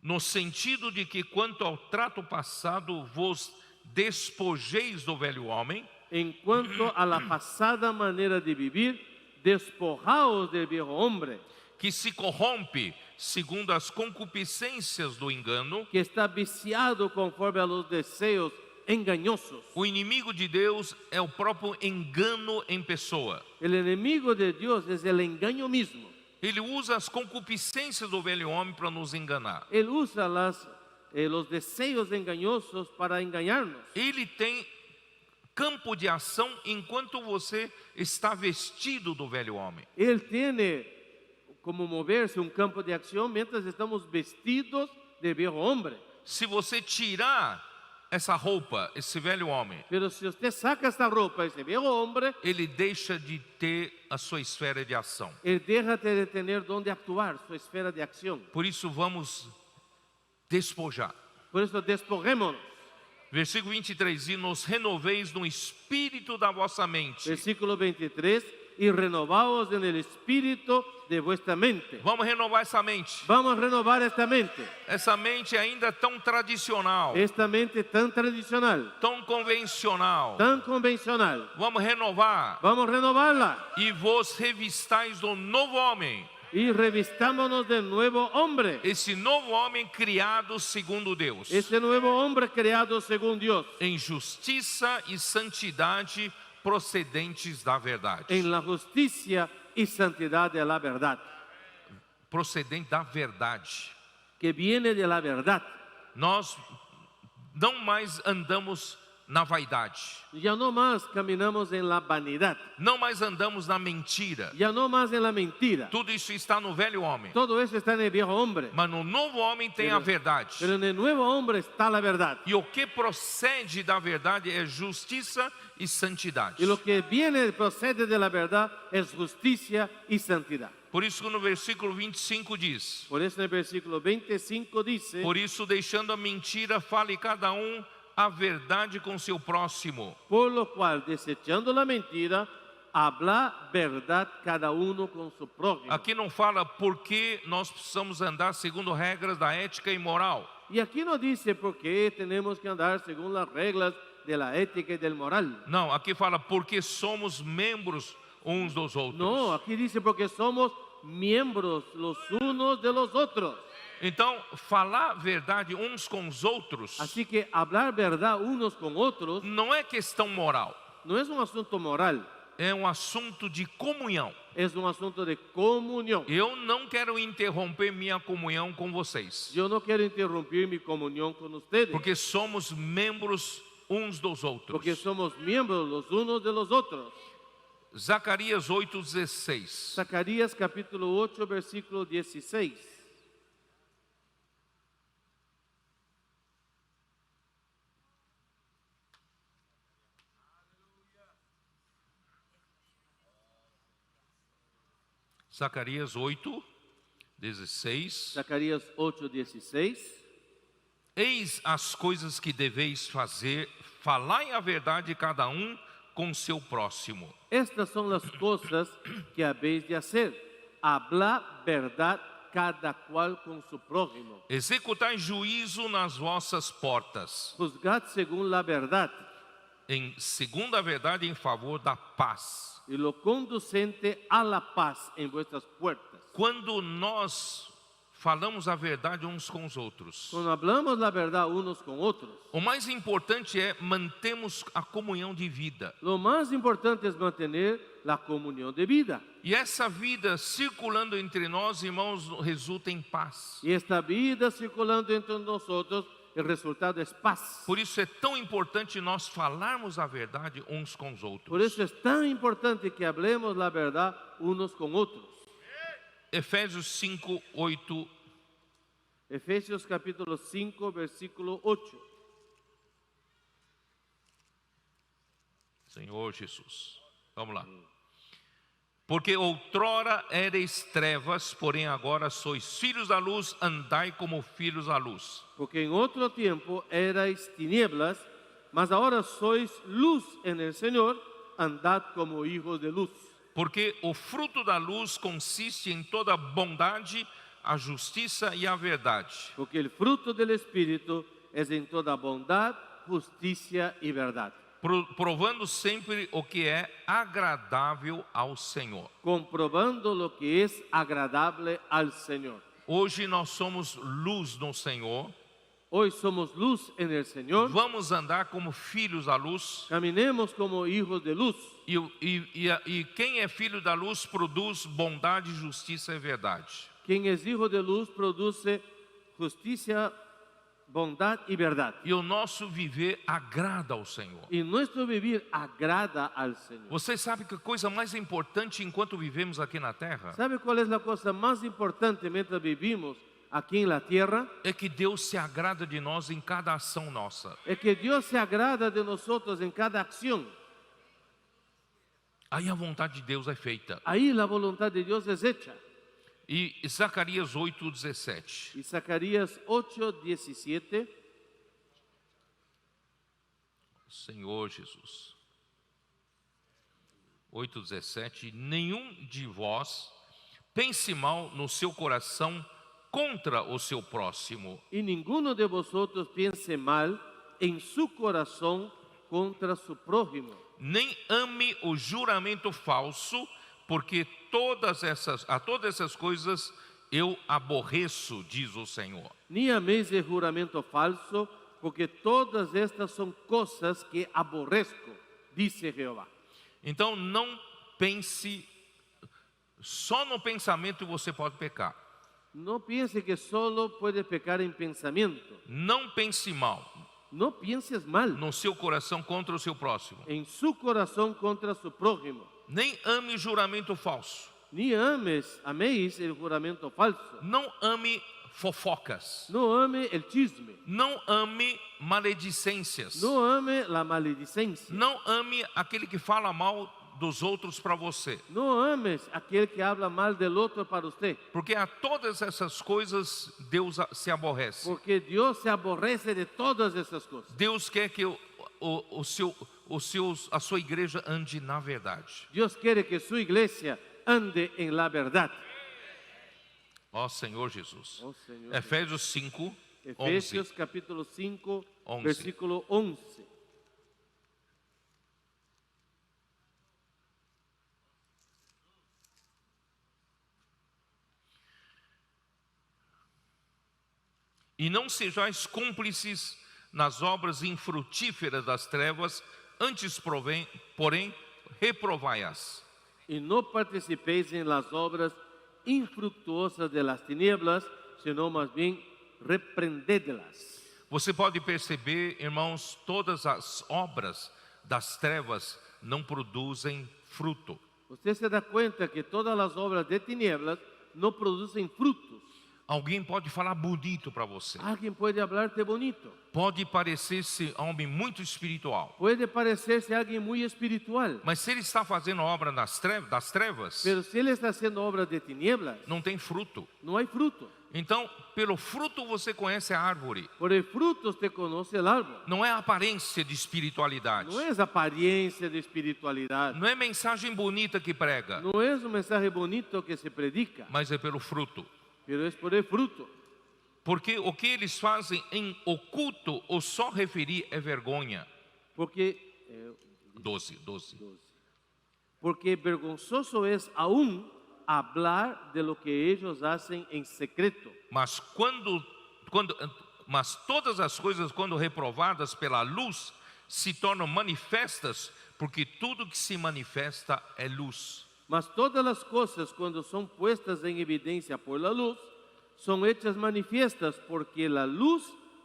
[SPEAKER 1] No sentido de que, quanto ao trato passado, vos despojeis do velho homem,
[SPEAKER 2] En cuanto a la pasada manera de vivir, despojaos del viejo hombre,
[SPEAKER 1] que se corrompe segundo as concupiscências do engano.
[SPEAKER 2] que está viciado conforme a los deseos engañosos.
[SPEAKER 1] O inimigo de Deus é o próprio engano em pessoa.
[SPEAKER 2] El enemigo de Dios es el engaño mismo.
[SPEAKER 1] Ele usa as concupiscências do velho homem para nos enganar.
[SPEAKER 2] Él usa los deseos engañosos para engañarnos.
[SPEAKER 1] Ele tem campo de ação enquanto você está vestido do velho homem.
[SPEAKER 2] Él tiene como moverse un campo de acción mientras estamos vestidos de viejo hombre.
[SPEAKER 1] Se você tirar essa roupa, esse velho homem,
[SPEAKER 2] Pero si usted saca esta ropa, ese viejo hombre,
[SPEAKER 1] ele deixa de ter a sua esfera de ação.
[SPEAKER 2] él deja de tener donde actuar, su esfera de acción.
[SPEAKER 1] Por isso vamos despojar.
[SPEAKER 2] Por eso despojémonos.
[SPEAKER 1] Versículo 23, e nos renoveis no espírito da vossa mente.
[SPEAKER 2] Versículo 23, y renovaos en el espíritu de vuestra mente.
[SPEAKER 1] Vamos renovar essa mente.
[SPEAKER 2] Vamos a renovar esta mente.
[SPEAKER 1] Essa mente ainda tão tradicional,
[SPEAKER 2] Esta mente tan tradicional,
[SPEAKER 1] tão convencional.
[SPEAKER 2] tan convencional.
[SPEAKER 1] Vamos renovar.
[SPEAKER 2] Vamos a renovarla
[SPEAKER 1] E vos revistais do novo homem.
[SPEAKER 2] y revistámonos del nuevo hombre.
[SPEAKER 1] Esse novo homem criado segundo Deus,
[SPEAKER 2] Ese nuevo hombre creado según Dios,
[SPEAKER 1] em justiça e santidade procedentes da verdade.
[SPEAKER 2] en la justicia y santidad de la verdad,
[SPEAKER 1] Procedente da verdade.
[SPEAKER 2] que viene de la verdad.
[SPEAKER 1] Nós não mais andamos na vaidade.
[SPEAKER 2] Ya no más caminamos en la vanidad,
[SPEAKER 1] Não mais andamos na mentira.
[SPEAKER 2] ya no más en la mentira.
[SPEAKER 1] Tudo isso está no velho homem.
[SPEAKER 2] Todo eso está en el viejo hombre,
[SPEAKER 1] Mas no novo homem tem a verdade.
[SPEAKER 2] pero en el nuevo hombre está la verdad.
[SPEAKER 1] E o que procede da verdade é justiça e santidade.
[SPEAKER 2] Y lo que viene, procede de la verdad, es justicia y santidad.
[SPEAKER 1] Por isso que no versículo 25 diz:
[SPEAKER 2] Por eso en el versículo 25 dice:
[SPEAKER 1] por isso, deixando a mentira, fale cada a verdade com seu próximo.
[SPEAKER 2] por lo cual, desechando la mentira, habla verdad cada uno con su prójimo.
[SPEAKER 1] Aqui não fala porque nós precisamos andar segundo regras da ética e moral.
[SPEAKER 2] Y aquí no dice por qué tenemos que andar según las reglas de la ética y del moral.
[SPEAKER 1] Não, aqui fala porque somos membros uns dos outros.
[SPEAKER 2] No, aquí dice porque somos miembros los unos de los otros.
[SPEAKER 1] Então, falar a verdade uns com os outros
[SPEAKER 2] Así que hablar verdad unos con otros
[SPEAKER 1] não é questão moral,
[SPEAKER 2] no es un asunto moral,
[SPEAKER 1] é um assunto de comunhão.
[SPEAKER 2] es un asunto de comunión.
[SPEAKER 1] Eu não quero interromper minha comunhão com vocês,
[SPEAKER 2] Yo no quiero interrumpir mi comunión con ustedes,
[SPEAKER 1] porque somos membros uns dos outros.
[SPEAKER 2] porque somos miembros los unos de los otros.
[SPEAKER 1] Zacarias 8:16.
[SPEAKER 2] Zacarías capítulo 8, versículo 16.
[SPEAKER 1] Zacarias 8:16.
[SPEAKER 2] Zacarías 8, 16.
[SPEAKER 1] Eis as coisas que deveis fazer, falai a verdade cada com seu próximo.
[SPEAKER 2] Estas son las cosas que habéis de hacer. Hablar verdad cada cual con su prójimo.
[SPEAKER 1] Executai juízo nas vossas portas,
[SPEAKER 2] Juzgad según la verdad
[SPEAKER 1] segundo a verdade em favor da paz.
[SPEAKER 2] y lo conducente a la paz en vuestras puertas.
[SPEAKER 1] Quando nós falamos a verdade uns com os outros,
[SPEAKER 2] Cuando hablamos la verdad unos con otros,
[SPEAKER 1] o mais importante é mantermos a comunhão de vida.
[SPEAKER 2] lo más importante es mantener la comunión de vida.
[SPEAKER 1] E essa vida circulando entre nós, irmãos, resulta em paz.
[SPEAKER 2] Y esta vida circulando entre nosotros, el resultado es paz.
[SPEAKER 1] Por isso é tão importante nós falarmos a verdade uns com os outros.
[SPEAKER 2] Por eso es tan importante que hablemos la verdad unos con otros.
[SPEAKER 1] Efésios 5:8.
[SPEAKER 2] Efesios capítulo 5, versículo 8.
[SPEAKER 1] Senhor Jesus. Vamos lá. Porque outrora erais trevas, porém agora sois filhos da luz, andai como filhos da luz.
[SPEAKER 2] Porque en otro tiempo erais tinieblas, mas ahora sois luz en el Señor, andad como hijos de luz.
[SPEAKER 1] Porque o fruto da luz consiste em toda bondade, a justiça e a verdade.
[SPEAKER 2] Porque el fruto del Espíritu es en toda bondad, justicia y verdad.
[SPEAKER 1] Provando sempre o que é agradável ao Senhor.
[SPEAKER 2] Comprobando lo que es agradable al Señor.
[SPEAKER 1] Hoje nós somos luz no Senhor.
[SPEAKER 2] Hoy somos luz en el Señor.
[SPEAKER 1] Vamos andar como filhos da luz.
[SPEAKER 2] Caminemos como hijos de luz.
[SPEAKER 1] E quem é filho da luz produz bondade, justiça e verdade.
[SPEAKER 2] Quien es hijo de luz produce justicia, bondad y verdad.
[SPEAKER 1] E o nosso viver agrada ao Senhor.
[SPEAKER 2] Y nuestro vivir agrada al Señor.
[SPEAKER 1] Você sabe que a coisa mais importante enquanto vivemos aqui na terra
[SPEAKER 2] ¿Sabe cuál es la cosa más importante mientras vivimos aquí en la tierra?
[SPEAKER 1] é que Deus se agrada de nós em cada ação nossa.
[SPEAKER 2] Es que Dios se agrada de nosotros en cada acción.
[SPEAKER 1] Aí a vontade de Deus é feita.
[SPEAKER 2] Ahí la voluntad de Dios es hecha.
[SPEAKER 1] E Zacarias 8:17.
[SPEAKER 2] Y Zacarías 8:17.
[SPEAKER 1] Senhor Jesus. 8:17. Nenhum de vós pense mal no seu coração contra o seu próximo.
[SPEAKER 2] Y ninguno de vosotros piense mal en su corazón contra su prójimo.
[SPEAKER 1] Nem ame o juramento falso, porque todas essas coisas eu aborreço, diz o Senhor.
[SPEAKER 2] Ni améis el juramento falso, porque todas estas son cosas que aborrezco, dice Jehová.
[SPEAKER 1] Então não pense, só no pensamento você pode pecar.
[SPEAKER 2] No piense que solo puedes pecar en pensamiento.
[SPEAKER 1] Não pense mal
[SPEAKER 2] No pienses mal
[SPEAKER 1] no seu coração contra o seu próximo.
[SPEAKER 2] en su corazón contra su prójimo.
[SPEAKER 1] Nem ame juramento falso.
[SPEAKER 2] Ni améis el juramento falso.
[SPEAKER 1] Não ame fofocas.
[SPEAKER 2] No ame el chisme.
[SPEAKER 1] Não ame maledicências.
[SPEAKER 2] No ame la maledicencia.
[SPEAKER 1] Não ame aquele que fala mal dos outros para você.
[SPEAKER 2] No ames aquel que habla mal del otro para usted.
[SPEAKER 1] Porque a todas essas coisas Deus se aborrece.
[SPEAKER 2] Porque Dios se aborrece de todas esas cosas.
[SPEAKER 1] Deus quer que a sua igreja ande na verdade.
[SPEAKER 2] Dios quiere que su iglesia ande en la verdad.
[SPEAKER 1] Ó Senhor Jesus.
[SPEAKER 2] Oh, Señor.
[SPEAKER 1] Efésios 5,
[SPEAKER 2] Efesios
[SPEAKER 1] 11.
[SPEAKER 2] capítulo 5,
[SPEAKER 1] 11.
[SPEAKER 2] versículo 11.
[SPEAKER 1] E não sejais cúmplices nas obras infrutíferas das trevas, antes, porém, reprovai-as.
[SPEAKER 2] Y no participéis en las obras infructuosas de las tinieblas, sino más bien reprendedlas.
[SPEAKER 1] Você pode perceber, irmãos, todas as obras das trevas não produzem fruto.
[SPEAKER 2] Usted se da cuenta que todas las obras de tinieblas no producen frutos.
[SPEAKER 1] Alguém pode falar bonito para você.
[SPEAKER 2] Alguien puede hablarte bonito.
[SPEAKER 1] Pode parecer-se homem muito espiritual.
[SPEAKER 2] Puede parecerse a alguien muy espiritual.
[SPEAKER 1] Mas se ele está fazendo obra das trevas,
[SPEAKER 2] Pero si él está haciendo obras de tinieblas,
[SPEAKER 1] não tem fruto.
[SPEAKER 2] no hay fruto.
[SPEAKER 1] Então, pelo fruto você conhece a árvore.
[SPEAKER 2] Por el fruto usted conoce el árbol.
[SPEAKER 1] Não é a aparência de espiritualidade.
[SPEAKER 2] No es apariencia de espiritualidad.
[SPEAKER 1] Não é mensagem bonita que prega,
[SPEAKER 2] No es un mensaje bonito que se predica,
[SPEAKER 1] mas é pelo fruto.
[SPEAKER 2] pero es por el fruto.
[SPEAKER 1] Porque o que eles fazem em oculto, ou só referir, é vergonha.
[SPEAKER 2] Porque
[SPEAKER 1] 12.
[SPEAKER 2] Porque vergonzoso es aún hablar de lo que ellos hacen en secreto.
[SPEAKER 1] Mas mas todas as coisas, quando reprovadas pela luz, se tornam manifestas, porque tudo que se manifesta é luz.
[SPEAKER 2] Mas todas las cosas, cuando son puestas en evidencia por la luz, son hechas manifiestas, porque la luz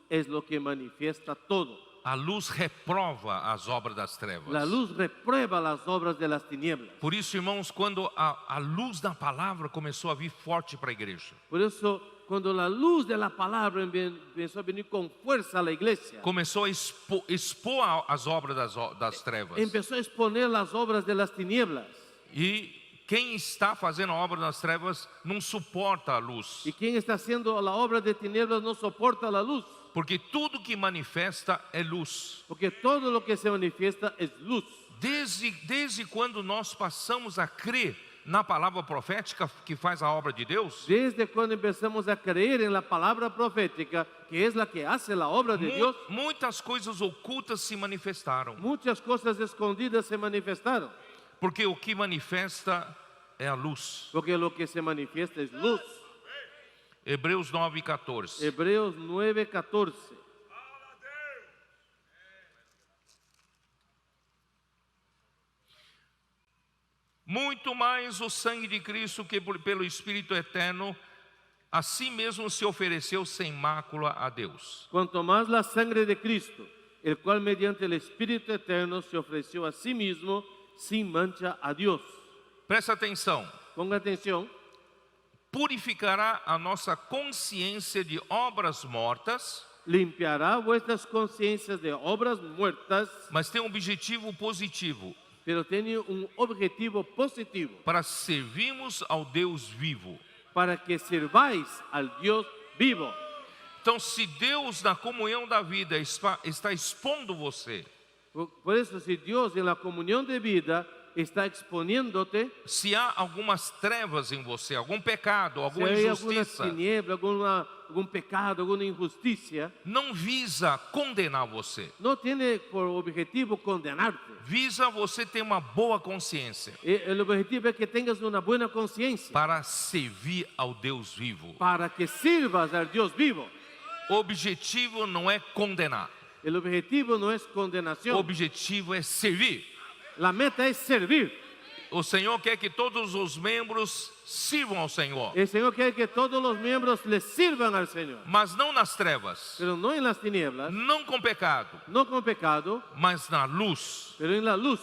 [SPEAKER 2] es lo que manifiesta todo.
[SPEAKER 1] A luz reprova as obras das trevas.
[SPEAKER 2] La luz reprueba las obras de las tinieblas.
[SPEAKER 1] Por isso, irmãos, quando a luz da palavra começou a vir forte para a igreja,
[SPEAKER 2] Por eso, cuando la luz de la palabra empezó a venir con fuerza a la iglesia,
[SPEAKER 1] começou a expor as obras das trevas.
[SPEAKER 2] empezó a exponer las obras de las tinieblas.
[SPEAKER 1] E quem está fazendo a obra das trevas não suporta a luz.
[SPEAKER 2] Y quien está haciendo la obra de tinieblas no soporta la luz,
[SPEAKER 1] Porque tudo que manifesta é luz.
[SPEAKER 2] porque todo lo que se manifiesta es luz.
[SPEAKER 1] Desde quando nós passamos a crer na palavra profética que faz a obra de Deus,
[SPEAKER 2] Desde cuando empezamos a creer en la palabra profética, que es la que hace la obra de Dios,
[SPEAKER 1] muitas coisas ocultas se manifestaram.
[SPEAKER 2] muchas cosas escondidas se manifestaron,
[SPEAKER 1] Porque o que manifesta é a luz.
[SPEAKER 2] porque lo que se manifiesta es luz.
[SPEAKER 1] Hebreus 9:14.
[SPEAKER 2] Hebreos 9:14.
[SPEAKER 1] Muito mais o sangue de Cristo, que pelo Espírito eterno, assim mesmo se ofereceu sem mácula a Deus.
[SPEAKER 2] Cuanto más la sangre de Cristo, el cual mediante el Espíritu eterno se ofreció a sí mismo sin mancha a Dios.
[SPEAKER 1] Presta atenção.
[SPEAKER 2] Ponga atención.
[SPEAKER 1] Purificará a nossa consciência de obras mortas,
[SPEAKER 2] Limpiará vuestras conciencias de obras muertas,
[SPEAKER 1] mas tem um objetivo positivo,
[SPEAKER 2] pero tiene un objetivo positivo,
[SPEAKER 1] para servirmos ao Deus vivo.
[SPEAKER 2] para que sirváis al Dios vivo.
[SPEAKER 1] Então, se Deus, na comunhão da vida, está expondo você,
[SPEAKER 2] Por eso, si Dios en la comunión de vida está exponiéndote,
[SPEAKER 1] se há algumas trevas em você, algum pecado,
[SPEAKER 2] si
[SPEAKER 1] alguma
[SPEAKER 2] hay alguna
[SPEAKER 1] injustiça,
[SPEAKER 2] tiniebla, algún pecado, alguna injusticia,
[SPEAKER 1] não visa condenar você,
[SPEAKER 2] no tiene por objetivo condenarte.
[SPEAKER 1] visa você ter uma boa consciência
[SPEAKER 2] El objetivo es que tengas una buena conciencia
[SPEAKER 1] para servir ao Deus vivo.
[SPEAKER 2] para que sirvas al Dios vivo.
[SPEAKER 1] O objetivo não é condenar,
[SPEAKER 2] El objetivo no es
[SPEAKER 1] o
[SPEAKER 2] condenación,
[SPEAKER 1] objetivo é servir.
[SPEAKER 2] la meta es servir.
[SPEAKER 1] O Senhor quer que todos os membros sirvam ao Senhor,
[SPEAKER 2] El Señor quiere que todos los miembros le sirvan al Señor,
[SPEAKER 1] mas não nas trevas,
[SPEAKER 2] pero no en las tinieblas,
[SPEAKER 1] não com pecado,
[SPEAKER 2] no con pecado,
[SPEAKER 1] mas na luz,
[SPEAKER 2] pero en la luz,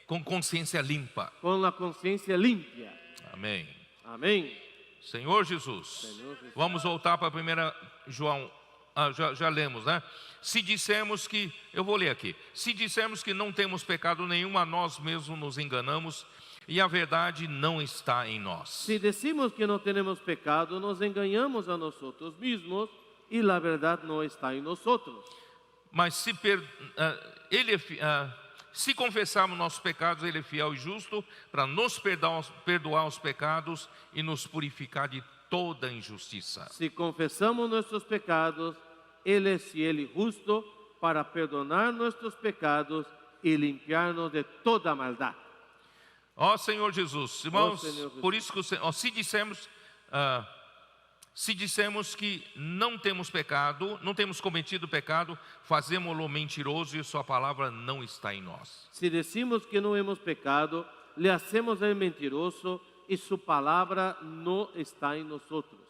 [SPEAKER 1] com consciência limpa.
[SPEAKER 2] con la conciencia limpia.
[SPEAKER 1] Amém.
[SPEAKER 2] Amén.
[SPEAKER 1] Senhor Jesus,
[SPEAKER 2] Senhor Jesus.
[SPEAKER 1] vamos voltar para 1 João. Já lemos, né? Se dissermos que, eu vou ler aqui. Se dissermos que não temos pecado nenhum, a nós mesmos nos enganamos e a verdade não está em nós.
[SPEAKER 2] Si decimos que no tenemos pecado, nos engañamos a nosotros mismos y la verdad no está en nosotros.
[SPEAKER 1] Mas se confessarmos nossos pecados, Ele é fiel e justo para nos perdoar os pecados e nos purificar de toda injustiça.
[SPEAKER 2] Si confesamos nuestros pecados, Él es fiel y justo para perdonar nuestros pecados y limpiarnos de toda maldad.
[SPEAKER 1] Ó Senhor Jesus, irmãos,
[SPEAKER 2] Senhor Jesus.
[SPEAKER 1] por isso que se dissermos que não temos pecado, não temos cometido pecado, fazemos-lo mentiroso e sua palavra não está em nós.
[SPEAKER 2] Si decimos que no hemos pecado, le hacemos el mentiroso y su palabra no está en nosotros.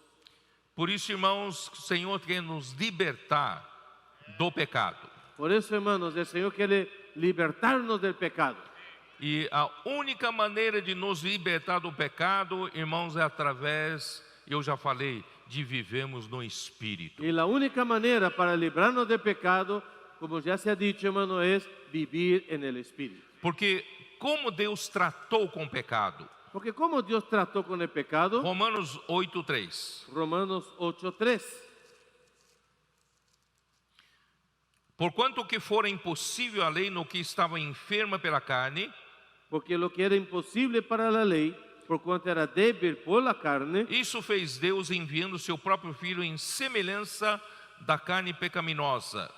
[SPEAKER 1] Por isso, irmãos, o Senhor quer nos libertar do pecado.
[SPEAKER 2] Por eso, hermanos, el Señor quiere libertarnos del pecado.
[SPEAKER 1] E a única maneira de nos libertar do pecado, irmãos, é através, eu já falei, de vivermos no Espírito.
[SPEAKER 2] Y la única manera para librarnos del pecado, como ya se ha dicho, hermano, es vivir en el Espíritu.
[SPEAKER 1] Porque como Deus tratou com o pecado?
[SPEAKER 2] Porque como Dios trató con el pecado,
[SPEAKER 1] Romanos 8:3.
[SPEAKER 2] Romanos 8:3.
[SPEAKER 1] Porquanto que fora impossível a lei no que estava enferma pela carne,
[SPEAKER 2] Porque lo que era imposible para la ley, por cuanto era débil por la carne,
[SPEAKER 1] isso fez Deus enviando seu próprio Filho em semelhança da carne pecaminosa.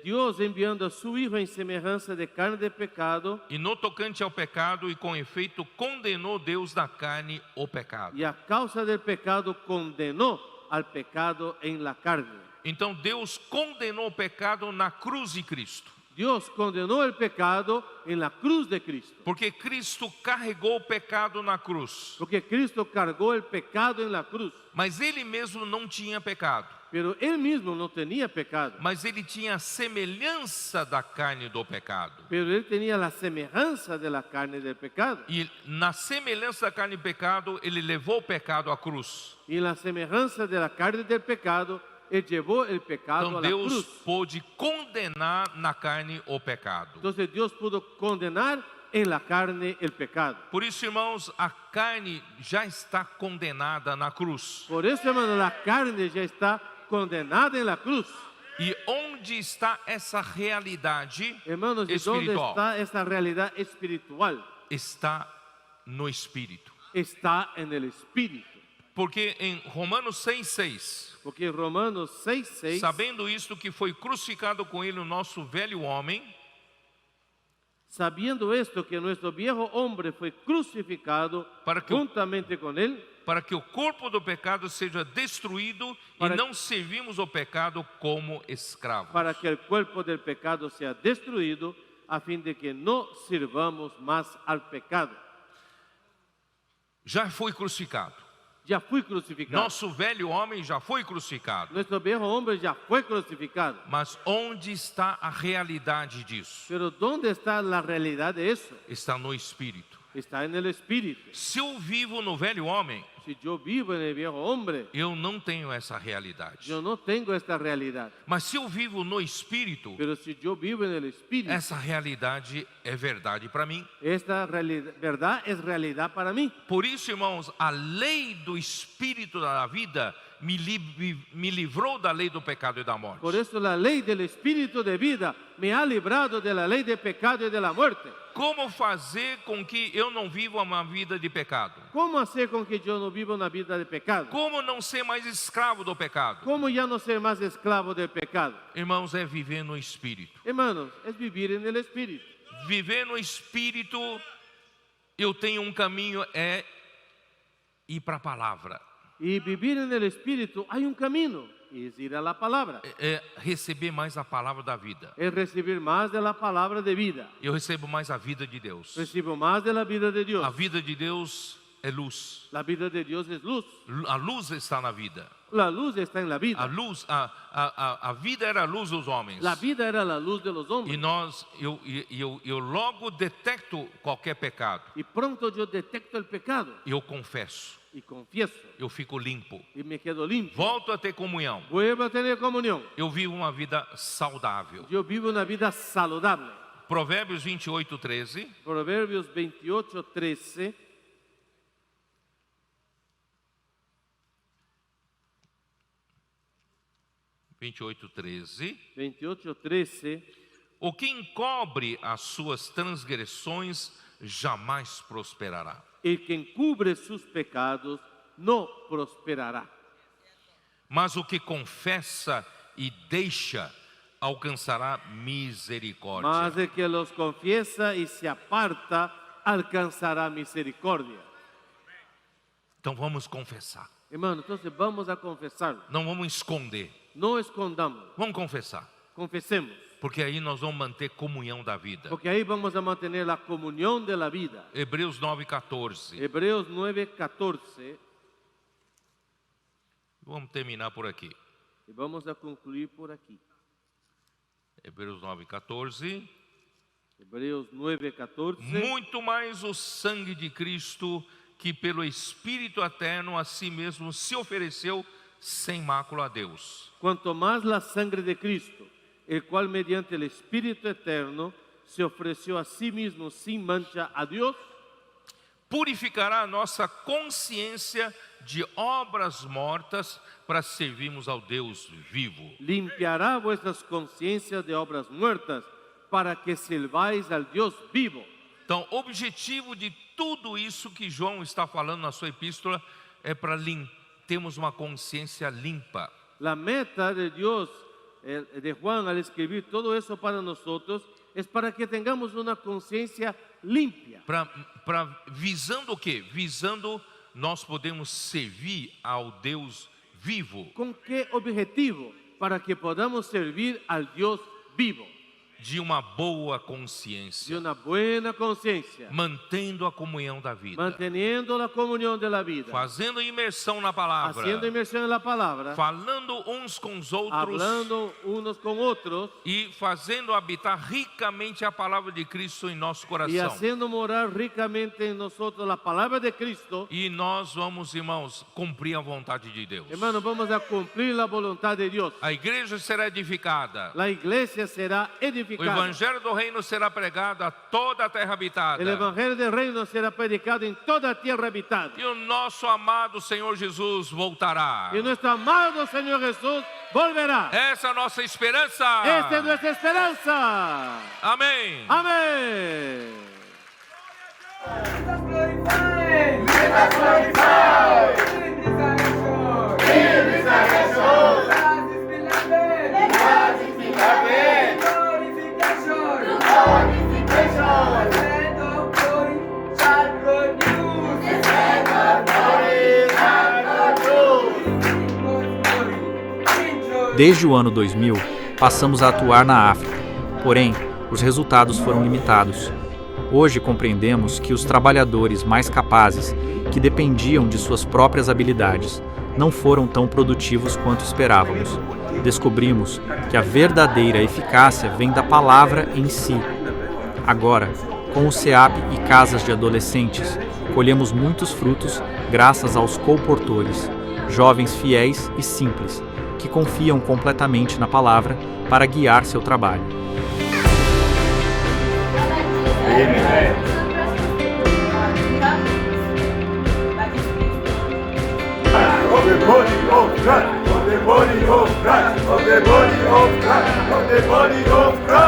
[SPEAKER 2] Dios enviando a su Hijo en semejanza de carne de pecado,
[SPEAKER 1] E no tocante ao pecado, e com efeito, condenou Deus na carne o pecado.
[SPEAKER 2] y a causa del pecado condenó al pecado en la carne.
[SPEAKER 1] Então Deus condenou o pecado na cruz de Cristo.
[SPEAKER 2] Dios condenó el pecado en la cruz de Cristo.
[SPEAKER 1] Porque Cristo carregou o pecado na cruz.
[SPEAKER 2] Porque Cristo cargó el pecado en la cruz.
[SPEAKER 1] Mas Ele mesmo não tinha pecado.
[SPEAKER 2] Pero Él mismo no tenía pecado.
[SPEAKER 1] Mas Ele tinha a semelhança da carne do pecado.
[SPEAKER 2] Pero Él tenía la semejanza de la carne del pecado.
[SPEAKER 1] E na semelhança da carne do pecado, Ele levou o pecado à cruz.
[SPEAKER 2] Y en la semejanza de la carne del pecado, Él llevó el pecado
[SPEAKER 1] Então
[SPEAKER 2] a la
[SPEAKER 1] Deus
[SPEAKER 2] cruz.
[SPEAKER 1] pôde condenar na carne o pecado.
[SPEAKER 2] Entonces Dios pudo condenar en la carne el pecado.
[SPEAKER 1] Por isso, irmãos, a carne já está condenada na cruz.
[SPEAKER 2] Por eso, hermano, la carne ya está condenada en la cruz.
[SPEAKER 1] E onde está essa realidade
[SPEAKER 2] Hermanos, ¿y dónde
[SPEAKER 1] espiritual?
[SPEAKER 2] está esa realidad espiritual?
[SPEAKER 1] Está no Espírito.
[SPEAKER 2] Está en el Espíritu.
[SPEAKER 1] Porque em Romanos 6,6,
[SPEAKER 2] Porque en Romanos 6:6,
[SPEAKER 1] sabendo isto que foi crucificado com ele o nosso velho homem,
[SPEAKER 2] sabiendo esto que nuestro viejo hombre fue crucificado
[SPEAKER 1] Para que-
[SPEAKER 2] juntamente con él,
[SPEAKER 1] para que o corpo do pecado seja destruído
[SPEAKER 2] Para-
[SPEAKER 1] e não servimos ao pecado como escravos.
[SPEAKER 2] para que el cuerpo del pecado sea destruido, a fin de que no sirvamos más al pecado.
[SPEAKER 1] Já foi crucificado.
[SPEAKER 2] Ya fui crucificado.
[SPEAKER 1] Nosso velho homem já foi crucificado.
[SPEAKER 2] Nuestro viejo hombre ya fue crucificado.
[SPEAKER 1] Mas onde está a realidade disso?
[SPEAKER 2] Pero ¿dónde está la realidad de eso?
[SPEAKER 1] Está no Espírito.
[SPEAKER 2] Está en el Espíritu.
[SPEAKER 1] Se eu vivo no velho homem,
[SPEAKER 2] Si yo vivo en el viejo hombre,
[SPEAKER 1] eu não tenho essa realidade.
[SPEAKER 2] yo no tengo esta realidad.
[SPEAKER 1] Mas se eu vivo no Espírito,
[SPEAKER 2] Pero si yo vivo en el Espíritu,
[SPEAKER 1] essa realidade é verdade para mim.
[SPEAKER 2] esta verdad es realidad para mí.
[SPEAKER 1] Por isso, irmãos, a lei do Espírito da vida me livrou da lei do pecado e da morte.
[SPEAKER 2] Por eso la ley del Espíritu de vida me ha librado de la lei del pecado y de la muerte.
[SPEAKER 1] Como fazer com que eu não viva uma vida de pecado?
[SPEAKER 2] ¿Cómo hacer con que yo no viva una vida de pecado?
[SPEAKER 1] Como não ser mais escravo do pecado?
[SPEAKER 2] ¿Cómo ya no ser más esclavo del pecado?
[SPEAKER 1] Irmãos, é viver no Espírito.
[SPEAKER 2] Hermanos, es vivir en el Espíritu.
[SPEAKER 1] Viver no Espírito, eu tenho um caminho, é ir para a palavra.
[SPEAKER 2] Y vivir en el Espíritu hay un camino, y es ir a la palabra.
[SPEAKER 1] É receber mais a palavra da vida.
[SPEAKER 2] Es recibir más de la palabra de vida.
[SPEAKER 1] Eu recebo mais a vida de Deus.
[SPEAKER 2] Recibo más de la vida de Dios.
[SPEAKER 1] A vida de Deus é luz.
[SPEAKER 2] La vida de Dios es luz.
[SPEAKER 1] A luz está na vida.
[SPEAKER 2] La luz está en la
[SPEAKER 1] A
[SPEAKER 2] vida.
[SPEAKER 1] luz, a vida era a luz dos homens.
[SPEAKER 2] La vida era la luz de los
[SPEAKER 1] E
[SPEAKER 2] hombres.
[SPEAKER 1] eu logo detecto qualquer pecado.
[SPEAKER 2] Y pronto yo detecto el pecado
[SPEAKER 1] Eu confesso.
[SPEAKER 2] y confieso
[SPEAKER 1] Eu fico limpo.
[SPEAKER 2] y me quedo limpio.
[SPEAKER 1] Volto a ter comunhão.
[SPEAKER 2] Vuelvo a tener comunión.
[SPEAKER 1] Eu vivo uma vida saudável.
[SPEAKER 2] Yo vivo una vida saludable.
[SPEAKER 1] Provérbios 28:13.
[SPEAKER 2] Proverbios 28:13.
[SPEAKER 1] O que encobre as suas transgressões jamais prosperará.
[SPEAKER 2] El que encubre sus pecados no prosperará.
[SPEAKER 1] Mas o que confessa e deixa alcançará misericórdia.
[SPEAKER 2] Mas el que los confiesa y se aparta alcanzará misericordia.
[SPEAKER 1] Então vamos confessar.
[SPEAKER 2] Hermano, entonces vamos a confesarlo.
[SPEAKER 1] Não vamos esconder.
[SPEAKER 2] No escondamos,
[SPEAKER 1] Vamos confessar.
[SPEAKER 2] confesemos.
[SPEAKER 1] Porque aí nós vamos manter comunhão da vida.
[SPEAKER 2] Porque ahí vamos a mantener la comunión de la vida.
[SPEAKER 1] Hebreus 9:14.
[SPEAKER 2] Hebreos 9:14.
[SPEAKER 1] Vamos terminar por aqui.
[SPEAKER 2] Y vamos a concluir por aquí.
[SPEAKER 1] Hebreus 9:14.
[SPEAKER 2] Hebreos 9:14.
[SPEAKER 1] Muito mais o sangue de Cristo, que pelo Espírito eterno a si mesmo se ofereceu sem mácula a Deus.
[SPEAKER 2] Cuanto más la sangre de Cristo, el cual mediante el Espíritu eterno se ofreció a sí mismo sin mancha a Dios,
[SPEAKER 1] Purificará a nossa consciência de obras mortas para servirmos ao Deus vivo.
[SPEAKER 2] limpiará vuestras conciencias de obras muertas para que sirváis al Dios vivo.
[SPEAKER 1] Então, o objetivo de tudo isso que João está falando na sua epístola é para termos uma consciência limpa.
[SPEAKER 2] La meta de Dios, de Juan al escribir todo eso para nosotros, es para que tengamos una conciencia limpia.
[SPEAKER 1] Visando o quê? Visando nós podemos servir ao Deus vivo.
[SPEAKER 2] ¿Con qué objetivo? Para que podamos servir al Dios vivo.
[SPEAKER 1] De uma boa
[SPEAKER 2] De
[SPEAKER 1] consciência,
[SPEAKER 2] una buena conciencia,
[SPEAKER 1] mantendo a comunhão da vida,
[SPEAKER 2] manteniendo la comunión de la vida,
[SPEAKER 1] fazendo imersão na palavra,
[SPEAKER 2] haciendo inmersión en la palabra,
[SPEAKER 1] falando uns com os outros
[SPEAKER 2] hablando unos con otros
[SPEAKER 1] e fazendo habitar ricamente a palavra de Cristo em nosso
[SPEAKER 2] y
[SPEAKER 1] coração.
[SPEAKER 2] haciendo morar ricamente en nosotros la palabra de Cristo.
[SPEAKER 1] E nós vamos, irmãos, cumprir a vontade de Deus.
[SPEAKER 2] Hermanos, vamos a cumplir la voluntad de Dios.
[SPEAKER 1] A igreja será edificada.
[SPEAKER 2] La iglesia será
[SPEAKER 1] O
[SPEAKER 2] edificada.
[SPEAKER 1] evangelho do reino será pregado a toda a terra habitada.
[SPEAKER 2] El evangelio del reino será predicado en toda tierra habitada.
[SPEAKER 1] E o nosso amado Senhor Jesus voltará.
[SPEAKER 2] Y nuestro amado Señor Jesús volverá.
[SPEAKER 1] Essa é a nossa esperança.
[SPEAKER 2] Esta es nuestra esperanza.
[SPEAKER 1] Amém.
[SPEAKER 2] Amén.
[SPEAKER 3] Glorification. Desde o ano 2000, passamos a atuar na África, porém, os resultados foram limitados. Hoje compreendemos que os trabalhadores mais capazes, que dependiam de suas próprias habilidades, não foram tão produtivos quanto esperávamos. Descobrimos que a verdadeira eficácia vem da palavra em si. Agora, com o SEAP e casas de adolescentes, colhemos muitos frutos graças aos colportores, jovens fiéis e simples, que confiam completamente na palavra para guiar seu trabalho.
[SPEAKER 4] The body of Christ, the body of Christ, the body of Christ, the body of Christ.